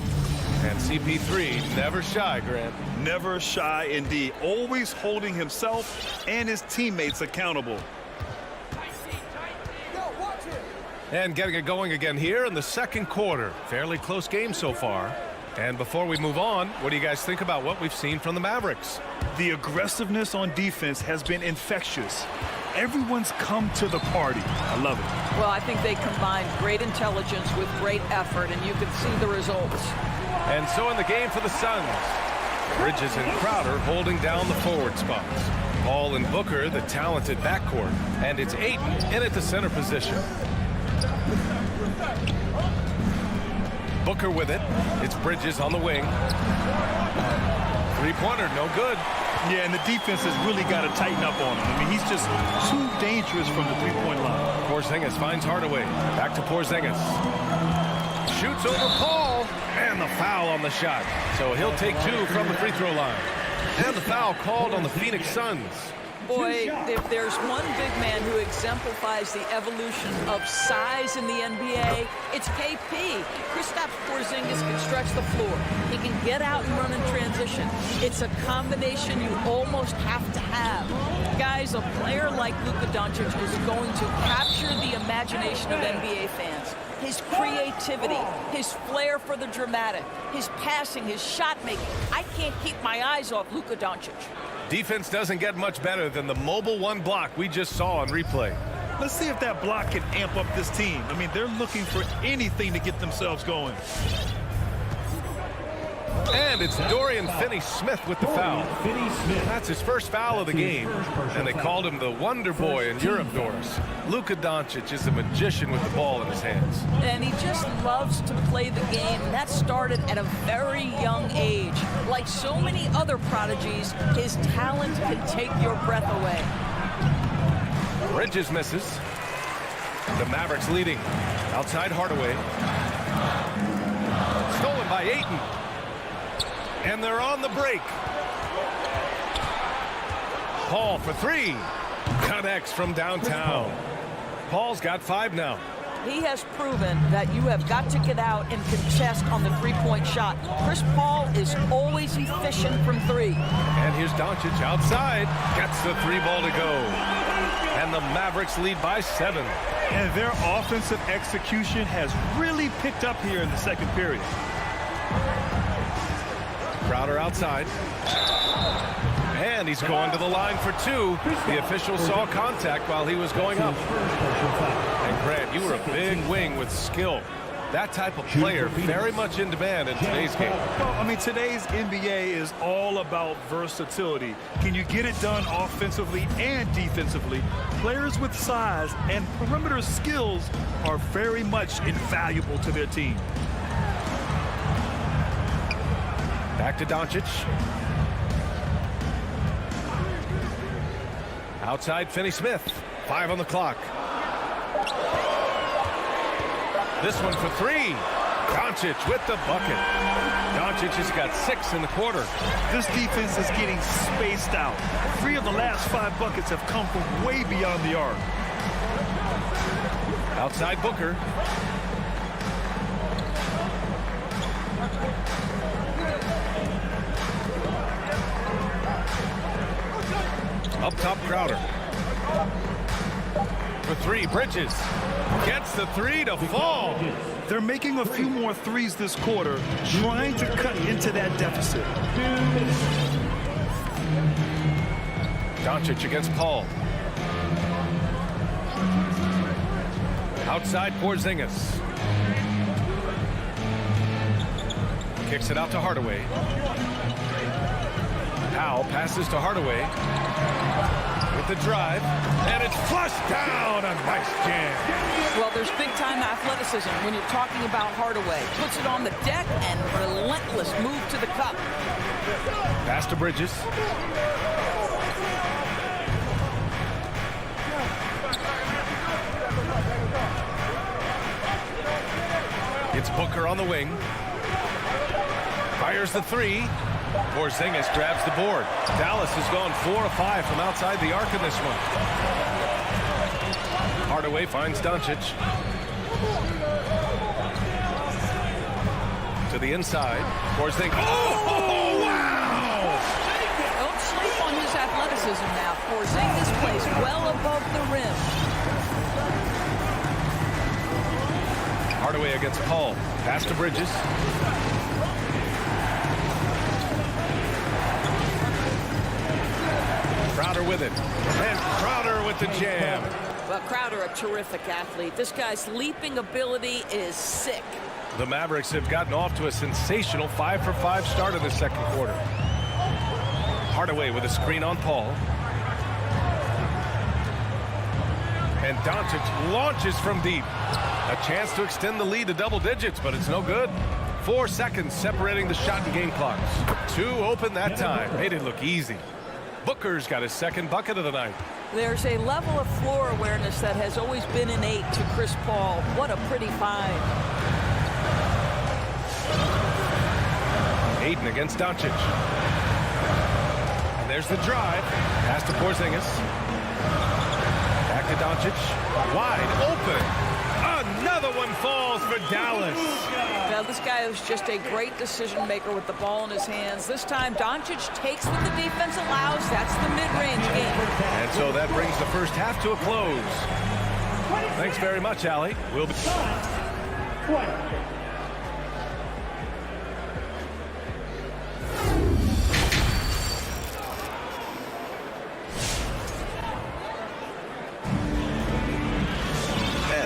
Speaker 1: And CP3, never shy, Grant.
Speaker 2: Never shy indeed. Always holding himself and his teammates accountable.
Speaker 1: And getting it going again here in the second quarter. Fairly close game so far. And before we move on, what do you guys think about what we've seen from the Mavericks?
Speaker 2: The aggressiveness on defense has been infectious. Everyone's come to the party. I love it.
Speaker 7: Well, I think they combined great intelligence with great effort, and you can see the results.
Speaker 1: And so in the game for the Suns, Bridges and Crowder holding down the forward spots. Paul and Booker, the talented backcourt. And it's Ayton in at the center position. Booker with it. It's Bridges on the wing. Three-pointer, no good.
Speaker 2: Yeah, and the defense has really got to tighten up on him. I mean, he's just too dangerous from the three-point line.
Speaker 1: Porzingis finds Hardaway. Back to Porzingis. Shoots over Paul. And the foul on the shot. So he'll take 2 from the free throw line. And the foul called on the Phoenix Suns.
Speaker 7: Boy, if there's one big man who exemplifies the evolution of size in the NBA, it's KP. Kristaps Porzingis can stretch the floor. He can get out and run in transition. It's a combination you almost have to have. Guys, a player like Luka Doncic is going to capture the imagination of NBA fans. His creativity, his flair for the dramatic, his passing, his shot making. I can't keep my eyes off Luka Doncic.
Speaker 1: Defense doesn't get much better than the mobile 1 block we just saw on replay.
Speaker 2: Let's see if that block can amp up this team. I mean, they're looking for anything to get themselves going.
Speaker 1: And it's Dorian Finney-Smith with the foul. That's his first foul of the game. And they called him the Wonder Boy in Europe, Doris. Luka Doncic is a magician with the ball in his hands.
Speaker 7: And he just loves to play the game. That started at a very young age. Like so many other prodigies, his talent can take your breath away.
Speaker 1: Bridges misses. The Mavericks leading. Outside Hardaway. Stolen by Ayton. And they're on the break. Paul for 3. Connects from downtown. Paul's got 5 now.
Speaker 7: He has proven that you have got to get out and contest on the three-point shot. Chris Paul is always efficient from 3.
Speaker 1: And here's Doncic outside. Gets the 3-ball to go. And the Mavericks lead by 7.
Speaker 2: And their offensive execution has really picked up here in the second period.
Speaker 1: Crowder outside. And he's going to the line for 2. The official saw contact while he was going up. And Grant, you were a big wing with skill. That type of player very much in demand in today's game.
Speaker 2: Well, I mean, today's NBA is all about versatility. Can you get it done offensively and defensively? Players with size and perimeter skills are very much invaluable to their team.
Speaker 1: Back to Doncic. Outside Finney-Smith. 5 on the clock. This one for 3. Doncic with the bucket. Doncic has got 6 in the quarter.
Speaker 2: This defense is getting spaced out. 3 of the last 5 buckets have come from way beyond the arc.
Speaker 1: Outside Booker. Up top, Crowder. For 3, Bridges. Gets the 3 to fall.
Speaker 2: They're making a few more threes this quarter, trying to cut into that deficit.
Speaker 1: Doncic against Paul. Outside Porzingis. Kicks it out to Hardaway. Powell passes to Hardaway. With the drive. And it's flushed down. A nice jam.
Speaker 7: Well, there's big-time athleticism when you're talking about Hardaway. Puts it on the deck and relentless move to the cup.
Speaker 1: Pass to Bridges. It's Booker on the wing. Fires the 3. Porzingis grabs the board. Dallas has gone 4 of 5 from outside the arc in this one. Hardaway finds Doncic. To the inside. Porzingis. Oh, wow!
Speaker 7: Don't sleep on his athleticism now. Porzingis plays well above the rim.
Speaker 1: Hardaway against Paul. Pass to Bridges. Crowder with it. And Crowder with the jam.
Speaker 7: Well, Crowder, a terrific athlete. This guy's leaping ability is sick.
Speaker 1: The Mavericks have gotten off to a sensational 5 for 5 start in the second quarter. Hardaway with a screen on Paul. And Doncic launches from deep. A chance to extend the lead to double digits, but it's no good. 4 seconds separating the shot and game clocks. 2 open that time. Made it look easy. Booker's got his second bucket of the night.
Speaker 7: There's a level of floor awareness that has always been innate to Chris Paul. What a pretty find.
Speaker 1: Aiden against Doncic. And there's the drive. Pass to Porzingis. Back to Doncic. Wide open. Another one falls for Dallas.
Speaker 7: Now, this guy is just a great decision maker with the ball in his hands. This time, Doncic takes what the defense allows. That's the mid-range game.
Speaker 1: And so that brings the first half to a close. Thanks very much, Allie. We'll be...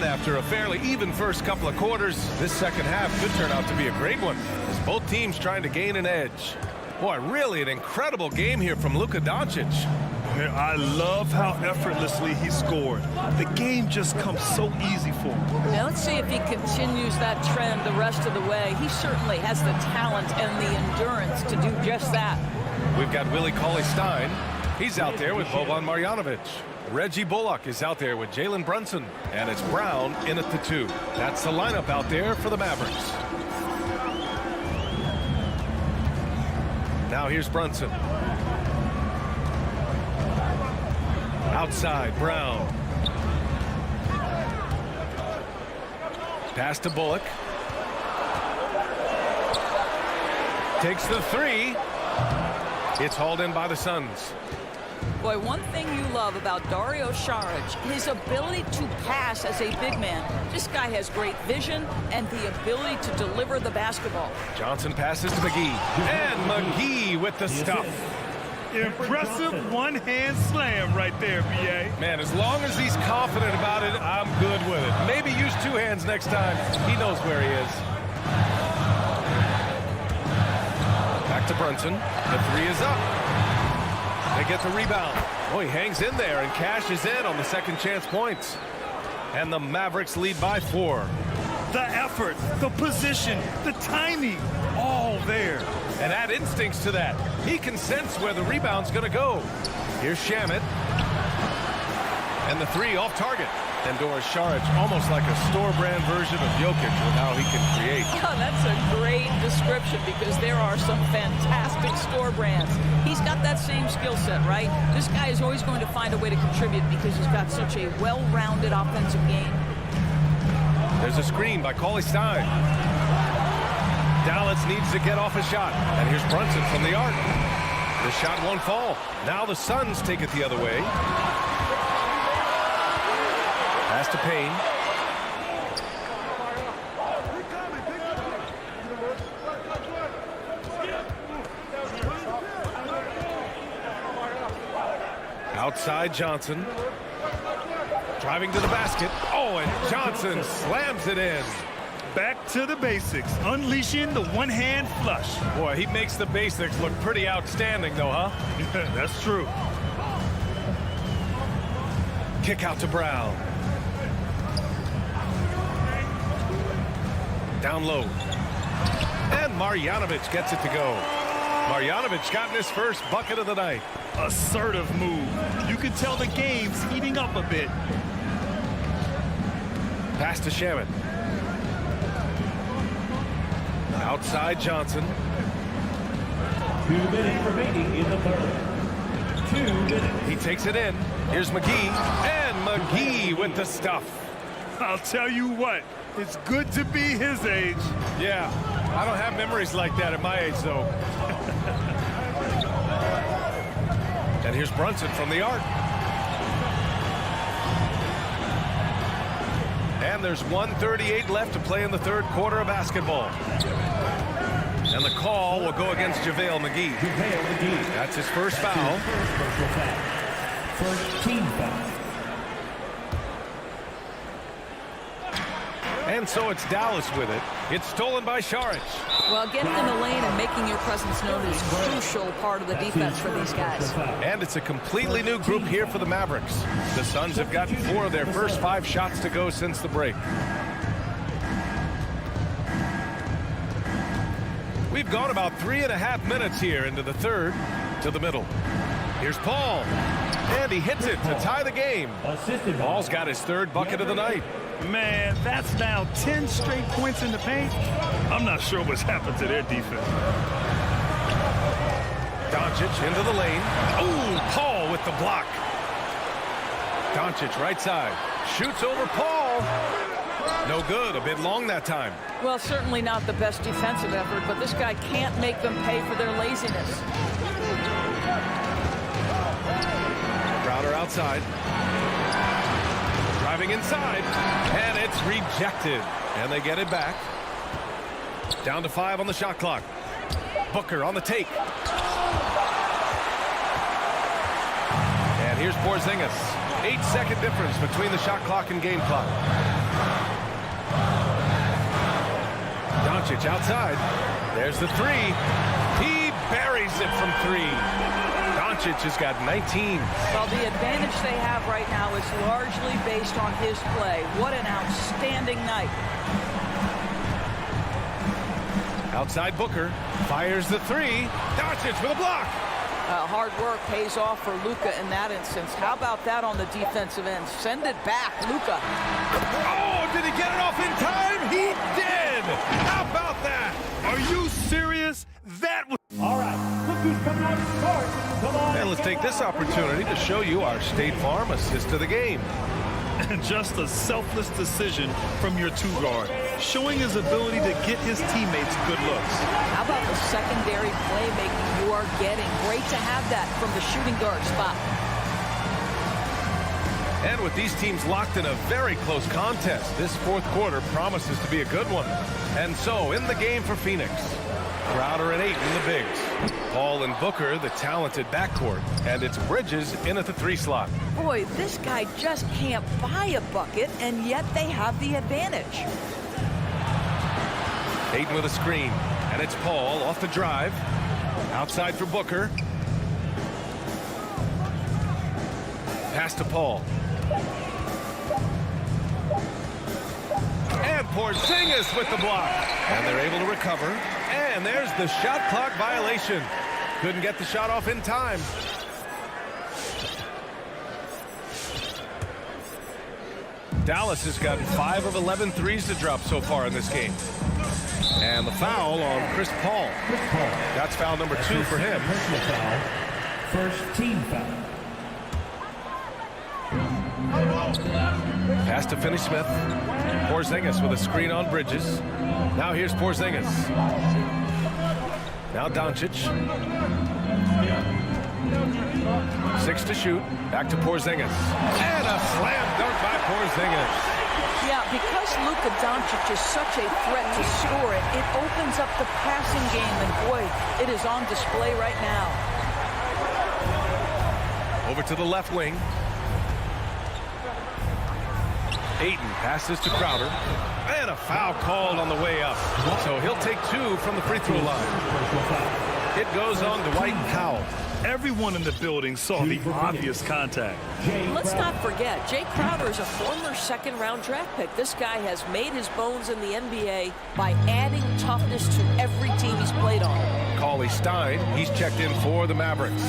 Speaker 1: After a fairly even first couple of quarters, this second half could turn out to be a great one, as both teams trying to gain an edge. Boy, really an incredible game here from Luka Doncic.
Speaker 2: I love how effortlessly he scored. The game just comes so easy for him.
Speaker 7: Now let's see if he continues that trend the rest of the way. He certainly has the talent and the endurance to do just that.
Speaker 1: We've got Willie Cauley-Stein. He's out there with Boban Marjanovic. Reggie Bullock is out there with Jalen Brunson. And it's Brown in at the 2. That's the lineup out there for the Mavericks. Now here's Brunson. Outside, Brown. Pass to Bullock. Takes the 3. It's hauled in by the Suns.
Speaker 7: Boy, one thing you love about Dario Saric, his ability to pass as a big man. This guy has great vision and the ability to deliver the basketball.
Speaker 1: Johnson passes to McGee. And McGee with the stuff.
Speaker 2: Impressive one-hand slam right there, B.A.
Speaker 1: Man, as long as he's confident about it, I'm good with it. Maybe use 2 hands next time. He knows where he is. Back to Brunson. The 3 is up. They get the rebound. Oh, he hangs in there and cashes in on the second chance points. And the Mavericks lead by 4.
Speaker 2: The effort, the position, the timing, all there.
Speaker 1: And add instincts to that. He can sense where the rebound's going to go. Here's Shamet. And the 3 off target. And Doris Saric, almost like a store-brand version of Jokic with how he can create.
Speaker 7: Oh, that's a great description because there are some fantastic store brands. He's got that same skill set, right? This guy is always going to find a way to contribute because he's got such a well-rounded offensive game.
Speaker 1: There's a screen by Cauley Stein. Dallas needs to get off a shot. And here's Brunson from the arc. The shot won't fall. Now the Suns take it the other way. Pass to Payne. Outside Johnson. Driving to the basket. Oh, and Johnson slams it in.
Speaker 2: Back to the basics, unleashing the one-hand flush.
Speaker 1: Boy, he makes the basics look pretty outstanding, though, huh?
Speaker 2: That's true.
Speaker 1: Kick out to Brown. Down low. And Marjanovic gets it to go. Marjanovic gotten his first bucket of the night.
Speaker 2: Assertive move. You can tell the game's heating up a bit.
Speaker 1: Pass to Shaman. Outside Johnson.
Speaker 4: 2 minutes remaining in the third. 2 minutes.
Speaker 1: He takes it in. Here's McGee. And McGee with the stuff.
Speaker 2: I'll tell you what, it's good to be his age.
Speaker 1: Yeah, I don't have memories like that at my age, though. And here's Brunson from the arc. And there's 1:38 left to play in the third quarter of basketball. And the call will go against JaVale McGee. That's his first foul.
Speaker 4: First team foul.
Speaker 1: And so it's Dallas with it. It's stolen by Saric.
Speaker 7: Well, getting in the lane and making your presence known is a crucial part of the defense for these guys.
Speaker 1: And it's a completely new group here for the Mavericks. The Suns have gotten 4 of their first 5 shots to go since the break. We've gone about 3.5 minutes here into the third. To the middle. Here's Paul. And he hits it to tie the game. Paul's got his 3rd bucket of the night.
Speaker 2: Man, that's now 10 straight points in the paint. I'm not sure what's happened to their defense.
Speaker 1: Doncic into the lane. Ooh, Paul with the block. Doncic right side. Shoots over Paul. No good. A bit long that time.
Speaker 7: Well, certainly not the best defensive effort, but this guy can't make them pay for their laziness.
Speaker 1: Crowder outside. Driving inside. And it's rejected. And they get it back. Down to 5 on the shot clock. Booker on the take. And here's Porzingis. 8-second difference between the shot clock and game clock. Doncic outside. There's the 3. He buries it from 3. Doncic has got 19.
Speaker 7: Well, the advantage they have right now is largely based on his play. What an outstanding night.
Speaker 1: Outside Booker. Fires the 3. Doncic with a block.
Speaker 7: Hard work pays off for Luka in that instance. How about that on the defensive end? Send it back, Luka.
Speaker 1: Oh, did he get it off in time? He did. How about that?
Speaker 2: Are you serious? That was...
Speaker 4: All right, look who's coming on the court. Come on.
Speaker 1: And let's take this opportunity to show you our State Farm assist to the game.
Speaker 2: Just a selfless decision from your 2-guard, showing his ability to get his teammates good looks.
Speaker 7: How about the secondary playmaking you are getting? Great to have that from the shooting guard spot.
Speaker 1: And with these teams locked in a very close contest, this fourth quarter promises to be a good one. And so, in the game for Phoenix, Crowder and 8 in the bigs. Paul and Booker, the talented backcourt. And it's Bridges in at the 3 slot.
Speaker 7: Boy, this guy just can't buy a bucket, and yet they have the advantage.
Speaker 1: Ayton with a screen. And it's Paul off the drive. Outside for Booker. Pass to Paul. And Porzingis with the block. And they're able to recover. And there's the shot clock violation. Couldn't get the shot off in time. Dallas has got 5 of 11 threes to drop so far in this game. And the foul on Chris Paul. That's foul number 2 for him.
Speaker 4: First team foul.
Speaker 1: Pass to Finney-Smith. Porzingis with a screen on Bridges. Now here's Porzingis. Now Doncic. 6 to shoot. Back to Porzingis. And a slam dunk by Porzingis.
Speaker 7: Yeah, because Luka Doncic is such a threat to score it, it opens up the passing game, and boy, it is on display right now.
Speaker 1: Over to the left wing. Ayton passes to Crowder. And a foul called on the way up. So he'll take 2 from the free throw line. It goes on Dwight Powell.
Speaker 2: Everyone in the building saw the obvious contact.
Speaker 7: Let's not forget, Jay Crowder is a former second-round draft pick. This guy has made his bones in the NBA by adding toughness to every team he's played on.
Speaker 1: Cauley Stein, he's checked in for the Mavericks.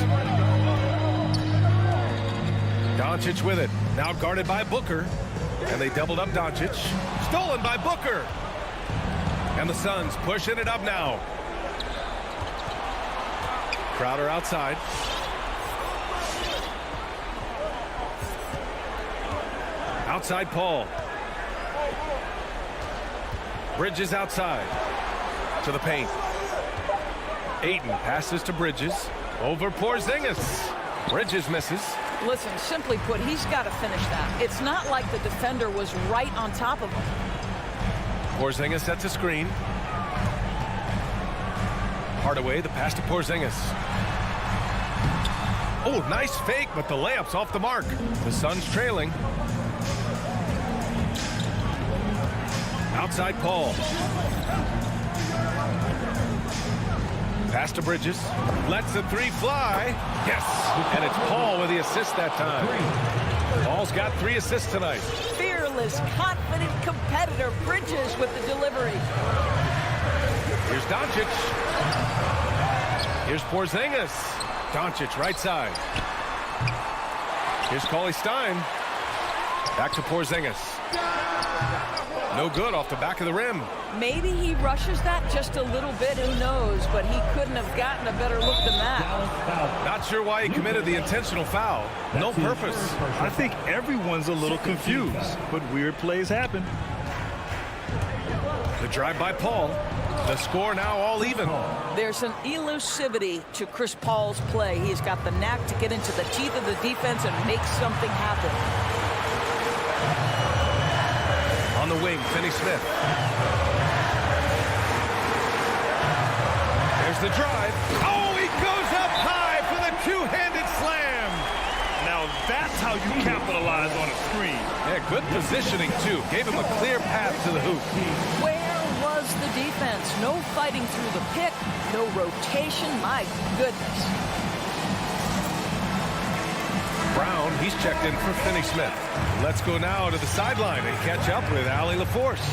Speaker 1: Doncic with it. Now guarded by Booker. And they doubled up Doncic. Stolen by Booker. And the Suns pushing it up now. Crowder outside. Outside Paul. Bridges outside. To the paint. Ayton passes to Bridges. Over Porzingis. Bridges misses.
Speaker 7: Listen, simply put, he's got to finish that. It's not like the defender was right on top of him.
Speaker 1: Porzingis sets a screen. Hardaway, the pass to Porzingis. Oh, nice fake, but the layup's off the mark. The Suns trailing. Outside Paul. Pass to Bridges. Lets the 3 fly. Yes. And it's Paul with the assist that time. Paul's got 3 assists tonight.
Speaker 7: Fearless, confident competitor. Bridges with the delivery.
Speaker 1: Here's Doncic. Here's Porzingis. Doncic right side. Here's Cauley Stein. Back to Porzingis. No good off the back of the rim.
Speaker 7: Maybe he rushes that just a little bit, who knows, but he couldn't have gotten a better look than that.
Speaker 1: Not sure why he committed the intentional foul. No purpose.
Speaker 2: I think everyone's a little confused, but weird plays happen.
Speaker 1: The drive by Paul. The score now all even.
Speaker 7: There's an elusivity to Chris Paul's play. He's got the knack to get into the teeth of the defense and make something happen.
Speaker 1: On the wing, Finney-Smith. There's the drive. Oh, he goes up high for the 2-handed slam.
Speaker 2: Now that's how you capitalize on a screen.
Speaker 1: Yeah, good positioning, too. Gave him a clear path to the hoop.
Speaker 7: Where was the defense? No fighting through the pick, no rotation. My goodness.
Speaker 1: Brown, he's checked in for Finney-Smith. Let's go now to the sideline and catch up with Allie LaForce.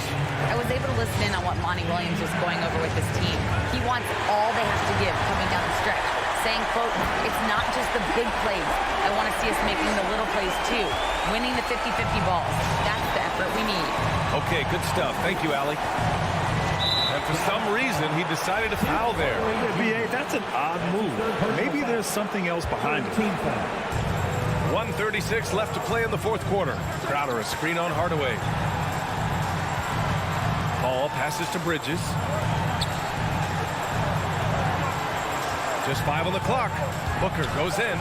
Speaker 9: I was able to listen in on what Monty Williams was going over with his team. He wants all they have to give coming down the stretch, saying, quote, it's not just the big plays. I want to see us making the little plays too, winning the 50-50 balls. That's the effort we need.
Speaker 1: Okay, good stuff. Thank you, Allie. And for some reason, he decided to foul there.
Speaker 2: BA, that's an odd move. Maybe there's something else behind it.
Speaker 1: 1:36 left to play in the fourth quarter. Crowder a screen on Hardaway. Paul passes to Bridges. Just 5 on the clock. Booker goes in.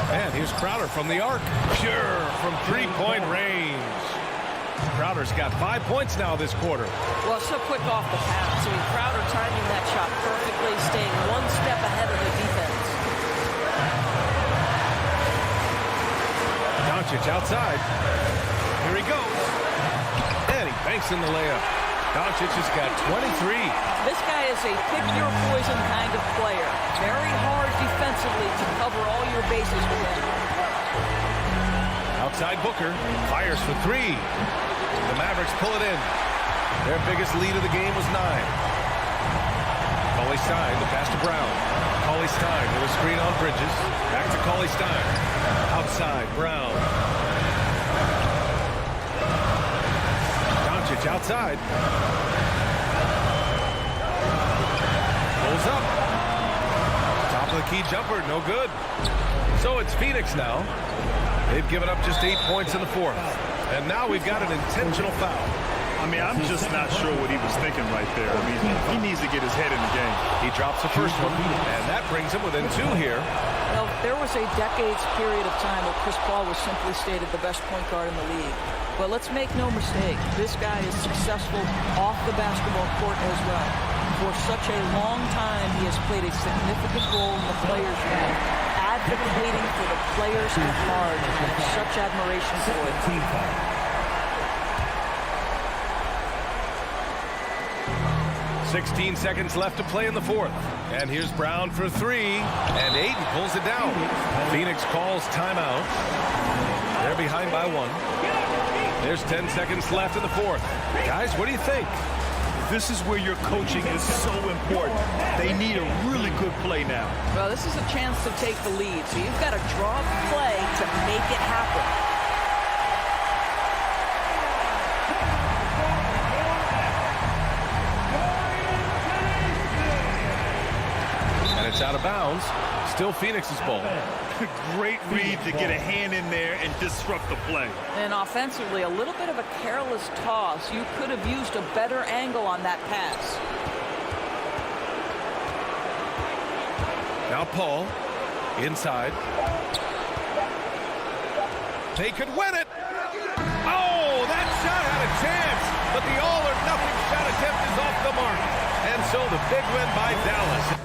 Speaker 1: And here's Crowder from the arc. Pure from 3-point range. Crowder's got 5 points now this quarter.
Speaker 7: Well, so quick off the pass. I mean, Crowder timing that shot perfectly, staying one step ahead of the defense.
Speaker 1: Doncic outside. Here he goes. And he banks in the layup. Doncic has got 23.
Speaker 7: This guy is a pick-your-poison kind of player. Very hard defensively to cover all your bases with him.
Speaker 1: Outside Booker. Fires for 3. The Mavericks pull it in. Their biggest lead of the game was 9. Cauley Stein, the pass to Brown. Cauley Stein with a screen on Bridges. Back to Cauley Stein. Outside, Brown. Pitch outside. Pulls up. Top of the key jumper, no good. So it's Phoenix now. They've given up just 8 points in the fourth. And now we've got an intentional foul.
Speaker 2: I mean, I'm just not sure what he was thinking right there. I mean, he needs to get his head in the game.
Speaker 1: He drops the first one, and that brings him within 2 here.
Speaker 7: Well, there was a decades period of time where Chris Paul was simply stated the best point guard in the league. But let's make no mistake, this guy is successful off the basketball court as well. For such a long time, he has played a significant role in the players' room, advocating for the players at large, and I have such admiration for it.
Speaker 1: 16 seconds left to play in the fourth. And here's Brown for 3. And Ayton pulls it down. Phoenix calls timeout. They're behind by 1. There's 10 seconds left in the fourth. Guys, what do you think?
Speaker 2: This is where your coaching is so important. They need a really good play now.
Speaker 7: Well, this is a chance to take the lead. So you've got to draw up a play to make it happen.
Speaker 1: It's out of bounds. Still Phoenix's ball.
Speaker 2: Great read to get a hand in there and disrupt the play.
Speaker 7: And offensively, a little bit of a careless toss. You could have used a better angle on that pass.
Speaker 1: Now Paul, inside. They could win it. Oh, that shot had a chance, but the all-or-nothing shot attempt is off the mark. And so the big win by Dallas.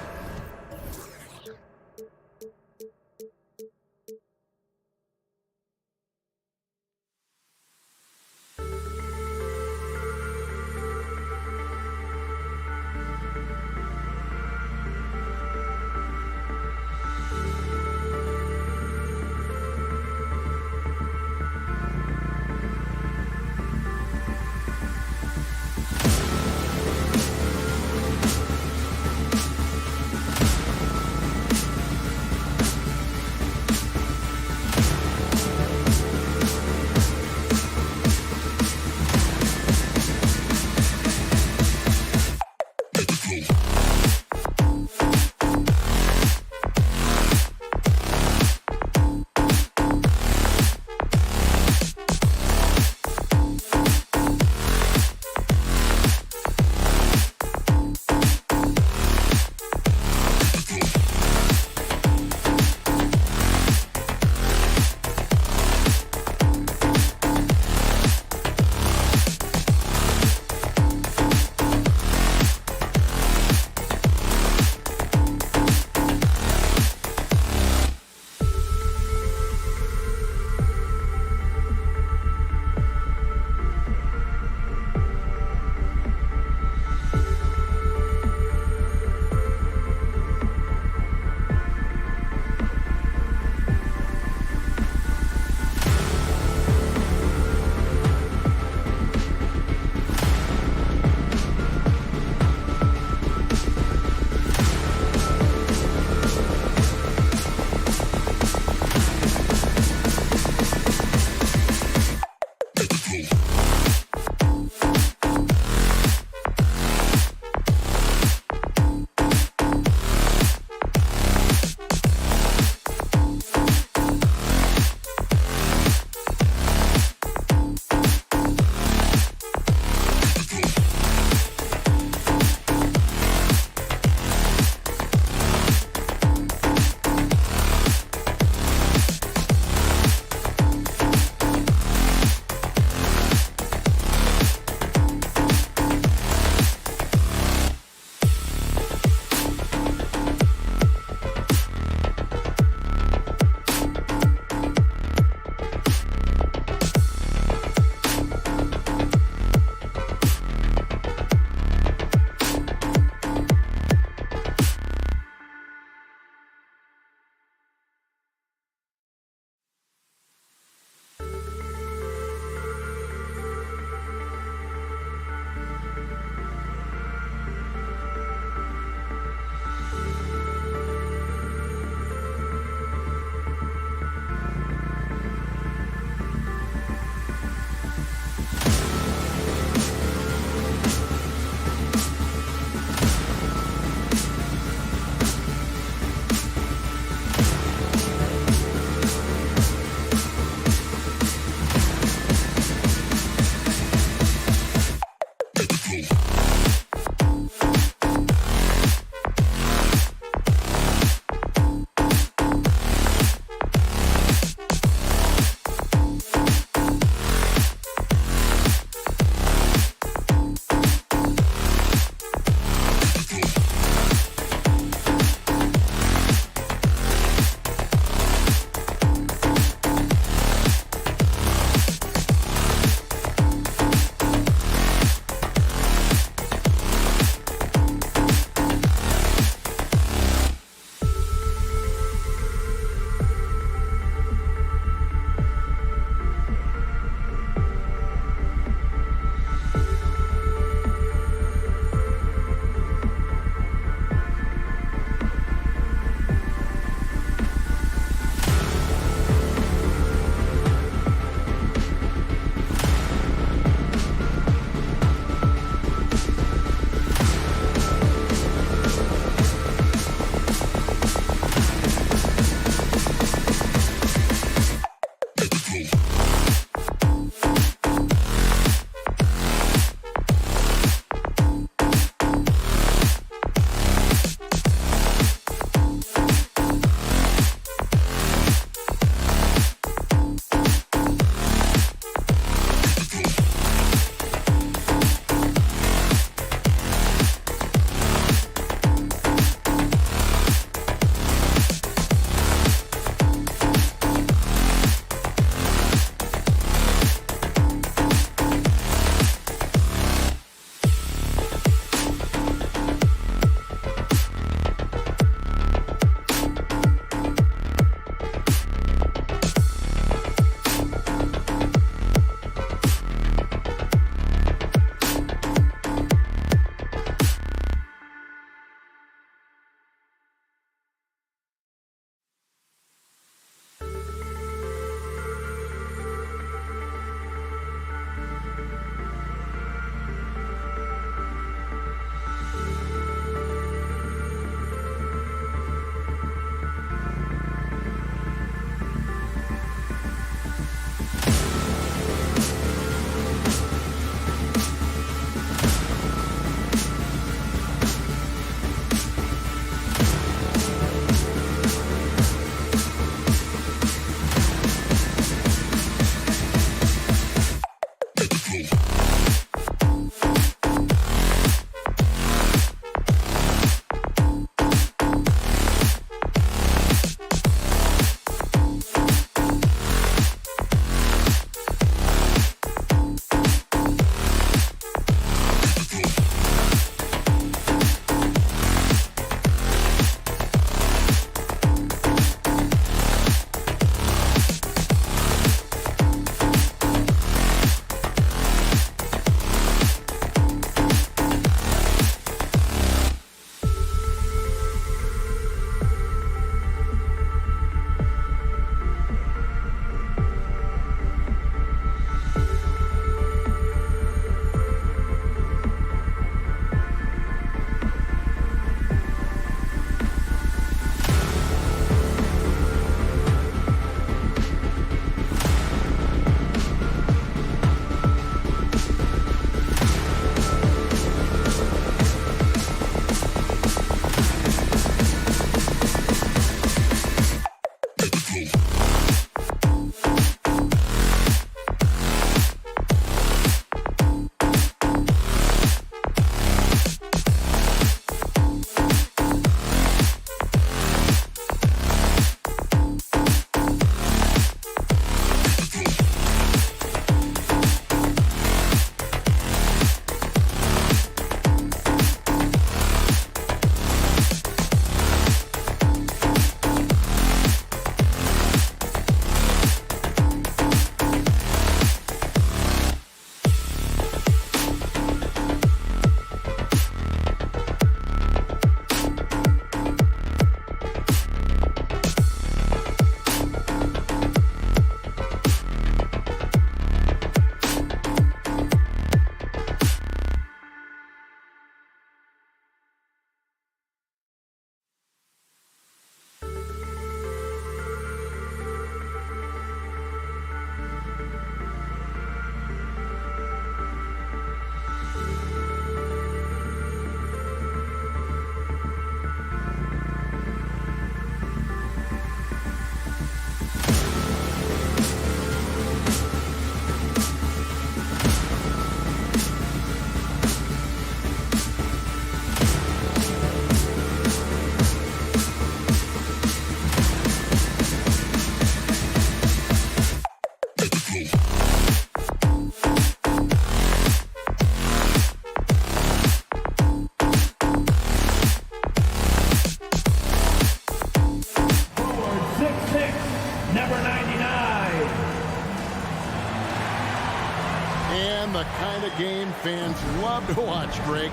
Speaker 5: game fans love to watch, Greg.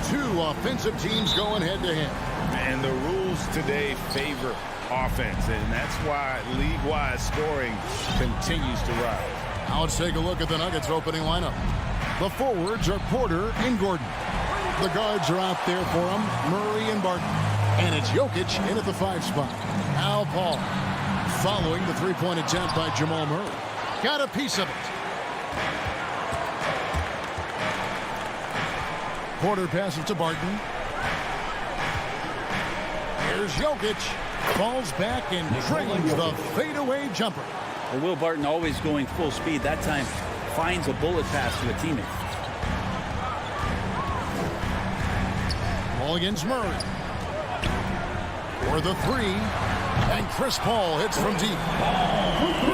Speaker 5: Two offensive teams going head-to-head.
Speaker 6: And the rules today favor offense, and that's why league-wide scoring continues to rise.
Speaker 5: Now let's take a look at the Nuggets opening lineup. The forwards are Porter and Gordon. The guards are out there for them, Murray and Barton. And it's Jokic in at the 5 spot. Al Paul following the three-point attempt by Jamal Murray. Got a piece of it. Porter passes to Barton. Here's Jokic. Falls back and drains the fadeaway jumper.
Speaker 8: Well, Will Barton always going full speed. That time finds a bullet pass to a teammate.
Speaker 5: Ball against Murray. For the 3. And Chris Paul hits from deep.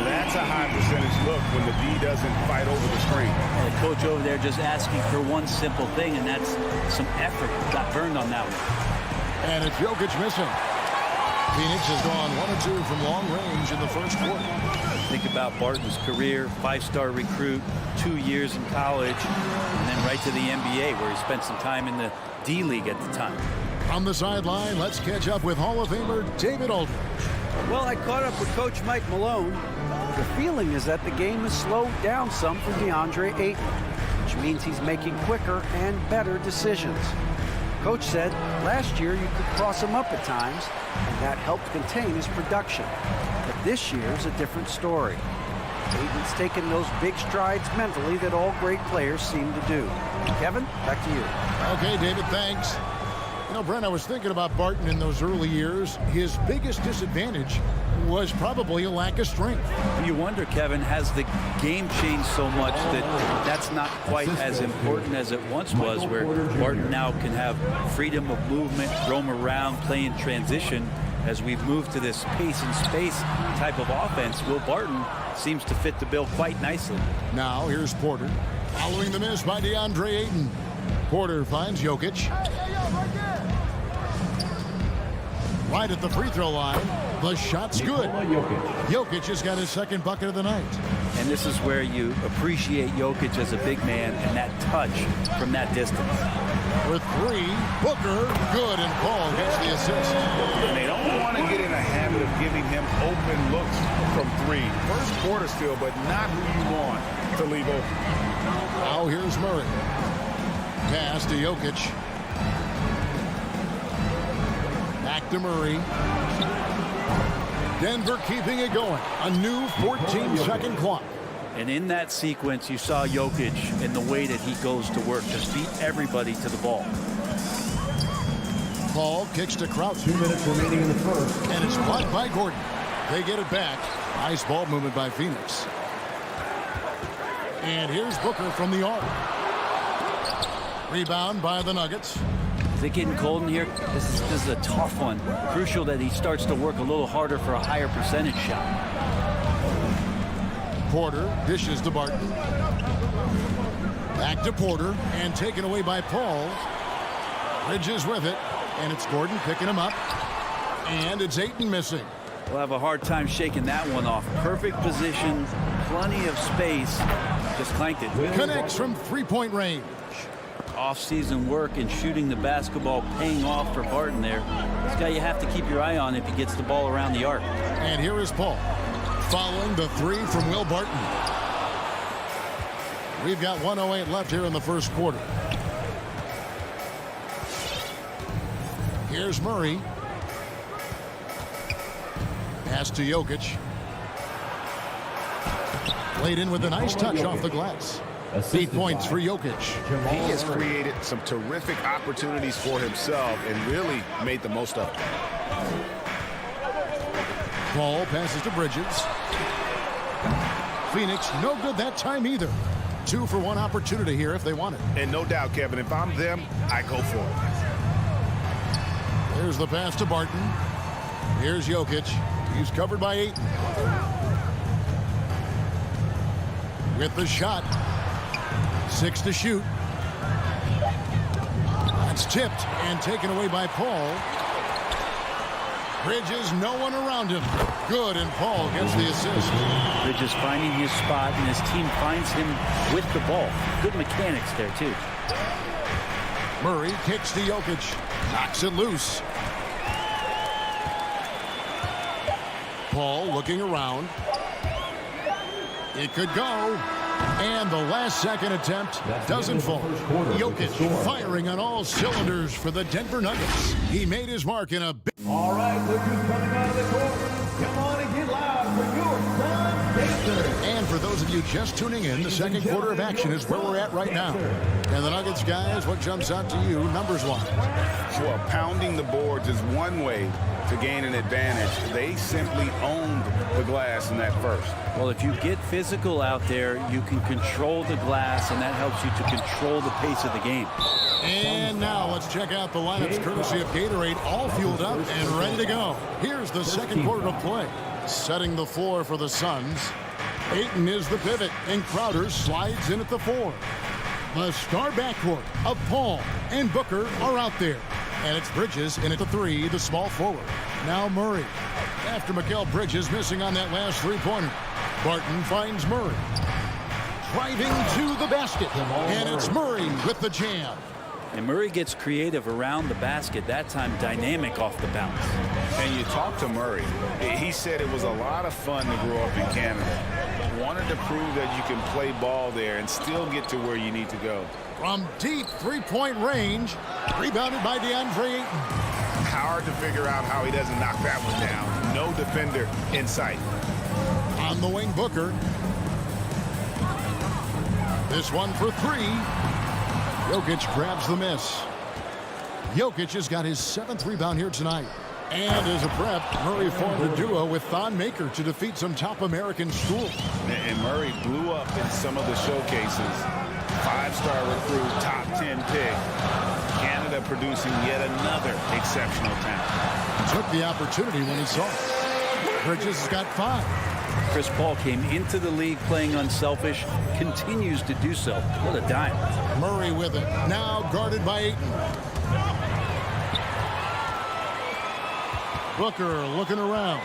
Speaker 6: That's a high percentage look when the D doesn't fight over the screen.
Speaker 8: And the coach over there just asking for one simple thing, and that's some effort. Got burned on that one.
Speaker 5: And it's Jokic missing. Phoenix has gone 1 of 2 from long range in the first quarter.
Speaker 8: Think about Barton's career, 5-star recruit, 2 years in college, and then right to the NBA where he spent some time in the D-League at the time.
Speaker 5: On the sideline, let's catch up with Hall of Famer David Aldridge.
Speaker 10: Well, I caught up with Coach Mike Malone. The feeling is that the game has slowed down some for DeAndre Ayton, which means he's making quicker and better decisions. Coach said last year you could cross him up at times, and that helped contain his production. But this year's a different story. Ayton's taken those big strides mentally that all great players seem to do. Kevin, back to you.
Speaker 5: Okay, David, thanks. You know, Brent, I was thinking about Barton in those early years. His biggest disadvantage was probably a lack of strength.
Speaker 8: You wonder, Kevin, has the game changed so much that that's not quite as important as it once was, where Barton now can have freedom of movement, roam around, play in transition. As we've moved to this pace and space type of offense, Will Barton seems to fit the bill quite nicely.
Speaker 5: Now here's Porter, following the miss by DeAndre Ayton. Porter finds Jokic. Right at the free throw line. The shot's good. Jokic has got his second bucket of the night.
Speaker 8: And this is where you appreciate Jokic as a big man and that touch from that distance.
Speaker 5: For 3, Booker, good, and Paul gets the assist.
Speaker 6: And they don't want to get in a habit of giving him open looks from 3. First quarter still, but not who you want to leave open.
Speaker 5: Now here's Murray. Pass to Jokic. Back to Murray. Denver keeping it going. A new 14-second clock.
Speaker 8: And in that sequence, you saw Jokic in the way that he goes to work to beat everybody to the ball.
Speaker 5: Paul kicks to Crouch.
Speaker 4: 2 minutes remaining in the first.
Speaker 5: And it's blocked by Gordon. They get it back. Nice ball movement by Phoenix. And here's Booker from the arc. Rebound by the Nuggets.
Speaker 8: Is it getting cold in here? This is a tough one. Crucial that he starts to work a little harder for a higher percentage shot.
Speaker 5: Porter dishes to Barton. Back to Porter and taken away by Paul. Bridges with it, and it's Gordon picking him up. And it's Ayton missing.
Speaker 8: We'll have a hard time shaking that one off. Perfect position, plenty of space. Just clanked it.
Speaker 5: Connects from three-point range.
Speaker 8: Off-season work and shooting the basketball paying off for Barton there. This guy you have to keep your eye on if he gets the ball around the arc.
Speaker 5: And here is Paul, following the 3 from Will Barton. We've got 1:08 left here in the first quarter. Here's Murray. Pass to Jokic. Played in with a nice touch off the glass. 8 points for Jokic.
Speaker 6: He has created some terrific opportunities for himself and really made the most of it.
Speaker 5: Paul passes to Bridges. Phoenix, no good that time either. 2 for 1 opportunity here if they want it.
Speaker 6: And no doubt, Kevin, if I'm them, I go for it.
Speaker 5: There's the pass to Barton. Here's Jokic. He's covered by Ayton. With the shot. 6 to shoot. That's tipped and taken away by Paul. Bridges, no one around him. Good, and Paul gets the assist.
Speaker 8: Bridges finding his spot, and his team finds him with the ball. Good mechanics there, too.
Speaker 5: Murray kicks to Jokic. Knocks it loose. Paul looking around. It could go. And the last-second attempt doesn't fall. Jokic firing on all cylinders for the Denver Nuggets. He made his mark in a big...
Speaker 4: All right, look who's coming out of the court. Come on and get loud for your son, Jason.
Speaker 5: And for those of you just tuning in, the second quarter of action is where we're at right now. And the Nuggets, guys, what jumps out to you numbers-wise?
Speaker 6: Well, pounding the boards is one way to gain an advantage. They simply owned the glass in that first.
Speaker 8: Well, if you get physical out there, you can control the glass, and that helps you to control the pace of the game.
Speaker 5: And now let's check out the lineups courtesy of Gatorade, all fueled up and ready to go. Here's the second quarter of play. Setting the floor for the Suns. Ayton is the pivot, and Crowder slides in at the 4. The star backcourt of Paul and Booker are out there. And it's Bridges in at the 3, the small forward. Now Murray. After Mikal Bridges missing on that last three-pointer. Barton finds Murray. Driving to the basket. And it's Murray with the jam.
Speaker 8: And Murray gets creative around the basket, that time dynamic off the bounce.
Speaker 6: And you talk to Murray. He said it was a lot of fun to grow up in Canada. Wanted to prove that you can play ball there and still get to where you need to go.
Speaker 5: From deep three-point range, rebounded by DeAndre Ayton.
Speaker 6: Hard to figure out how he doesn't knock that one down. No defender in sight.
Speaker 5: On the wing, Booker. This one for 3. Jokic grabs the miss. Jokic has got his 7th rebound here tonight. And as a prep, Murray formed a duo with Thon Maker to defeat some top American schools.
Speaker 6: And Murray blew up in some of the showcases. 5-star recruit, top 10 pick. Canada producing yet another exceptional talent.
Speaker 5: Took the opportunity when he saw it. Bridges has got 5.
Speaker 8: Chris Paul came into the league playing unselfish, continues to do so. What a dime.
Speaker 5: Murray with it, now guarded by Ayton. Booker looking around.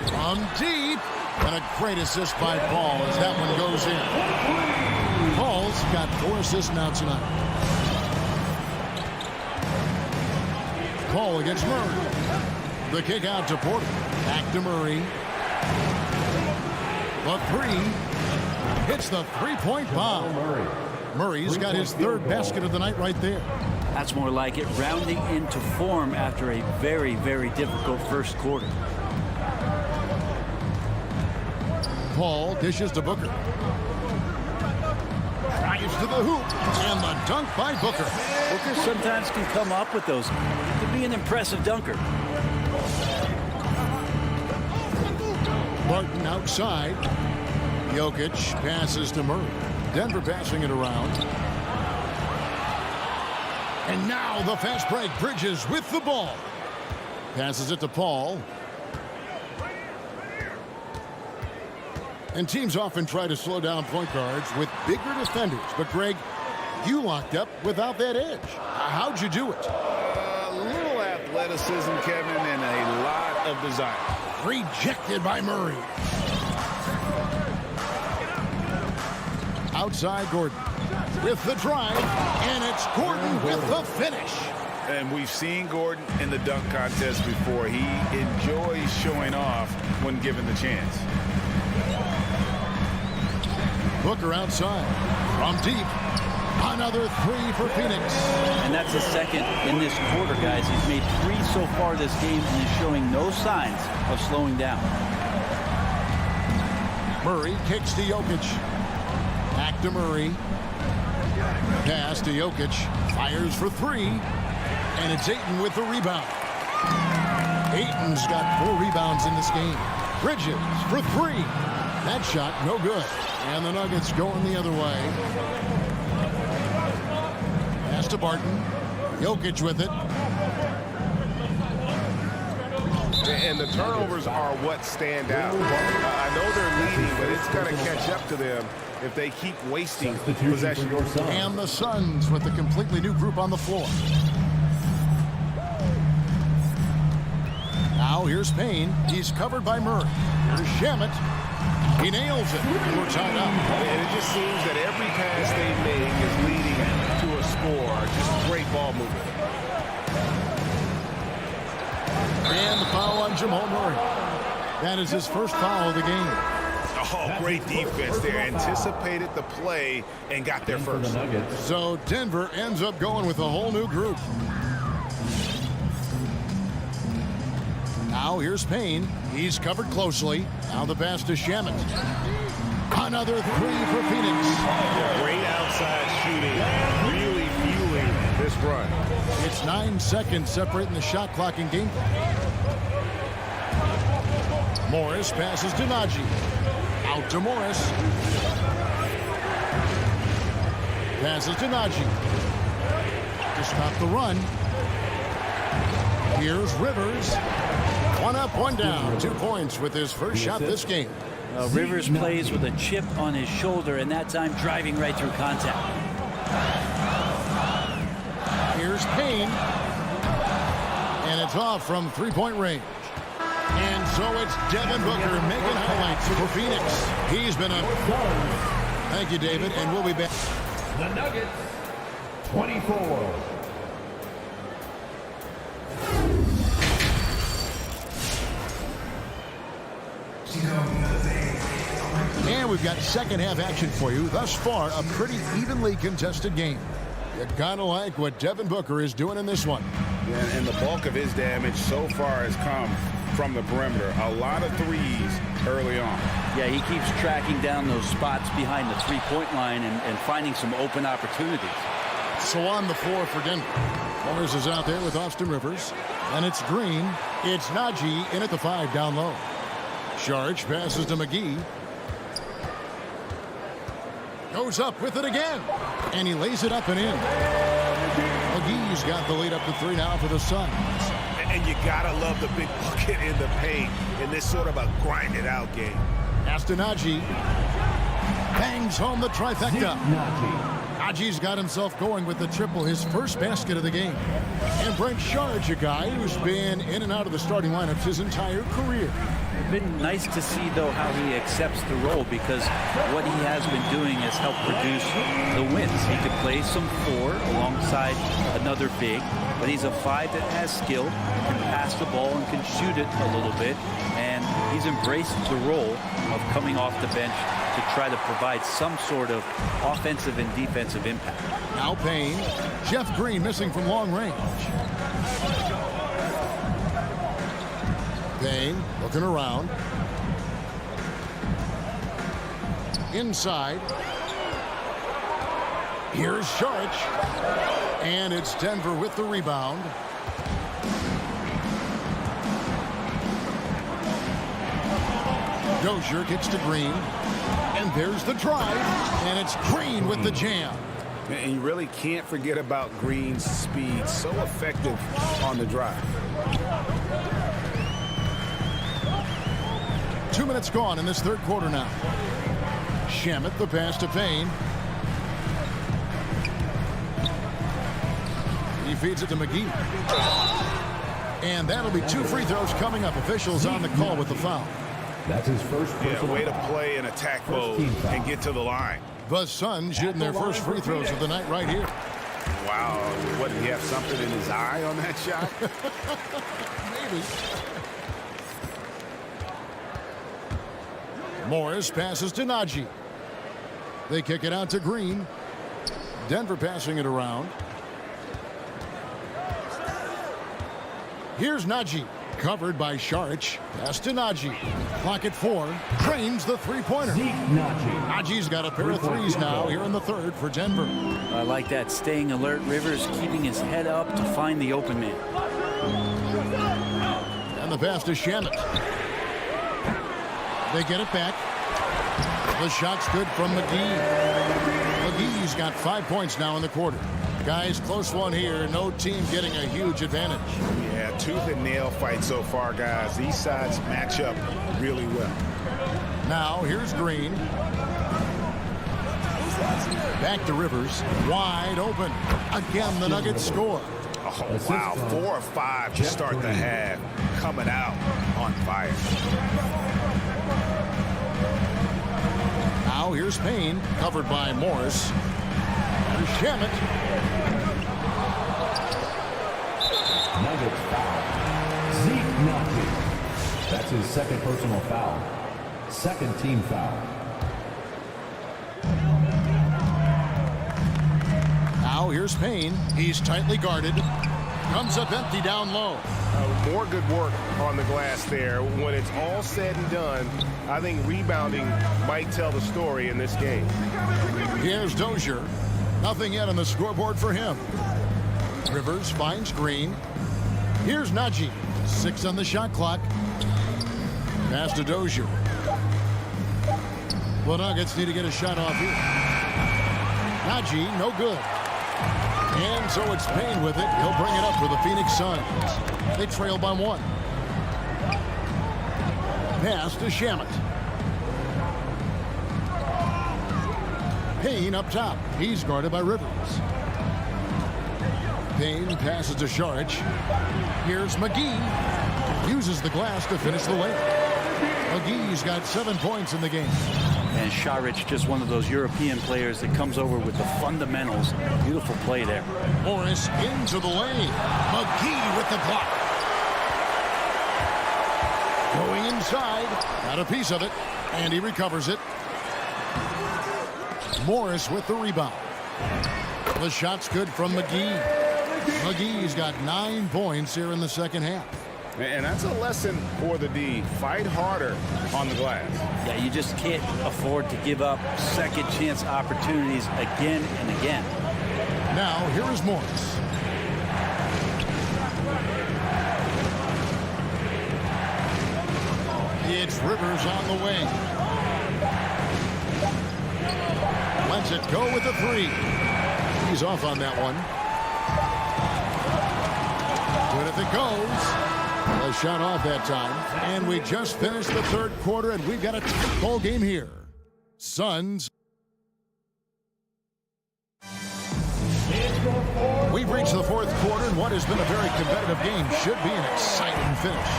Speaker 5: From deep. And a great assist by Paul as that one goes in. Paul's got 4 assists now tonight. Paul against Murray. The kick out to Porter. Back to Murray. The 3 hits the three-point bomb. Murray's got his 3rd basket of the night right there.
Speaker 8: That's more like it, rounding into form after a very, very difficult first quarter.
Speaker 5: Paul dishes to Booker. Drives to the hoop, and the dunk by Booker.
Speaker 8: Booker sometimes can come up with those. He can be an impressive dunker.
Speaker 5: Barton outside. Jokic passes to Murray. Denver passing it around. And now the fast break. Bridges with the ball. Passes it to Paul. And teams often try to slow down point guards with bigger defenders. But, Greg, you locked up without that edge. How'd you do it?
Speaker 6: A little athleticism, Kevin, and a lot of desire.
Speaker 5: Rejected by Murray. Outside Gordon with the drive, and it's Gordon with the finish.
Speaker 6: And we've seen Gordon in the dunk contest before. He enjoys showing off when given the chance.
Speaker 5: Booker outside from deep. Another 3 for Phoenix.
Speaker 8: And that's the second in this quarter, guys. He's made 3 so far this game and is showing no signs of slowing down.
Speaker 5: Murray kicks to Jokic. Back to Murray. Pass to Jokic. Fires for 3. And it's Ayton with the rebound. Ayton's got 4 rebounds in this game. Bridges for 3. That shot no good. And the Nuggets going the other way. Pass to Barton. Jokic with it.
Speaker 1: And the turnovers are what stand out. I know they're leading, but it's going to catch up to them if they keep wasting possession.
Speaker 5: And the Suns with a completely new group on the floor. Now Now here's Payne. He's covered by Murray. Here's Shamet. He nails it. We're tied up.
Speaker 6: And it just seems that every pass they make is leading to a score. Just great ball movement.
Speaker 5: And the foul on Jamal Murray. That is his first foul of the game.
Speaker 6: Oh, great defense there. Anticipated the play and got there first.
Speaker 5: So Denver ends up going with a whole new group. Now here's Payne. He's covered closely. Now the pass to Shamet. Another three for Phoenix.
Speaker 6: Great outside shooting. Really fueling this run.
Speaker 5: It's 9 seconds separating the shot clock and game. Morris passes to Najee. Out to Morris. Passes to Najee. To stop the run. Here's Rivers. One up, one down. 2 points with his first shot this game.
Speaker 8: Rivers plays with a chip on his shoulder, and that time driving right through contact.
Speaker 5: Here's Payne. And it's off from three-point range. And so it's Devin Booker making highlights for Phoenix. He's been a... Thank you, David, and we'll be back.
Speaker 4: The Nuggets, 24.
Speaker 5: And we've got second half action for you. Thus far, a pretty evenly contested game. You gotta like what Devin Booker is doing in this one.
Speaker 6: And the bulk of his damage so far has come from the perimeter. A lot of threes early on.
Speaker 8: Yeah, he keeps tracking down those spots behind the three-point line and finding some open opportunities.
Speaker 5: So on the floor for Denver. Morris is out there with Austin Rivers. And it's Green. It's Najee in at the 5 down low. Sharge passes to McGee. Goes up with it again. And he lays it up and in. McGee's got the lead up to 3 now for the Suns.
Speaker 6: And you gotta love the big bucket in the paint in this sort of a grind-it-out game.
Speaker 5: Najee bangs home the trifecta. Najee's got himself going with the triple, his first basket of the game. And Brent Sharge, a guy who's been in and out of the starting lineups his entire career.
Speaker 8: It's been nice to see, though, how he accepts the role, because what he has been doing has helped produce the wins. He could play some 4 alongside another big, but he's a 5 that has skill, can pass the ball and can shoot it a little bit, and he's embraced the role of coming off the bench to try to provide some sort of offensive and defensive impact.
Speaker 5: Now Payne. Jeff Green missing from long range. Payne looking around. Inside. Here's Sharge. And it's Denver with the rebound. Dozier kicks to Green. And there's the drive. And it's Green with the jam.
Speaker 6: And you really can't forget about Green's speed. So effective on the drive.
Speaker 5: 2 minutes gone in this third quarter now. Shamet, the pass to Payne. He feeds it to McGee. And that'll be 2 free throws coming up. Officials on the call with the foul.
Speaker 4: That's his first.
Speaker 6: Way to play in attack mode and get to the line.
Speaker 5: The Suns shooting their first free throws of the night right here.
Speaker 6: Wow. What, did he have something in his eye on that shot?
Speaker 5: Maybe. Morris passes to Najee. They kick it out to Green. Denver passing it around. Here's Najee. Covered by Sharge. Pass to Najee. Clock at 4. Drains the three-pointer. Najee's got a pair of threes now here in the third for Denver.
Speaker 8: I like that, staying alert. Rivers keeping his head up to find the open man.
Speaker 5: And the pass to Shamet. They get it back. The shot's good from McGee. McGee's got 5 points now in the quarter. Guys, close one here. No team getting a huge advantage.
Speaker 6: Yeah, tooth and nail fight so far, guys. These sides match up really well.
Speaker 5: Now, here's Green. Back to Rivers. Wide open. Again, the Nuggets score.
Speaker 6: Oh, wow. 4 or 5 to start the half. Coming out on fire.
Speaker 5: Now here's Payne, covered by Morris. Here's Shamet.
Speaker 4: Nuggets foul. Zeke Nugget. That's his second personal foul. Second team foul.
Speaker 5: Now here's Payne. He's tightly guarded. Comes up empty down low.
Speaker 12: More good work on the glass there. When it's all said and done, I think rebounding might tell the story in this game.
Speaker 5: Here's Dozier. Nothing yet on the scoreboard for him. Rivers finds Green. Here's Najee. 6 on the shot clock. Pass to Dozier. The Nuggets need to get a shot off here. Najee, no good. And so it's Payne with it. He'll bring it up for the Phoenix Suns. They trail by 1. Pass to Shamet. Payne up top. He's guarded by Rivers. Payne passes to Saric. Here's McGee. Uses the glass to finish the layup. McGee's got 7 points in the game.
Speaker 8: And Saric, just one of those European players that comes over with the fundamentals. Beautiful play there.
Speaker 5: Morris into the lane. McGee with the block. Going inside. Got a piece of it. And he recovers it. Morris with the rebound. The shot's good from McGee. McGee's got 9 points here in the second half.
Speaker 6: And that's a lesson for the D. Fight harder on the glass.
Speaker 8: Yeah, you just can't afford to give up second chance opportunities again and again.
Speaker 5: Now, here is Morris. It's Rivers on the wing. Lets it go with the 3. He's off on that one. Good if it goes. A shot off that time. And we just finished the third quarter, and we've got a ball game here. Suns. We've reached the fourth quarter, and what has been a very competitive game should be an exciting finish.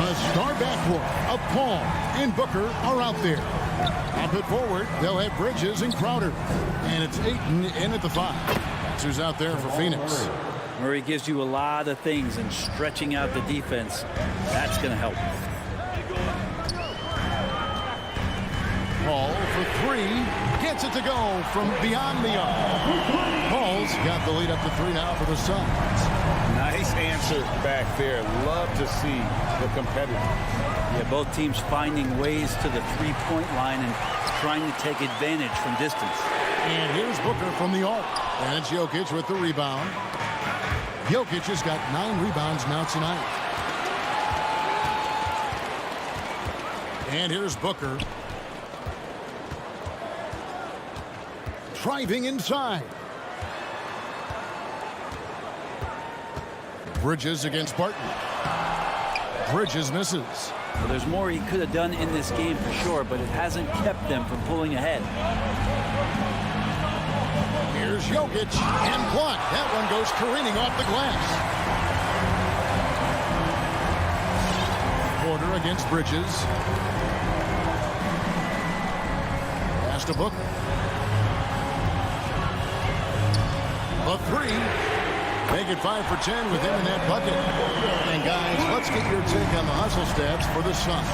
Speaker 5: The star backcourt of Paul and Booker are out there. Up it forward, they'll have Bridges and Crowder. And it's Ayton in at the 5. That's who's out there for Phoenix.
Speaker 8: Murray gives you a lot of things, and stretching out the defense, that's going to help.
Speaker 5: Paul for 3. Gets it to go from beyond the arc. Paul's got the lead up to 3 now for the Suns.
Speaker 6: Nice answer back there. Love to see the competitor.
Speaker 8: Yeah, both teams finding ways to the three-point line and trying to take advantage from distance.
Speaker 5: And here's Booker from the arc. And it's Jokic with the rebound. Jokic has got 9 rebounds now tonight. And here's Booker. Driving inside. Bridges against Barton. Bridges misses.
Speaker 8: Well, there's more he could have done in this game for sure, but it hasn't kept them from pulling ahead.
Speaker 5: Here's Jokic and blocked. That one goes careening off the glass. Porter against Bridges. Pass to Booker. A 3. Make it 5 for 10 with him in that bucket. And guys, let's get your take on the hustle stats for the Suns.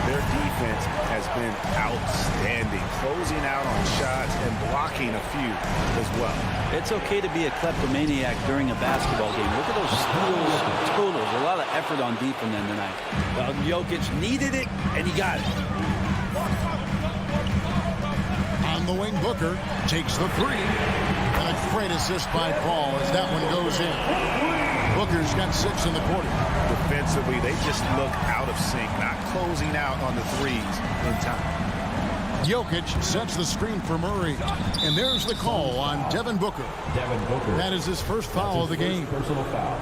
Speaker 6: Their defense has been outstanding, closing out on shots and blocking a few as well.
Speaker 8: It's okay to be a kleptomaniac during a basketball game. Look at those steals, totals. A lot of effort on D from them tonight. Well, Jokic needed it, and he got it.
Speaker 5: On the wing, Booker takes the 3. And a great assist by Paul as that one goes in. Booker's got 6 in the quarter.
Speaker 6: Defensively, they just look out of sync, not closing out on the threes in time.
Speaker 5: Jokic sets the screen for Murray. And there's the call on Devin Booker.
Speaker 4: Devin Booker.
Speaker 5: That is his first foul of the game.
Speaker 4: Personal foul.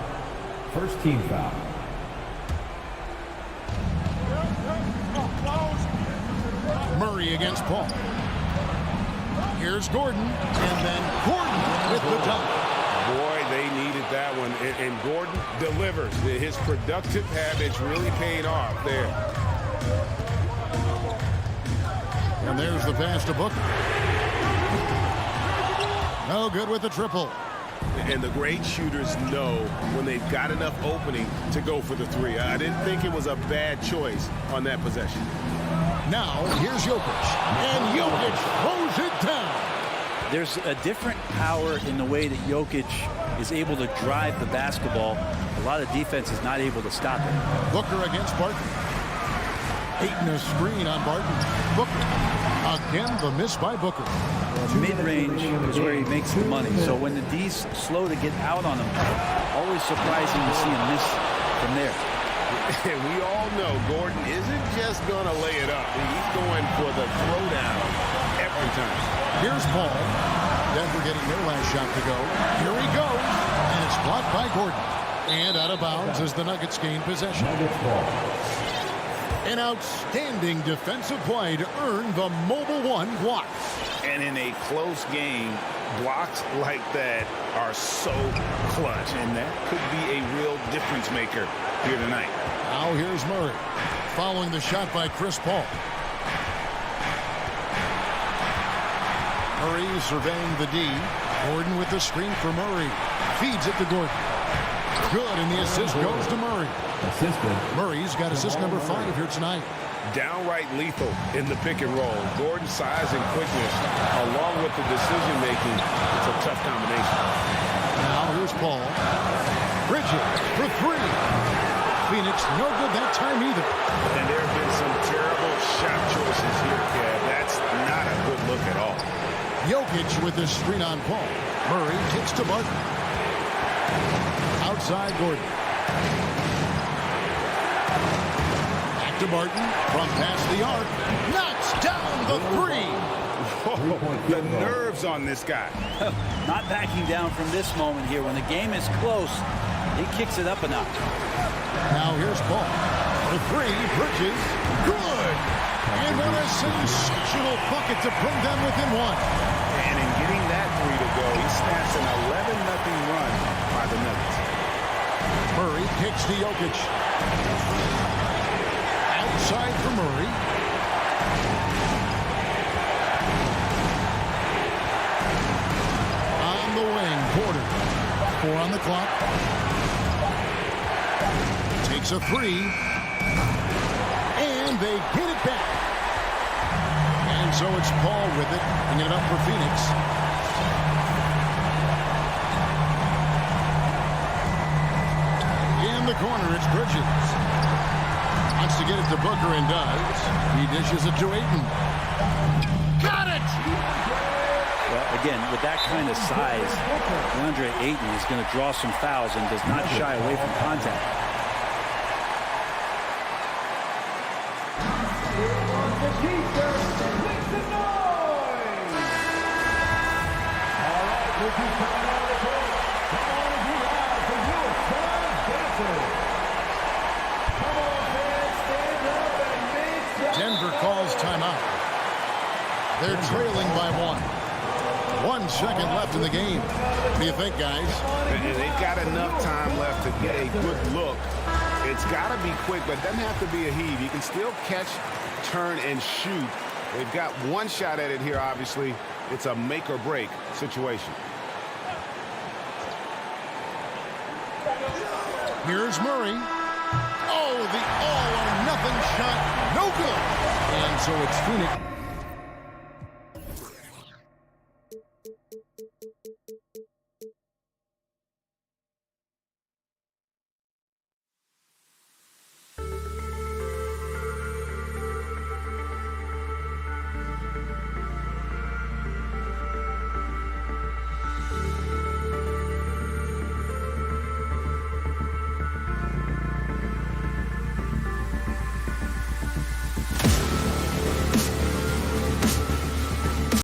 Speaker 4: First team foul.
Speaker 5: Murray against Paul. Here's Gordon. And then Gordon with the dunk.
Speaker 6: Boy, they needed
Speaker 12: that one. And Gordon delivers. His productive habits really paid off there.
Speaker 5: And there's the pass to Booker. No good with the triple.
Speaker 12: And the great shooters know when they've got enough opening to go for the three. I didn't think it was a bad choice on that possession.
Speaker 5: Now, here's Jokic. And Jokic throws it down.
Speaker 8: There's a different power in the way that Jokic is able to drive the basketball. A lot of defense is not able to stop it.
Speaker 5: Booker against Barton. Ayton a screen on Barton. Booker. Again, the miss by Booker.
Speaker 8: Mid-range is where he makes the money. So when the D's slow to get out on him, always surprising to see him miss from there.
Speaker 12: And we all know Gordon isn't just going to lay it up. He's going for the throwdown every time.
Speaker 5: Here's Paul. Denver getting their last shot to go. Here he goes. And it's blocked by Gordon. And out of bounds as the Nuggets gain possession. An outstanding defensive play to earn the Mobile One block.
Speaker 6: And in a close game, blocks like that are so clutch, and that could be a real difference maker here tonight.
Speaker 5: Now here's Murray, following the shot by Chris Paul. Murray surveying the D. Gordon with the screen for Murray. Feeds it to Gordon. Good, and the assist goes to Murray. Murray's got assist number 5 here tonight.
Speaker 12: Downright lethal in the pick and roll. Gordon's size and quickness, along with the decision making, it's a tough combination.
Speaker 5: Now here's Paul. Bridges for 3. Phoenix no good that time either.
Speaker 12: And there have been some terrible shot choices here, Kev. That's not a good look at all.
Speaker 5: Jokic with the screen on Paul. Murray kicks to Barton. Outside Gordon. Back to Barton from past the arc. Knocks down the 3.
Speaker 6: Oh, the nerves on this guy.
Speaker 8: Not backing down from this moment here. When the game is close, he kicks it up a notch.
Speaker 5: Now here's Paul. The 3, Bridges. Good. And then a sensational bucket to bring them within 1.
Speaker 6: And in getting that 3 to go, he snaps an 11-0 run by the Nuggets.
Speaker 5: Murray kicks to Jokic. Outside for Murray. On the wing, Porter. 4 on the clock. Takes a 3. And they get it back. And so it's Paul with it, bringing it up for Phoenix. In the corner, it's Bridges. Wants to get it to Booker and does. He dishes it to Ayton. Got it!
Speaker 8: Well, again, with that kind of size, DeAndre Ayton is going to draw some fouls and does not shy away from contact.
Speaker 5: Denver calls timeout. They're trailing by 1. 1 second left in the game. What do you think, guys?
Speaker 6: And they've got enough time left to get a good look. It's got to be quick, but it doesn't have to be a heave. You can still catch, turn, and shoot. They've got 1 shot at it here, obviously. It's a make-or-break situation.
Speaker 5: Here's Murray. Oh, the all-or-nothing shot. No good. And so it's Phoenix.